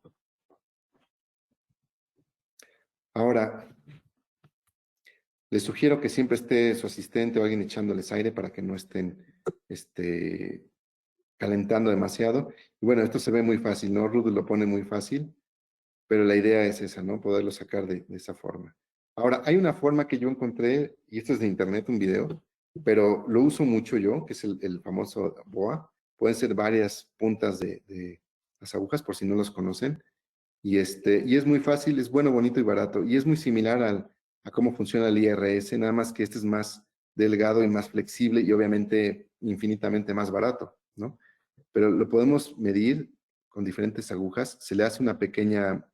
Ahora, les sugiero que siempre esté su asistente o alguien echándoles aire para que no estén calentando demasiado. Y bueno, esto se ve muy fácil, ¿no? Rudy lo pone muy fácil, pero la idea es esa, ¿no? Poderlo sacar de esa forma. Ahora, hay una forma que yo encontré, y esto es de internet, un video, pero lo uso mucho yo, que es el famoso BOA. Pueden ser varias puntas de las agujas, por si no los conocen. Y es muy fácil, es bueno, bonito y barato. Y es muy similar a cómo funciona el IRS, nada más que este es más delgado y más flexible y obviamente infinitamente más barato, ¿no? Pero lo podemos medir con diferentes agujas. Se le hace una pequeña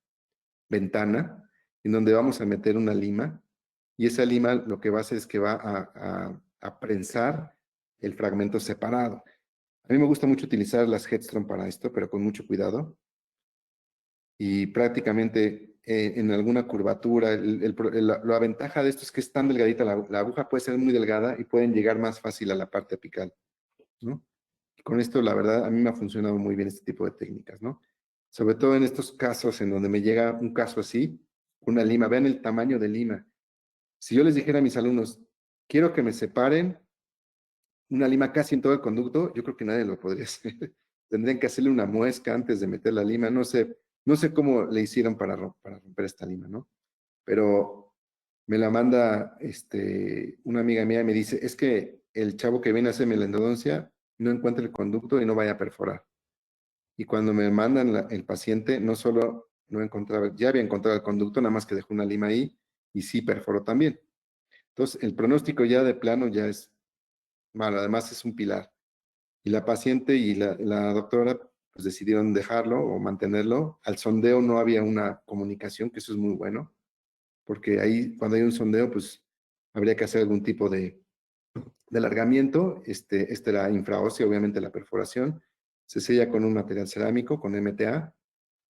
ventana en donde vamos a meter una lima y esa lima lo que va a hacer es que va a prensar el fragmento separado. A mí me gusta mucho utilizar las Headstrong para esto, pero con mucho cuidado. Y prácticamente en alguna curvatura, la ventaja de esto es que es tan delgadita, la aguja puede ser muy delgada y pueden llegar más fácil a la parte apical, ¿no? Con esto, la verdad, a mí me ha funcionado muy bien este tipo de técnicas, ¿no? Sobre todo en estos casos en donde me llega un caso así, una lima, vean el tamaño de lima. Si yo les dijera a mis alumnos, quiero que me separen una lima casi en todo el conducto, yo creo que nadie lo podría hacer. Tendrían que hacerle una muesca antes de meter la lima, no sé cómo le hicieron para romper esta lima, ¿no? Pero me la manda una amiga mía y me dice, es que el chavo que viene a hacerme la endodoncia no encuentra el conducto y no vaya a perforar. Y cuando me mandan el paciente, no solo no encontraba, ya había encontrado el conducto, nada más que dejó una lima ahí y sí perforó también. Entonces, el pronóstico ya de plano ya es malo, además es un pilar. Y la paciente y la doctora pues decidieron dejarlo o mantenerlo. Al sondeo no había una comunicación, que eso es muy bueno, porque ahí cuando hay un sondeo, pues habría que hacer algún tipo de alargamiento. Este era infraóseo, obviamente la perforación. Se sella con un material cerámico, con MTA.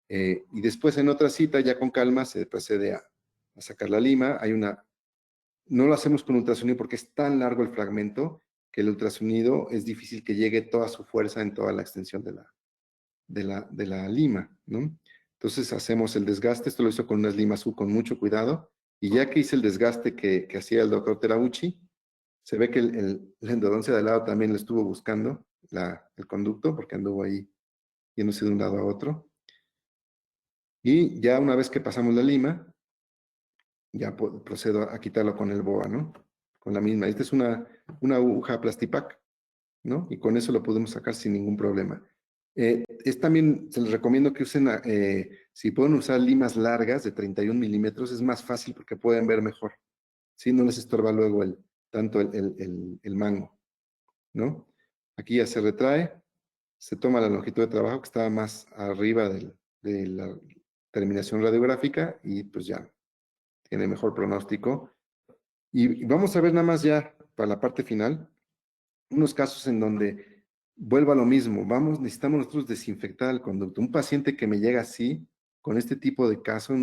Y después en otra cita, ya con calma, se procede a sacar la lima. No lo hacemos con ultrasonido porque es tan largo el fragmento que el ultrasonido es difícil que llegue toda su fuerza en toda la extensión de la lima, ¿no? Entonces hacemos el desgaste, esto lo hizo con unas limas U con mucho cuidado, y ya que hice el desgaste que hacía el doctor Terauchi, se ve que la endodoncia de lado también le estuvo buscando el conducto, porque anduvo ahí yéndose de un lado a otro. Y ya una vez que pasamos la lima, ya procedo a quitarlo con el BOA, ¿no? Con la misma. Esta es una aguja Plastipac, ¿no? Y con eso lo podemos sacar sin ningún problema. Se les recomiendo que usen, si pueden usar limas largas de 31 milímetros, es más fácil porque pueden ver mejor. ¿Sí? No les estorba luego tanto el mango, ¿no? Aquí ya se retrae, se toma la longitud de trabajo que estaba más arriba de la terminación radiográfica y pues ya tiene mejor pronóstico. Y vamos a ver nada más ya para la parte final, unos casos en donde vuelva a lo mismo, necesitamos nosotros desinfectar el conducto. Un paciente que me llega así, con este tipo de caso,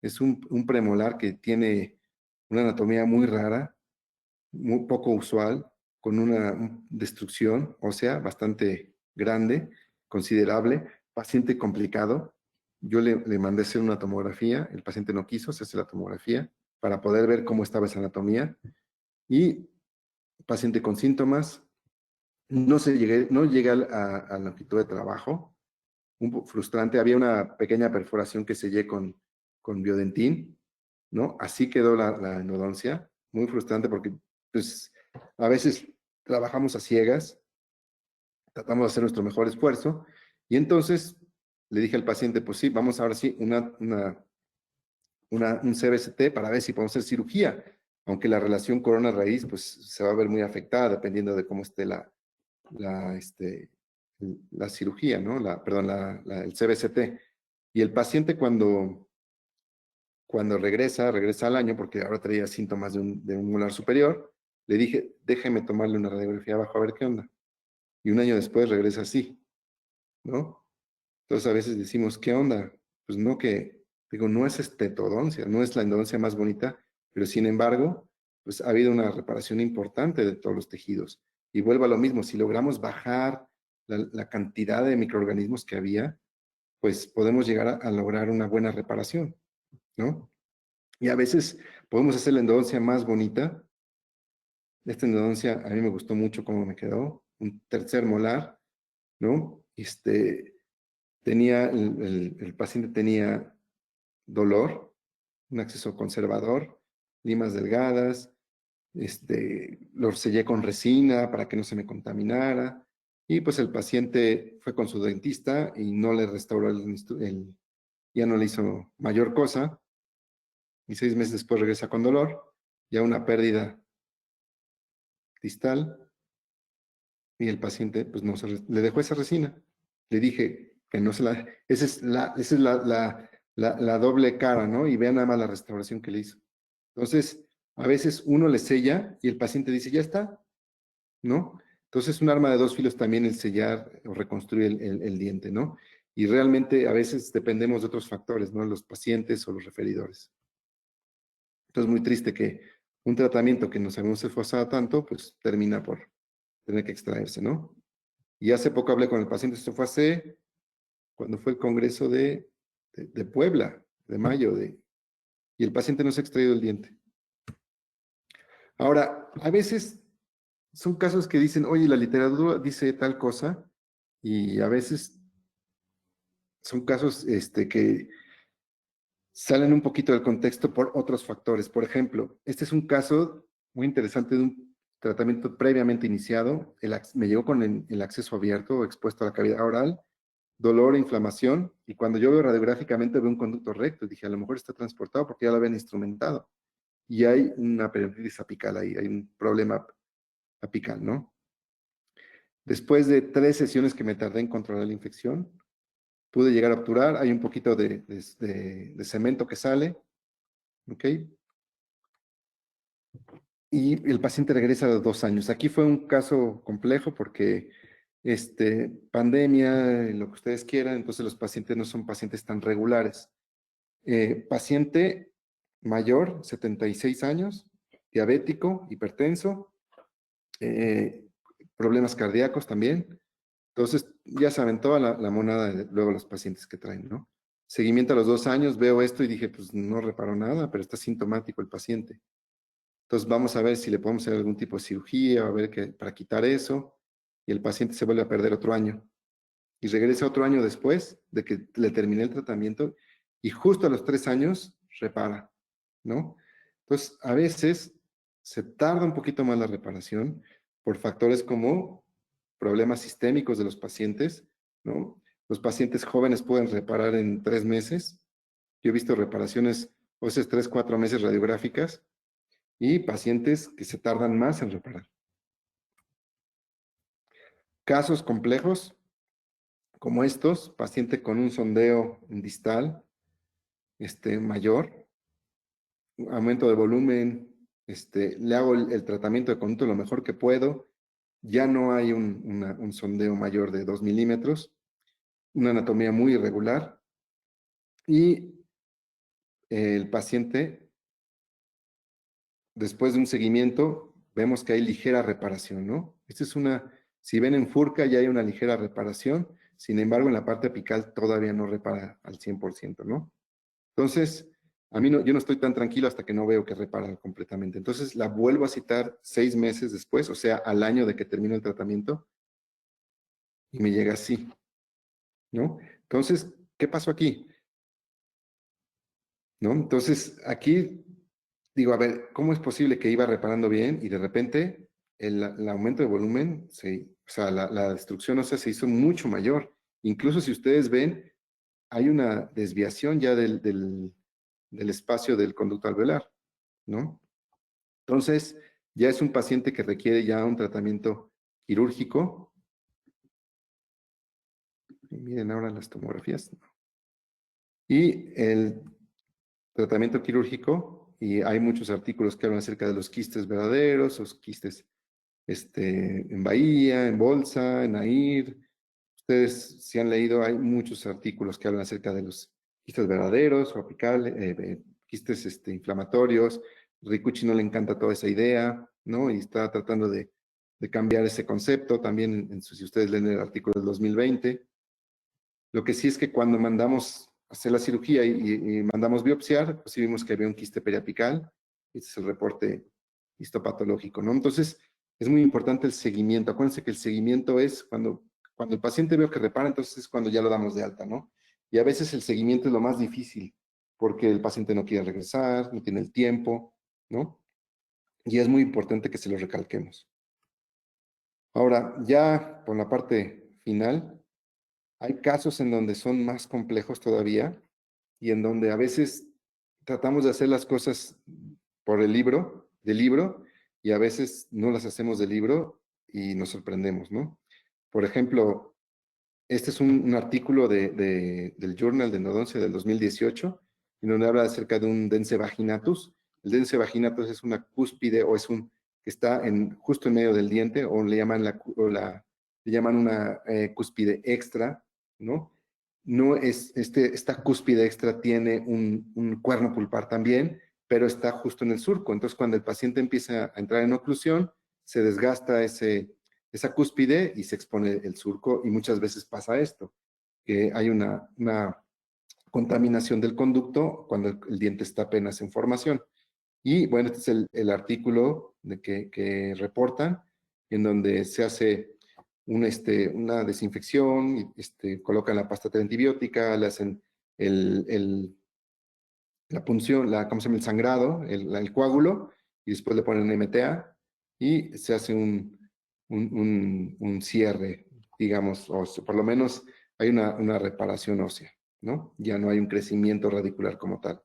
es un premolar que tiene una anatomía muy rara, muy poco usual, con una destrucción ósea bastante grande, considerable, paciente complicado. Yo le mandé hacer una tomografía, el paciente no quiso, se hace la tomografía para poder ver cómo estaba esa anatomía y paciente con síntomas, no llega a la longitud de trabajo, frustrante. Había una pequeña perforación que sellé con Biodentín, ¿no? Así quedó la endodoncia, muy frustrante porque pues a veces trabajamos a ciegas, tratamos de hacer nuestro mejor esfuerzo, y entonces le dije al paciente, pues sí, vamos ahora sí, un CBCT para ver si podemos hacer cirugía, aunque la relación corona-raíz pues se va a ver muy afectada dependiendo de cómo esté la cirugía, ¿no? Perdón, el CBCT. Y el paciente cuando regresa al año, porque ahora traía síntomas de un molar superior, le dije, déjeme tomarle una radiografía abajo a ver qué onda. Y un año después regresa así, ¿no? Entonces a veces decimos, ¿qué onda? Pues no digo, no es estetodoncia, no es la endodoncia más bonita, pero sin embargo, pues ha habido una reparación importante de todos los tejidos. Y vuelvo a lo mismo, si logramos bajar la cantidad de microorganismos que había, pues podemos llegar a lograr una buena reparación, ¿no? Y a veces podemos hacer la endodoncia más bonita. Esta endodoncia a mí me gustó mucho cómo me quedó. Un tercer molar, ¿no? El paciente tenía dolor, un acceso conservador, limas delgadas, lo sellé con resina para que no se me contaminara. Y pues el paciente fue con su dentista y no le restauró ya no le hizo mayor cosa. Y 6 meses después regresa con dolor, ya una pérdida distal, y el paciente pues no le dejó esa resina. Le dije que no se la, esa es la doble cara, ¿no? Y vean nada más la restauración que le hizo. Entonces, a veces uno le sella y el paciente dice, ya está, ¿no? Entonces, un arma de dos filos también el sellar o reconstruir el diente, ¿no? Y realmente a veces dependemos de otros factores, ¿no? Los pacientes o los referidores. Entonces, muy triste que un tratamiento que nos habíamos esforzado tanto, pues termina por tener que extraerse, ¿no? Y hace poco hablé con el paciente, esto fue cuando fue el congreso de Puebla, de mayo, y el paciente no se ha extraído el diente. Ahora, a veces son casos que dicen, oye, la literatura dice tal cosa, y a veces son casos que salen un poquito del contexto por otros factores. Por ejemplo, este es un caso muy interesante de un tratamiento previamente iniciado. Me llegó con el acceso abierto, expuesto a la cavidad oral, dolor e inflamación, y cuando yo veo radiográficamente veo un conducto recto, dije, a lo mejor está transportado porque ya lo habían instrumentado. Y hay una peritonitis apical ahí, hay un problema apical, ¿no? Después de 3 sesiones que me tardé en controlar la infección, pude llegar a obturar, hay un poquito de cemento que sale, ¿ok? Y el paciente regresa a los 2 años. Aquí fue un caso complejo porque pandemia, lo que ustedes quieran, entonces los pacientes no son pacientes tan regulares. Paciente mayor, 76 años, diabético, hipertenso, problemas cardíacos también. Entonces, ya saben, toda la monada de luego los pacientes que traen, ¿no? Seguimiento a los 2 años, veo esto y dije, pues no reparo nada, pero está sintomático el paciente. Entonces, vamos a ver si le podemos hacer algún tipo de cirugía, a ver para quitar eso, y el paciente se vuelve a perder otro año. Y regresa otro año después de que le terminé el tratamiento, y justo a los 3 años repara, ¿no? Entonces, a veces se tarda un poquito más la reparación por factores como problemas sistémicos de los pacientes, ¿no? Los pacientes jóvenes pueden reparar en 3 meses. Yo he visto reparaciones, a veces 3, 4 meses radiográficas, y pacientes que se tardan más en reparar. Casos complejos como estos, paciente con un sondeo distal mayor, aumento de volumen, le hago el tratamiento de conducto lo mejor que puedo, ya no hay un sondeo mayor de 2 milímetros, una anatomía muy irregular, y el paciente, después de un seguimiento, vemos que hay ligera reparación, ¿no? Si ven en Furca ya hay una ligera reparación, sin embargo en la parte apical todavía no repara al 100%, ¿no? Entonces, yo no estoy tan tranquilo hasta que no veo que repara completamente. Entonces, la vuelvo a citar 6 meses después, o sea, al año de que termino el tratamiento, y me llega así, ¿no? Entonces, ¿qué pasó aquí? ¿No? Entonces, aquí digo, a ver, ¿cómo es posible que iba reparando bien y de repente el aumento de volumen, o sea, la destrucción ósea se hizo mucho mayor? Incluso si ustedes ven, hay una desviación ya del espacio del conducto alveolar, ¿no? Entonces, ya es un paciente que requiere ya un tratamiento quirúrgico. Y miren ahora las tomografías. Y el tratamiento quirúrgico, y hay muchos artículos que hablan acerca de los quistes verdaderos, los quistes en Bahía, en Bolsa, en AIR. Ustedes, si han leído, hay muchos artículos que hablan acerca de los quistes verdaderos o apicales, quistes inflamatorios. Ricucci no le encanta toda esa idea, ¿no? Y está tratando de cambiar ese concepto. También, si ustedes leen el artículo del 2020. Lo que sí es que cuando mandamos hacer la cirugía y mandamos biopsiar, pues sí vimos que había un quiste periapical. Este es el reporte histopatológico, ¿no? Entonces, es muy importante el seguimiento. Acuérdense que el seguimiento es cuando el paciente veo que repara, entonces es cuando ya lo damos de alta, ¿no? Y a veces el seguimiento es lo más difícil, porque el paciente no quiere regresar, no tiene el tiempo, ¿no? Y es muy importante que se lo recalquemos. Ahora, ya por la parte final, hay casos en donde son más complejos todavía y en donde a veces tratamos de hacer las cosas por el libro, del libro, y a veces no las hacemos del libro y nos sorprendemos, ¿no? Por ejemplo, este es un artículo del Journal de Endodoncia del 2018, en donde habla acerca de un dense vaginatus. El dense vaginatus es una cúspide o es que está justo en medio del diente, o le llaman, le llaman una cúspide extra, ¿no? No es, esta cúspide extra tiene un cuerno pulpar también, pero está justo en el surco. Entonces, cuando el paciente empieza a entrar en oclusión, se desgasta esa cúspide y se expone el surco, y muchas veces pasa esto, que hay una contaminación del conducto cuando el diente está apenas en formación. Y bueno, este es el artículo que reportan, en donde se hace una desinfección, colocan la pasta antibiótica, le hacen la punción, ¿cómo se llama? El sangrado, el coágulo, y después le ponen MTA y se hace un cierre, digamos, o por lo menos hay una reparación ósea, ¿no? Ya no hay un crecimiento radicular como tal,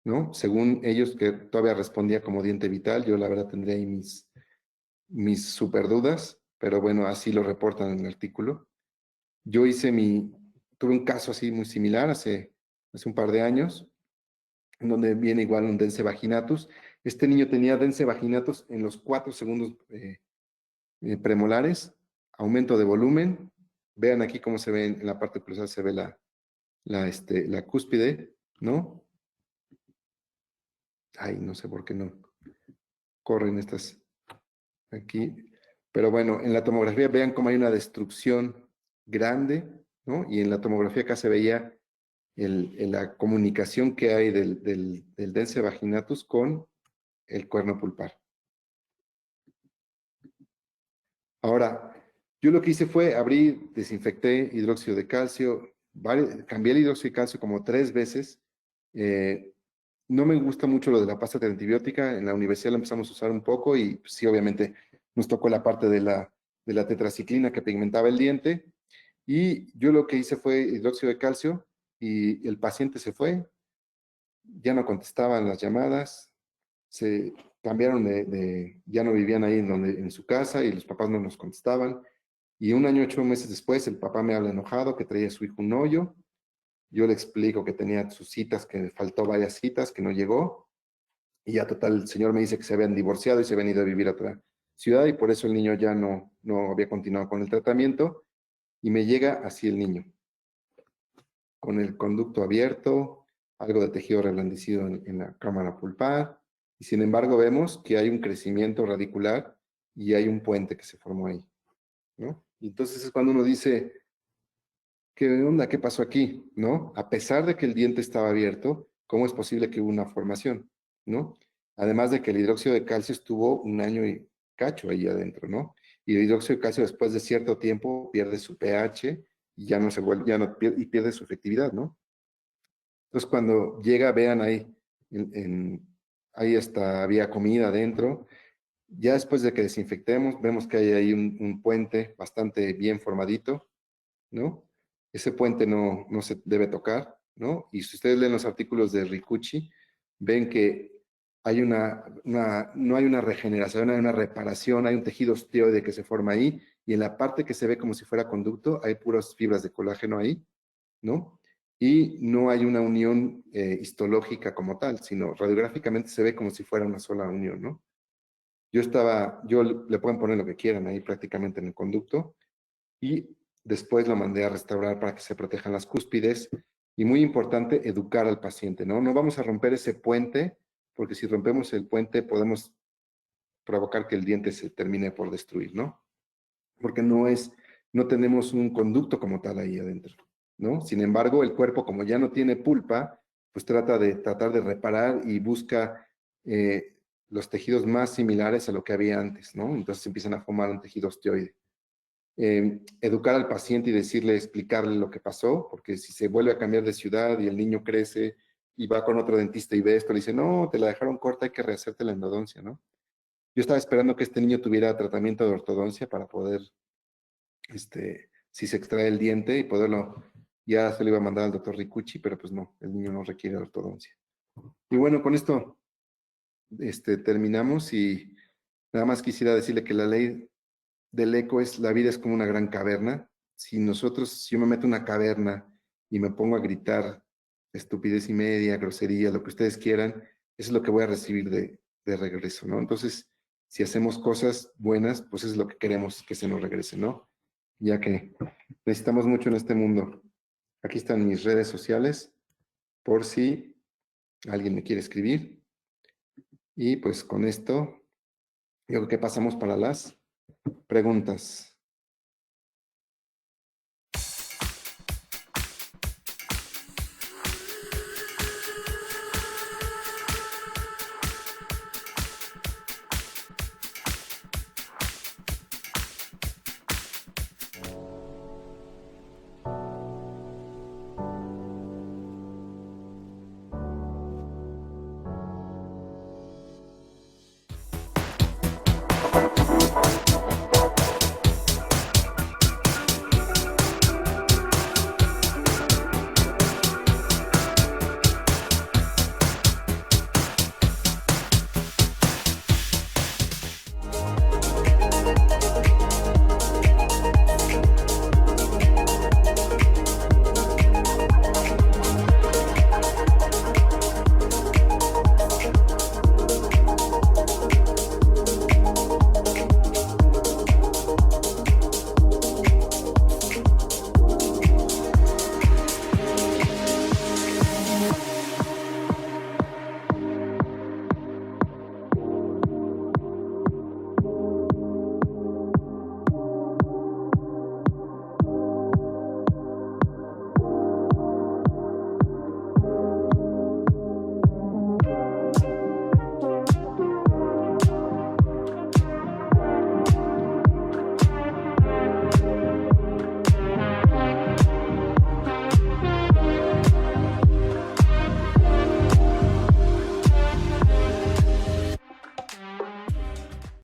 ¿no? Según ellos, que todavía respondía como diente vital, yo la verdad tendría ahí mis super dudas, pero bueno, así lo reportan en el artículo. Yo tuve un caso así muy similar hace un par de años, en donde viene igual un dense vaginatus. Este niño tenía dense vaginatus en los 4 segundos premolares, aumento de volumen. Vean aquí cómo se ve en la parte cruzada, se ve la cúspide, ¿no? Ay, no sé por qué no corren estas aquí. Pero bueno, en la tomografía vean cómo hay una destrucción grande, ¿no? Y en la tomografía acá se veía la comunicación que hay del dense vaginatus con el cuerno pulpar. Ahora, yo lo que hice fue abrir, desinfecté hidróxido de calcio, cambié el hidróxido de calcio como 3 veces. No me gusta mucho lo de la pasta antibiótica. En la universidad la empezamos a usar un poco y pues, sí, obviamente nos tocó la parte de la tetraciclina que pigmentaba el diente. Y yo lo que hice fue hidróxido de calcio y el paciente se fue, ya no contestaban las llamadas, se cambiaron ya no vivían ahí en su casa y los papás no nos contestaban. Y 1 año, 8 meses después, el papá me habla enojado que traía a su hijo un hoyo. Yo le explico que tenía sus citas, que faltó varias citas, que no llegó. Y ya total, el señor me dice que se habían divorciado y se habían ido a vivir a otra ciudad y por eso el niño ya no había continuado con el tratamiento. Y me llega así el niño, con el conducto abierto, algo de tejido reblandecido en la cámara pulpar. Y sin embargo vemos que hay un crecimiento radicular y hay un puente que se formó ahí, ¿no? Y entonces es cuando uno dice, ¿qué onda? ¿Qué pasó aquí? ¿No? A pesar de que el diente estaba abierto, ¿cómo es posible que hubo una formación? ¿No? Además de que el hidróxido de calcio estuvo 1 año y cacho ahí adentro, ¿no? Y el hidróxido de calcio después de cierto tiempo pierde su pH y ya no se vuelve, ya no pierde, y pierde su efectividad, ¿no? Entonces, cuando llega, vean ahí, ahí hasta había comida adentro. Ya después de que desinfectemos, vemos que hay ahí un puente bastante bien formadito, ¿no? Ese puente no se debe tocar, ¿no? Y si ustedes leen los artículos de Ricucci, ven que hay no hay una regeneración, hay una reparación, hay un tejido osteoide que se forma ahí, y en la parte que se ve como si fuera conducto, hay puras fibras de colágeno ahí, ¿no? Y no hay una unión histológica como tal, sino radiográficamente se ve como si fuera una sola unión, ¿no? Le pueden poner lo que quieran ahí prácticamente en el conducto, y después lo mandé a restaurar para que se protejan las cúspides. Y muy importante, educar al paciente, ¿no? No vamos a romper ese puente, porque si rompemos el puente podemos provocar que el diente se termine por destruir, ¿no? Porque no tenemos un conducto como tal ahí adentro, ¿no? Sin embargo, el cuerpo, como ya no tiene pulpa, pues tratar de reparar y busca los tejidos más similares a lo que había antes, ¿no? Entonces empiezan a formar un tejido osteoide. Educar al paciente y decirle, explicarle lo que pasó, porque si se vuelve a cambiar de ciudad y el niño crece y va con otro dentista y ve esto, le dice, no, te la dejaron corta, hay que rehacerte la endodoncia, ¿no? Yo estaba esperando que este niño tuviera tratamiento de ortodoncia para poder, si se extrae el diente y poderlo, ya se lo iba a mandar al doctor Ricucci, pero pues no, el niño no requiere ortodoncia. Y bueno, con esto, terminamos y nada más quisiera decirle que la ley del eco es, la vida es como una gran caverna. Si yo me meto en una caverna y me pongo a gritar estupidez y media, grosería, lo que ustedes quieran, eso es lo que voy a recibir de regreso, ¿no? Entonces, si hacemos cosas buenas, pues eso es lo que queremos que se nos regrese, ¿no? Ya que necesitamos mucho en este mundo. Aquí están mis redes sociales, por si alguien me quiere escribir. Y pues con esto, yo creo que pasamos para las preguntas.